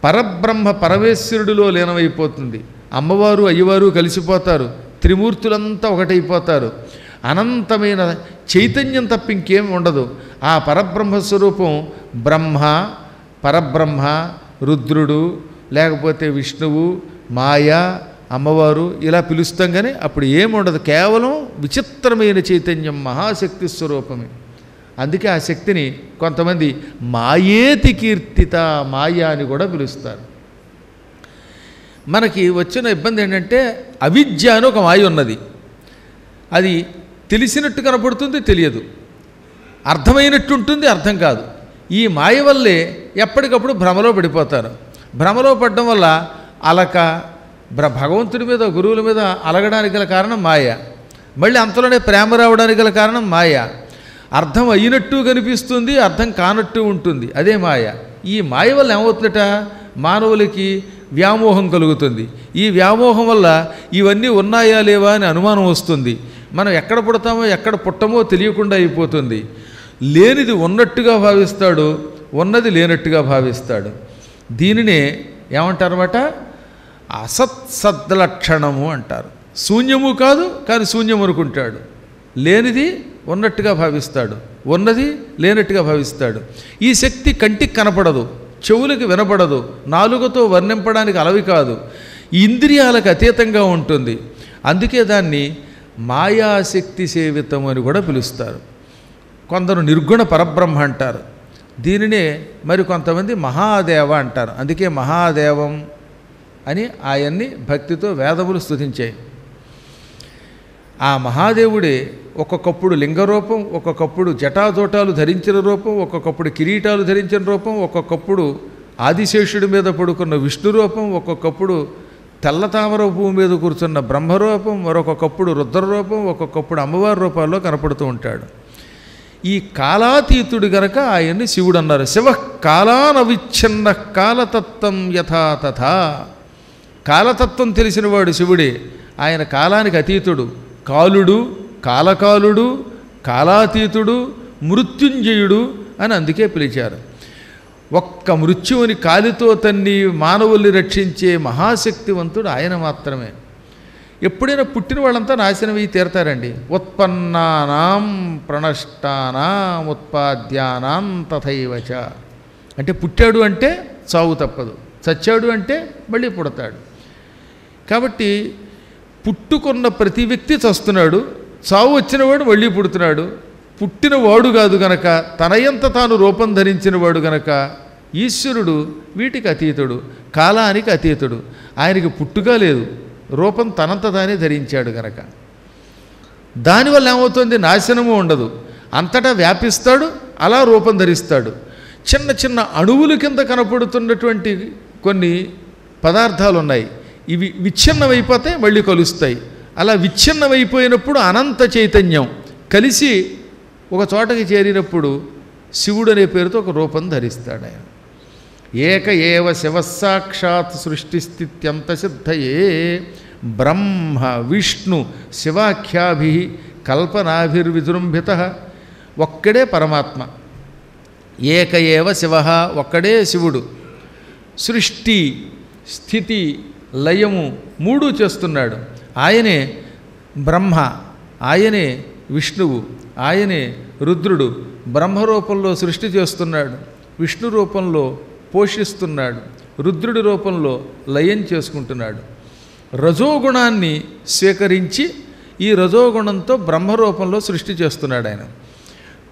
S1: పరబ్రహ్మ పరమేశ్వరుడిలో లీనమైపోతుంది. అమ్మవారు అయ్యవారు కలిసిపోతారు, త్రిమూర్తులంతా ఒకటైపోతారు. అనంతమైన చైతన్యం తప్ప ఇంకేం ఉండదు. ఆ పరబ్రహ్మస్వరూపం బ్రహ్మ, పరబ్రహ్మ, రుద్రుడు, లేకపోతే విష్ణువు, మాయ, అమ్మవారు ఇలా పిలుస్తాం. కానీ అప్పుడు ఏముండదు, కేవలం విచిత్రమైన చైతన్యం, మహాశక్తి స్వరూపమే. అందుకే ఆ శక్తిని కొంతమంది మాయేతి కీర్తిత, మాయ అని కూడా పిలుస్తారు. మనకి వచ్చిన ఇబ్బంది ఏంటంటే అవిద్య అని ఒక మాయ ఉన్నది. అది తెలిసినట్టు కనపడుతుంది, తెలియదు. అర్థమైనట్టు ఉంటుంది, అర్థం కాదు. ఈ మాయ వల్లే ఎప్పటికప్పుడు భ్రమలో పడిపోతారు. భ్రమలో పడడం వల్ల అలక, భగవంతుడి మీద, గురువుల మీద అలగడానికి గల కారణం మాయ. మళ్ళీ అంతలోనే ప్రేమ రావడానికి గల కారణం మాయ. అర్థం అయినట్టు కనిపిస్తుంది, అర్థం కానట్టు ఉంటుంది, అదే మాయ. ఈ మాయ వల్ల ఏమవుతుందట, మానవులకి వ్యామోహం కలుగుతుంది. ఈ వ్యామోహం వల్ల ఇవన్నీ ఉన్నాయా లేవా అని అనుమానం వస్తుంది. మనం ఎక్కడ పుడతామో ఎక్కడ పుట్టమో తెలియకుండా అయిపోతుంది. లేనిది ఉన్నట్టుగా భావిస్తాడు, ఉన్నది లేనట్టుగా భావిస్తాడు. దీనినే ఏమంటారన్నమాట, అసత్సద్లక్షణము అంటారు. శూన్యము కాదు, కానీ శూన్యం అనుకుంటాడు. లేనిది ఉన్నట్టుగా భావిస్తాడు, ఉన్నది లేనట్టుగా భావిస్తాడు. ఈ శక్తి కంటికి కనపడదు, చెవులకి వినపడదు, నాలుగుతో వర్ణింపడానికి అలవి కాదు, ఇంద్రియాలకు అతీతంగా ఉంటుంది. అందుకే దాన్ని మాయాశక్తి సేవితం అని కూడా పిలుస్తారు. కొందరు నిర్గుణ పరబ్రహ్మ అంటారు. దీనినే మరి కొంతమంది మహాదేవ అంటారు. అందుకే మహాదేవం అని ఆయన్ని భక్తితో వేదములు స్తుతించాయి. ఆ మహాదేవుడే ఒక్కొక్కప్పుడు లింగరూపం, ఒక్కొక్కప్పుడు జటాజోటాలు ధరించిన రూపం, ఒక్కొక్కప్పుడు కిరీటాలు ధరించిన రూపం, ఒక్కొక్కప్పుడు ఆదిశేషుడి మీద పడుకున్న విష్ణు రూపం, ఒక్కొక్కప్పుడు తెల్లతామర పువ్వు మీద కూర్చున్న బ్రహ్మరూపం, మరొకప్పుడు రుద్రరూపం, ఒక్కొక్కప్పుడు అమ్మవారి రూపాల్లో కనపడుతూ ఉంటాడు. ఈ కాలాతీతుడు గనక ఆయన్ని శివుడు అన్నారు. శివ కాలానవిచ్ఛిన్న కాలతత్వం యథా తథా. కాలతత్వం తెలిసినవాడు శివుడే. ఆయన కాలానికి అతీతుడు, కాలుడు, కాలకాలుడు, కాలాతీతుడు, మృత్యుంజయుడు అని అందుకే పిలిచారు. ఒక్క మృత్యువుని కాలితో తన్ని మానవుల్ని రక్షించే మహాశక్తివంతుడు ఆయన మాత్రమే. ఎప్పుడైనా పుట్టిన వాళ్ళంతా నాశనమై తీరతారండి. ఉత్పన్నానాం ప్రణష్టానాం ఉత్పాద్యానాం తథైవచ. అంటే పుట్టాడు అంటే చావు తప్పదు, చచ్చాడు అంటే మళ్ళీ పుడతాడు. కాబట్టి పుట్టుకున్న ప్రతి వ్యక్తి చస్తున్నాడు, చావు వచ్చినవాడు మళ్ళీ పుడుతున్నాడు. పుట్టినవాడు కాదు గనక, తనయంత తాను రూపం ధరించినవాడు గనక ఈశ్వరుడు వీటికి అతీతుడు, కాలానికి అతీతుడు. ఆయనకి పుట్టుక లేదు, రూపం తనంత తానే ధరించాడు గనక దానివల్ల ఏమవుతుంది, నాశనము ఉండదు. అంతటా వ్యాపిస్తాడు, అలా రూపం ధరిస్తాడు. చిన్న చిన్న అణువుల కింద కనపడుతున్నటువంటి కొన్ని పదార్థాలు ఉన్నాయి. ఇవి విచ్ఛిన్నమైపోతే మళ్ళీ కలుస్తాయి. అలా విచ్ఛిన్నమైపోయినప్పుడు అనంత చైతన్యం కలిసి ఒక చోటకి చేరినప్పుడు శివుడు అనే పేరుతో ఒక రూపం ధరిస్తాడు ఆయన. ఏక ఏవ శివసాక్షాత్ సృష్టిస్థిత్యంత సిద్ధయే బ్రహ్మ విష్ణు శివాఖ్యాభి కల్పనాభిర్విజృంభిత. ఒక్కడే పరమాత్మ, ఏక ఏవ శివ, ఒక్కడే శివుడు. సృష్టి స్థితి లయము మూడు చేస్తున్నాడు. ఆయనే బ్రహ్మ, ఆయనే విష్ణువు, ఆయనే రుద్రుడు. బ్రహ్మరూపంలో సృష్టి చేస్తున్నాడు, విష్ణు రూపంలో పోషిస్తున్నాడు, రుద్రుడి రూపంలో లయం చేసుకుంటున్నాడు. రజోగుణాన్ని స్వీకరించి ఈ రజోగుణంతో బ్రహ్మరూపంలో సృష్టి చేస్తున్నాడు ఆయన.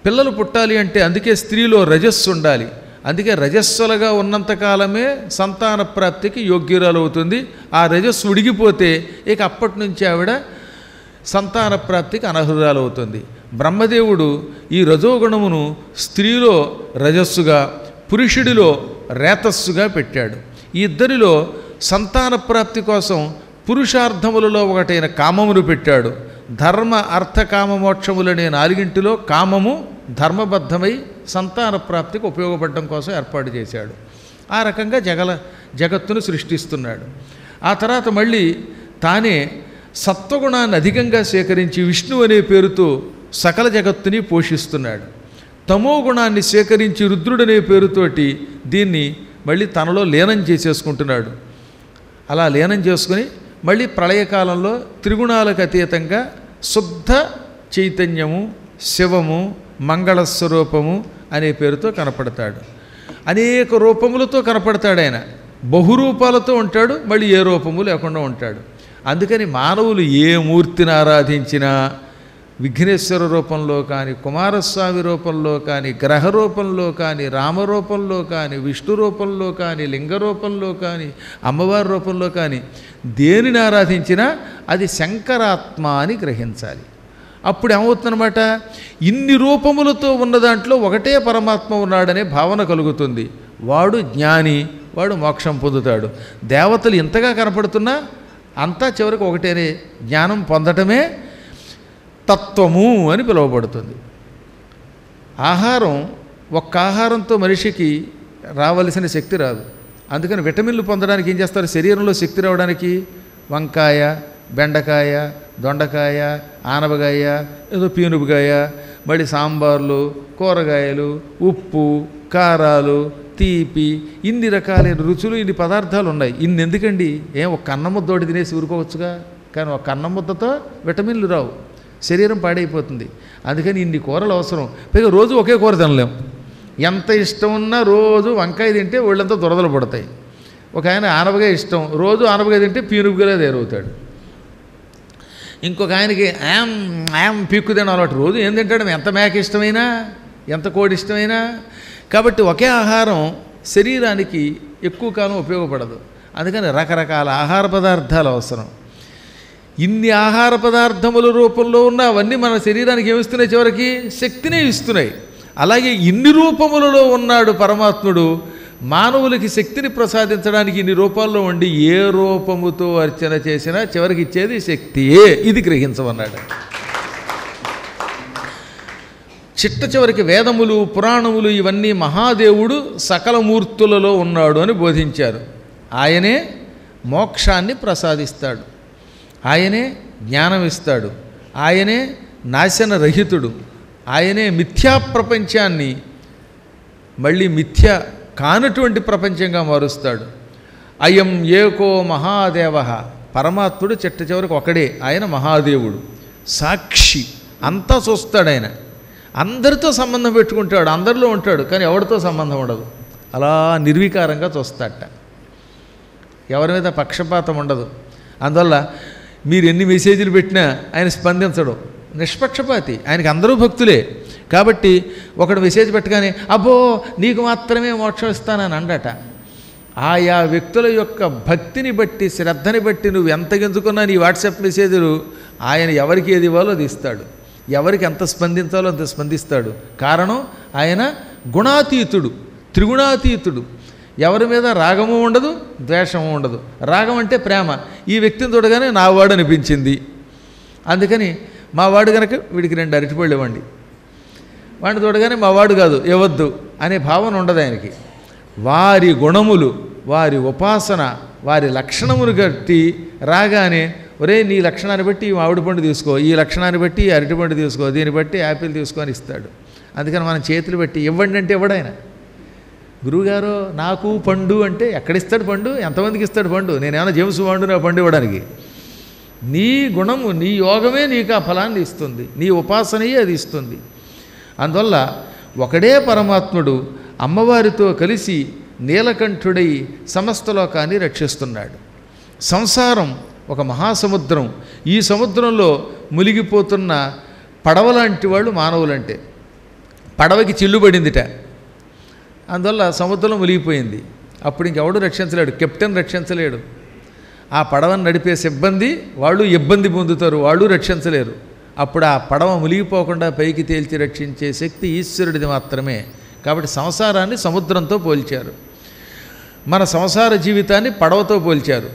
S1: పిల్లలు పుట్టాలి అంటే అందుకే స్త్రీలో రజస్సు ఉండాలి. అందుకే రజస్సులుగా ఉన్నంతకాలమే సంతాన ప్రాప్తికి యోగ్యురాలు అవుతుంది. ఆ రజస్సు ఉడిగిపోతే ఇక అప్పటి నుంచి ఆవిడ సంతాన ప్రాప్తికి అనర్హురాలు అవుతుంది. బ్రహ్మదేవుడు ఈ రజోగుణమును స్త్రీలో రజస్సుగా, పురుషుడిలో రేతస్సుగా పెట్టాడు. ఈ ఇద్దరిలో సంతాన ప్రాప్తి కోసం పురుషార్థములలో ఒకటైన కామమును పెట్టాడు. ధర్మ అర్థ కామ మోక్షములనే నాలుగింటిలో కామము ధర్మబద్ధమై సంతాన ప్రాప్తికి ఉపయోగపడడం కోసం ఏర్పాటు చేశాడు. ఆ రకంగా జగత్తును సృష్టిస్తున్నాడు. ఆ తర్వాత మళ్ళీ తానే సత్వగుణాన్ని అధికంగా సేకరించి విష్ణు అనే పేరుతో సకల జగత్తుని పోషిస్తున్నాడు. తమో గుణాన్ని సేకరించి రుద్రుడనే పేరుతోటి దీన్ని మళ్ళీ తనలో లీనం చేసేసుకుంటున్నాడు. అలా లీనం చేసుకుని మళ్ళీ ప్రళయకాలంలో త్రిగుణాలకు అతీతంగా శుద్ధ చైతన్యము, శివము, మంగళస్వరూపము అనే పేరుతో కనపడతాడు. అనేక రూపములతో కనపడతాడు ఆయన. బహురూపాలతో ఉంటాడు, మళ్ళీ ఏ రూపము లేకుండా ఉంటాడు. అందుకని మానవులు ఏ మూర్తిని ఆరాధించినా విఘ్నేశ్వర రూపంలో కానీ, కుమారస్వామి రూపంలో కానీ, గ్రహ రూపంలో కానీ, రామరూపంలో కానీ, విష్ణు రూపంలో కానీ, లింగ రూపంలో కానీ, అమ్మవారి రూపంలో కానీ దేనిని ఆరాధించినా అది శంకరాత్మ అని గ్రహించాలి. అప్పుడు ఏమవుతుందన్నమాట, ఇన్ని రూపములతో ఉన్న దాంట్లో ఒకటే పరమాత్మ ఉన్నాడనే భావన కలుగుతుంది. వాడు జ్ఞాని, వాడు మోక్షం పొందుతాడు. దేవతలు ఇంతగా కనపడుతున్నా అంతా చివరికి ఒకటేనే జ్ఞానం పొందటమే తత్వము అని పిలువబడుతుంది. ఆహారం, ఒక్క ఆహారంతో మనిషికి రావలసిన శక్తి రాదు. అందుకని విటమిన్లు పొందడానికి ఏం చేస్తారు, శరీరంలో శక్తి రావడానికి వంకాయ, బెండకాయ, దొండకాయ, ఆనపకాయ, ఏదో పీనుపుకాయ, మళ్ళీ సాంబార్లు, కూరగాయలు, ఉప్పు, కారాలు, తీపి, ఇన్ని రకాలైన రుచులు, ఇన్ని పదార్థాలు ఉన్నాయి. ఇన్ని ఎందుకండి? ఒక అన్నం ముద్దోటి తినేసి ఊరుకోవచ్చుగా, కానీ ఒక అన్నం ముద్దతో విటమిన్లు రావు, శరీరం పాడైపోతుంది. అందుకని ఇన్ని కూరలు అవసరం. పైగా రోజు ఒకే కూర తినలేం. ఎంత ఇష్టం ఉన్నా రోజు వంకాయ తింటే ఒళ్ళంతా దురదలు పడతాయి. ఒక ఆయన ఆనపకాయ ఇష్టం, రోజు ఆనపకాయ తింటే పీనుపుగా తయారవుతాడు. ఇంకొక ఆయనకి పీక్కు తిన అలవాటు, రోజు ఏం తింటాడు, ఎంత మేక ఇష్టమైనా, ఎంత కోడి ఇష్టమైనా. కాబట్టి ఒకే ఆహారం శరీరానికి ఎక్కువ కాలం ఉపయోగపడదు. అందుకని రకరకాల ఆహార పదార్థాలు అవసరం. ఇన్ని ఆహార పదార్థముల రూపంలో ఉన్న అవన్నీ మన శరీరానికి ఏమిస్తున్నాయి, చివరికి శక్తినే ఇస్తున్నాయి. అలాగే ఇన్ని రూపములలో ఉన్నాడు పరమాత్ముడు. మానవులకి శక్తిని ప్రసాదించడానికి ఇన్ని రూపాల్లో ఉండి ఏ రూపముతో అర్చన చేసినా చివరికి ఇచ్చేది శక్తియే. ఇది గ్రహించమన్నాడు. చిట్ట చివరికి వేదములు, పురాణములు ఇవన్నీ మహాదేవుడు సకల మూర్తులలో ఉన్నాడు అని బోధించారు. ఆయనే మోక్షాన్ని ప్రసాదిస్తాడు, ఆయనే జ్ఞానం ఇస్తాడు, ఆయనే నాశనరహితుడు, ఆయనే మిథ్యా ప్రపంచాన్ని మళ్ళీ మిథ్య కానటువంటి ప్రపంచంగా మారుస్తాడు. అయం ఏకో మహాదేవ, పరమాత్ముడు చిట్ట చివరికి ఒకడే, ఆయన మహాదేవుడు సాక్షి, అంతా చూస్తాడు. ఆయన అందరితో సంబంధం పెట్టుకుంటాడు, అందరిలో ఉంటాడు, కానీ ఎవరితో సంబంధం ఉండదు. అలా నిర్వికారంగా చూస్తాడట, ఎవరి మీద పక్షపాతం ఉండదు. అందువల్ల మీరు ఎన్ని మెసేజ్లు పెట్టినా ఆయన స్పందించడు, నిష్పక్షపాతి. ఆయనకి అందరూ భక్తులే. కాబట్టి ఒకడు మెసేజ్ పెట్టగానే అబ్బో నీకు మాత్రమే మోక్షం ఇస్తానని అండట. ఆయా వ్యక్తుల యొక్క భక్తిని బట్టి, శ్రద్ధని బట్టి నువ్వు ఎంత గెంచుకున్నా నీ వాట్సాప్ మెసేజ్లు ఆయన ఎవరికి ఏది ఇవ్వాలో అది ఇస్తాడు, ఎవరికి ఎంత స్పందించాలో అంత స్పందిస్తాడు. కారణం ఆయన గుణాతీతుడు, త్రిగుణాతీతుడు. ఎవరి మీద రాగము ఉండదు, ద్వేషము ఉండదు. రాగం అంటే ప్రేమ. ఈ వ్యక్తిని చూడగానే నా వాడు అనిపించింది, అందుకని మా వాడు కనుక వీడికి 2 అరటిపళ్ళు ఇవ్వండి, వాడిని చూడగానే మా వాడు కాదు ఇవ్వద్దు అనే భావన ఉండదు ఆయనకి. వారి గుణములు, వారి ఉపాసన, వారి లక్షణమును బట్టి రాగానే ఒరే నీ లక్షణాన్ని బట్టి ఈ మామిడి పండు తీసుకో, ఈ లక్షణాన్ని బట్టి ఈ అరటిపండు తీసుకో, దీన్ని బట్టి యాపిల్ తీసుకొని ఇస్తాడు. అందుకని మనం చేతులు పెట్టి ఇవ్వండి అంటే ఇవ్వడు ఆయన. గురువుగారు నాకు పండు అంటే ఎక్కడిస్తాడు పండు, ఎంతమందికి ఇస్తాడు పండు? నేనేమైనా జేమ్స్ బాండు నా పండు ఇవ్వడానికి? నీ గుణము, నీ యోగమే నీకు ఆ ఫలాన్ని ఇస్తుంది, నీ ఉపాసనయే అది ఇస్తుంది. అందువల్ల ఒకడే పరమాత్ముడు అమ్మవారితో కలిసి నీలకంఠుడై సమస్త లోకాన్ని రక్షిస్తున్నాడు. సంసారం ఒక మహాసముద్రం. ఈ సముద్రంలో మునిగిపోతున్న పడవ లాంటి వాళ్ళు మానవులంటే. పడవకి చిల్లుబడిందిట, అందువల్ల సముద్రంలో మునిగిపోయింది. అప్పుడు ఇంకెవడు రక్షించలేడు, కెప్టెన్ రక్షించలేడు. ఆ పడవను నడిపే సిబ్బంది వాళ్ళు ఇబ్బంది పొందుతారు, వాళ్ళు రక్షించలేరు. అప్పుడు ఆ పడవ మునిగిపోకుండా పైకి తేల్చి రక్షించే శక్తి ఈశ్వరుడిది మాత్రమే. కాబట్టి సంసారాన్ని సముద్రంతో పోల్చారు, మన సంసార జీవితాన్ని పడవతో పోల్చారు.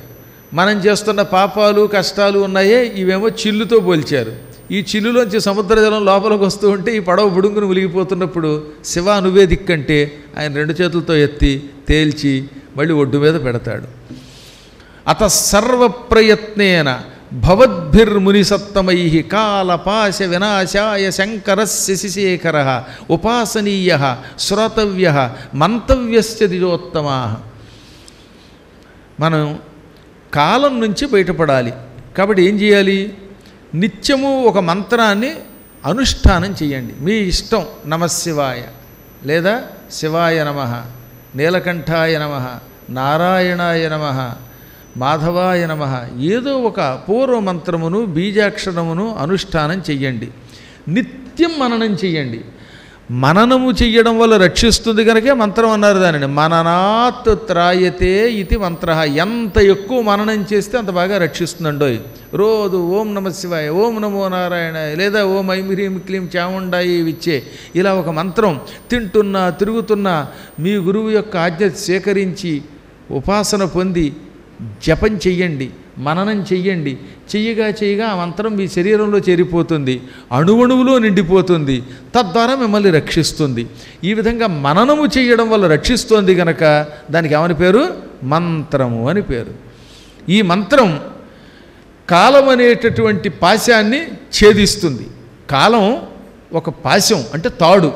S1: మనం చేస్తున్న పాపాలు కష్టాలు ఉన్నాయే ఇవేమో చిల్లుతో పోల్చారు. ఈ చిల్లులోంచి సముద్ర జలం లోపలికి వస్తూ ఉంటే ఈ పడవ బుడుంగును మునిగిపోతున్నప్పుడు శివ నువ్వే దిక్కంటే ఆయన 2 చేతులతో ఎత్తి తేల్చి మళ్ళీ ఒడ్డు మీద పెడతాడు. అత సర్వప్రయత్నేన భవద్భిర్మునిసత్తమై కాలపాశ వినాశాయ శంకరస్య శశిశేఖర ఉపాసనీయ శ్రోతవ్య మంతవ్యశ్చ దిజోత్తమా. మనం కాలం నుంచి బయటపడాలి. కాబట్టి ఏం చేయాలి? నిత్యము ఒక మంత్రాన్ని అనుష్ఠానం చేయండి. మీ ఇష్టం, నమశివాయ లేదా శివాయ నమః, నీలకంఠాయ నమః, నారాయణాయ నమః, మాధవాయ నమః, ఏదో ఒక పూర్వ మంత్రమును బీజాక్షరమును అనుష్ఠానం చెయ్యండి. నిత్యం మననం చెయ్యండి. మననము చెయ్యడం వల్ల రక్షిస్తుంది కనుకే మంత్రం అన్నారు దానిని. మననాత్ త్రాయతే ఇది మంత్ర. ఎంత ఎక్కువ మననం చేస్తే అంత బాగా రక్షిస్తుందండోయ్. రోజు ఓం నమ శివాయ, ఓం నమో నారాయణాయ లేదా ఓం ఐం హ్రీం క్లీం చాముండాయి విచ్చే ఇలా ఒక మంత్రం తింటున్నా తిరుగుతున్నా మీ గురువు యొక్క ఆజ్ఞ స్వీకరించి ఉపాసన పొంది జపం చెయ్యండి, మననం చెయ్యండి. చెయ్యగా ఆ మంత్రం మీ శరీరంలో చేరిపోతుంది, అణువణువులో నిండిపోతుంది, తద్వారా మిమ్మల్ని రక్షిస్తుంది. ఈ విధంగా మననము చేయడం వల్ల రక్షిస్తోంది కనుక దానికి ఏమని పేరు? మంత్రము అని పేరు. ఈ మంత్రం కాలం అనేటటువంటి పాశాన్ని ఛేదిస్తుంది. కాలం ఒక పాశం అంటే తాడు.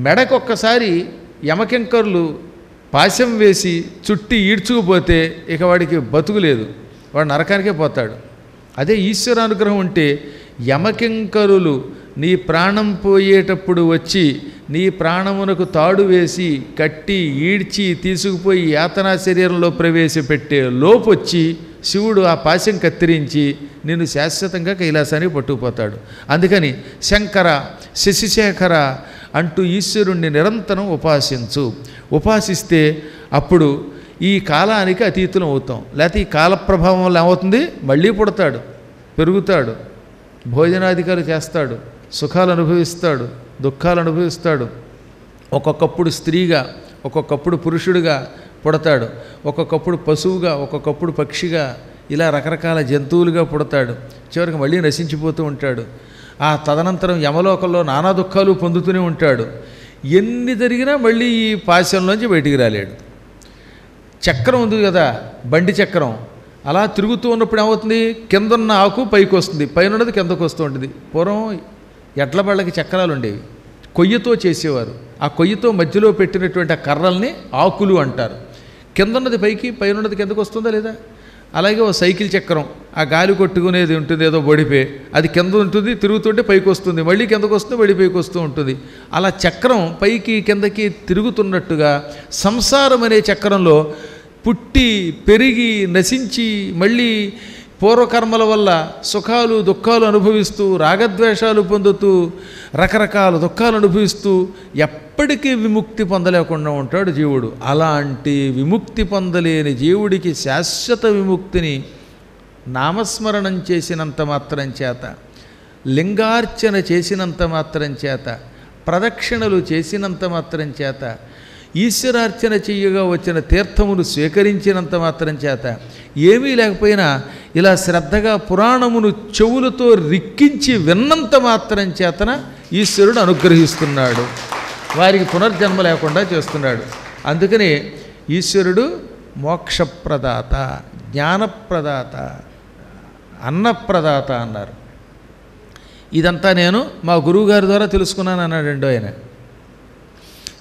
S1: మెడకొక్కసారి యమకింకరులు పాశం వేసి చుట్టి ఈడ్చుకుపోతే ఇక వాడికి బతుకు లేదు, వాడు నరకానికే పోతాడు. అదే ఈశ్వరానుగ్రహం ఉంటే యమకింకరులు నీ ప్రాణం పోయేటప్పుడు వచ్చి నీ ప్రాణమునకు తాడు వేసి కట్టి ఈడ్చి తీసుకుపోయి యాతనా శరీరంలో ప్రవేశపెట్టే లోపొచ్చి శివుడు ఆ పాశం కత్తిరించి నిన్ను శాశ్వతంగా కైలాసానికి పట్టుకుపోతాడు. అందుకని శంకర శశిశేఖర అంటూ ఈశ్వరుణ్ణి నిరంతరం ఉపాసించు. ఉపాసిస్తే అప్పుడు ఈ కాలానికి అతీతులం అవుతాం. లేకపోతే ఈ కాల ప్రభావం వల్ల ఏమవుతుంది? మళ్ళీ పుడతాడు, పెరుగుతాడు, భోజనాధికారి చేస్తాడు, సుఖాలు అనుభవిస్తాడు, దుఃఖాలు అనుభవిస్తాడు. ఒక్కొక్కప్పుడు స్త్రీగా, ఒక్కొక్కప్పుడు పురుషుడిగా పుడతాడు, ఒక్కొక్కప్పుడు పశువుగా, ఒక్కొక్కప్పుడు పక్షిగా, ఇలా రకరకాల జంతువులుగా పుడతాడు. చివరికి మళ్ళీ నశించిపోతూ ఉంటాడు. ఆ తదనంతరం యమలోకంలో నానా దుఃఖాలు పొందుతూనే ఉంటాడు. ఎన్ని జరిగినా మళ్ళీ ఈ పాశంలోంచి బయటికి రాలేడు. చక్రం ఉంది కదా, బండి చక్రం, అలా తిరుగుతూ ఉన్నప్పుడు ఏమవుతుంది? కిందన్న ఆకు పైకి వస్తుంది, పైన ఉన్నది కిందకు వస్తూ ఉంటుంది. పూర్వం ఎడ్ల బళ్ళకి చక్రాలు ఉండేవి, కొయ్యతో చేసేవారు. ఆ కొయ్యతో మధ్యలో పెట్టినటువంటి ఆ కర్రల్ని ఆకులు అంటారు. కిందన్నది పైకి, పైన ఉన్నది కిందకు వస్తుందా లేదా? అలాగే ఓ సైకిల్ చక్రం, ఆ గాలి కొట్టుకునేది ఉంటుంది, ఏదో బొడిపే, అది కింద ఉంటుంది, తిరుగుతుంటే పైకి వస్తుంది, మళ్ళీ కిందకు వస్తుంది, మళ్ళీ పైకి వస్తూ ఉంటుంది. అలా చక్రం పైకి కిందకి తిరుగుతున్నట్టుగా సంసారం అనే చక్రంలో పుట్టి పెరిగి నశించి మళ్ళీ పూర్వకర్మల వల్ల సుఖాలు దుఃఖాలు అనుభవిస్తూ రాగద్వేషాలు పొందుతూ రకరకాల దుఃఖాలు అనుభవిస్తూ ఎప్పటికీ విముక్తి పొందలేకుండా ఉంటాడు జీవుడు. అలాంటి విముక్తి పొందలేని జీవుడికి శాశ్వత విముక్తిని నామస్మరణం చేసినంత మాత్రం చేత, లింగార్చన చేసినంత మాత్రం చేత, ప్రదక్షిణలు చేసినంత మాత్రం చేత, ఈశ్వరార్చన చెయ్యగా వచ్చిన తీర్థమును స్వీకరించినంత మాత్రం చేత, ఏమీ లేకపోయినా ఇలా శ్రద్ధగా పురాణమును చెవులతో రిక్కించి విన్నంత మాత్రం చేతన ఈశ్వరుడు అనుగ్రహిస్తున్నాడు, వారికి పునర్జన్మ లేకుండా చేస్తున్నాడు. అందుకని ఈశ్వరుడు మోక్షప్రదాత, జ్ఞానప్రదాత, అన్నప్రదాత అన్నారు. ఇదంతా నేను మా గురువుగారి ద్వారా తెలుసుకున్నాను అన్నాడండి ఆయన.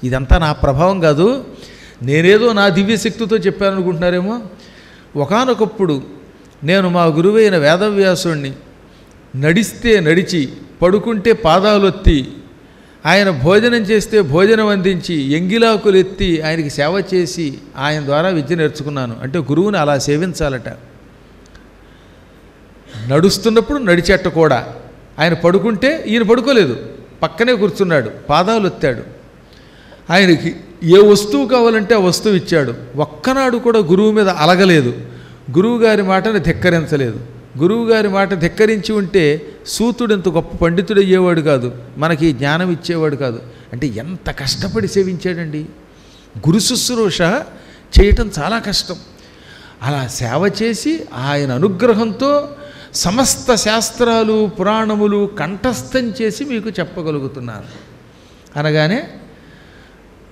S1: ఇదంతా నా ప్రభావం కాదు, నేనేదో నా దివ్యశక్తితో చెప్పాను అనుకుంటున్నారేమో. ఒకానొకప్పుడు నేను మా గురువైన వేదవ్యాసుణ్ణి నడిస్తే నడిచి, పడుకుంటే పాదాలొత్తి, ఆయన భోజనం చేస్తే భోజనం అందించి, ఎంగిలాకులు ఎత్తి ఆయనకి సేవ చేసి ఆయన ద్వారా విద్య నేర్చుకున్నాను. అంటే గురువుని అలా సేవించాలట. నడుస్తున్నప్పుడు నడిచేట కూడా, ఆయన పడుకుంటే ఈయన పడుకోలేదు, పక్కనే కూర్చున్నాడు, పాదాలు ఎత్తాడు. ఆయనకి ఏ వస్తువు కావాలంటే ఆ వస్తువు ఇచ్చాడు. ఒక్కనాడు కూడా గురువు మీద అలగలేదు, గురువుగారి మాటని ధిక్కరించలేదు. గురువుగారి మాట ధిక్కరించి ఉంటే సూతుడు ఎంత గొప్ప పండితుడు అయ్యేవాడు కాదు, మనకి జ్ఞానం ఇచ్చేవాడు కాదు. అంటే ఎంత కష్టపడి సేవించాడండి. గురు శుశ్రూష చేయటం చాలా కష్టం. అలా సేవ చేసి ఆయన అనుగ్రహంతో సమస్త శాస్త్రాలు పురాణములు కంఠస్థం చేసి మీకు చెప్పగలుగుతున్నాను అనగానే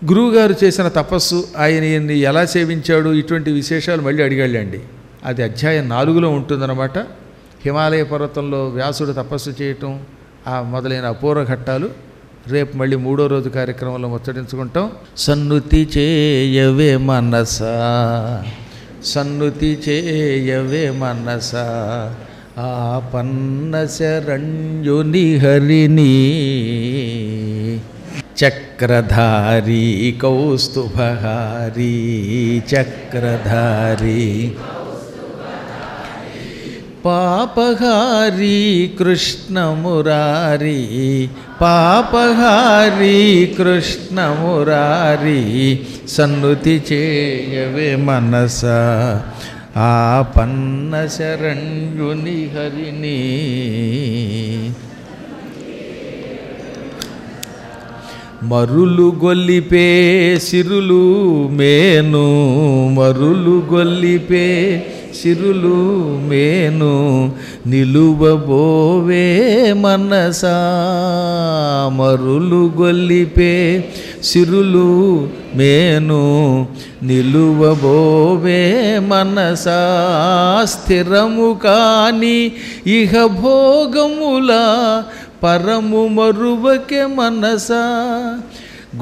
S1: గురువుగారు చేసిన తపస్సు, ఆయన ఈయన్ని ఎలా సేవించాడు, ఇటువంటి విశేషాలు మళ్ళీ అడిగాళ్ళండి. అది అధ్యాయం 4లో ఉంటుందన్నమాట. హిమాలయ పర్వతంలో వ్యాసుడు తపస్సు చేయటం మొదలైన అపూర్వ ఘట్టాలు రేపు మళ్ళీ 3వ రోజు కార్యక్రమంలో ముచ్చటించుకుంటాం. సన్నుతి చేయవే మనసా, సన్నుతి చేయవే మనసా, ఆపన్న శరణ్యుని హరిని, చక్రధారి కౌస్తుభహారి, చక్రధారి పాపహారి కృష్ణమురారి, పాపహారి కృష్ణమురారి, సన్నుతి చేయవే మనసా, ఆపన్న శరణ్యుని హరిని. మరులు గొల్లిపే సిరులు మేను, మరులు గొల్లిపే సిరులు మేను, నిలువబోవే మనసా, మరులు గొల్లిపే సిరులు మేను, నిలువబోవే మనసా, స్థిరము కాని ఇహ భోగములా పరము మరువకే మనసా,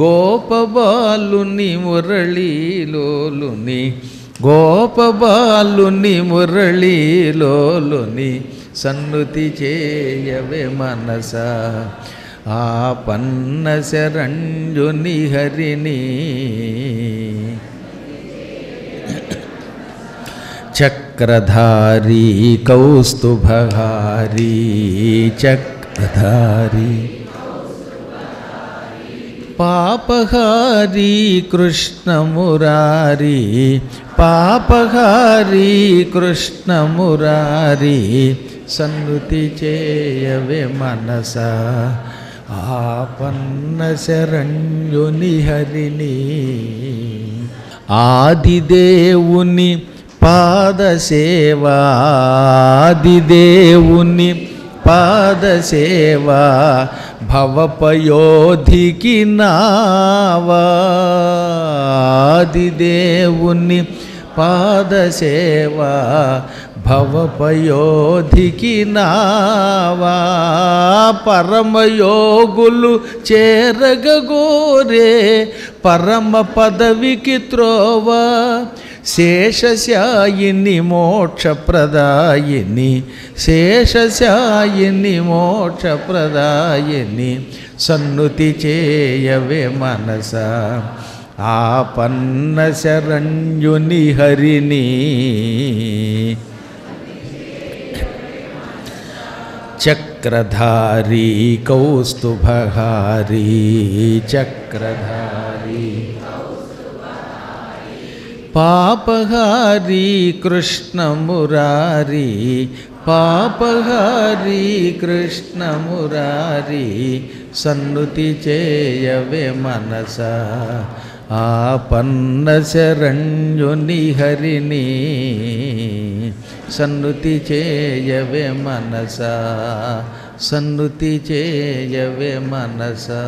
S1: గోపబాలుని మురళీలోలుని, గోపబాలుని మురళీలోలుని, సన్నుతి చేయవే మనసా, ఆపన్న శరణ్యుని హరిని. చక్రధారి కౌస్తుభహారి, చక్రధారి పాపహారి కృష్ణమురారి, పాపహారి కృష్ణమురారి, సన్నుతి చేయవే మనసా, ఆపన్న శరణ్యుని హరిని. ఆదిదేవుని పాదసేవా, ఆదిదేవుని పాదసేవా, భవపయోధికి నావా, ఆదిదేవుని పాదసేవా, భవపయోధికి నావా, పరమయోగులు చేరగోరే పరమ పదవికి త్రోవా, శేషశాయిని మోక్షప్రదాయిని, శేషశాయిని మోక్షప్రదాయిని, సన్నుతి చేయవే మనసా, ఆపన్న శరణ్యుని హరిని. చక్రధారి కౌస్తుభహారి, చక్రధారి పాపహారి కృష్ణమురారి, పాపహారి కృష్ణమురారి, సన్నుతి చేయవే మనసా, ఆపన్న శరణ్యుని హరిని, సన్నుతి చేయవే మనసా, సన్నుతి చేయవే మనసా.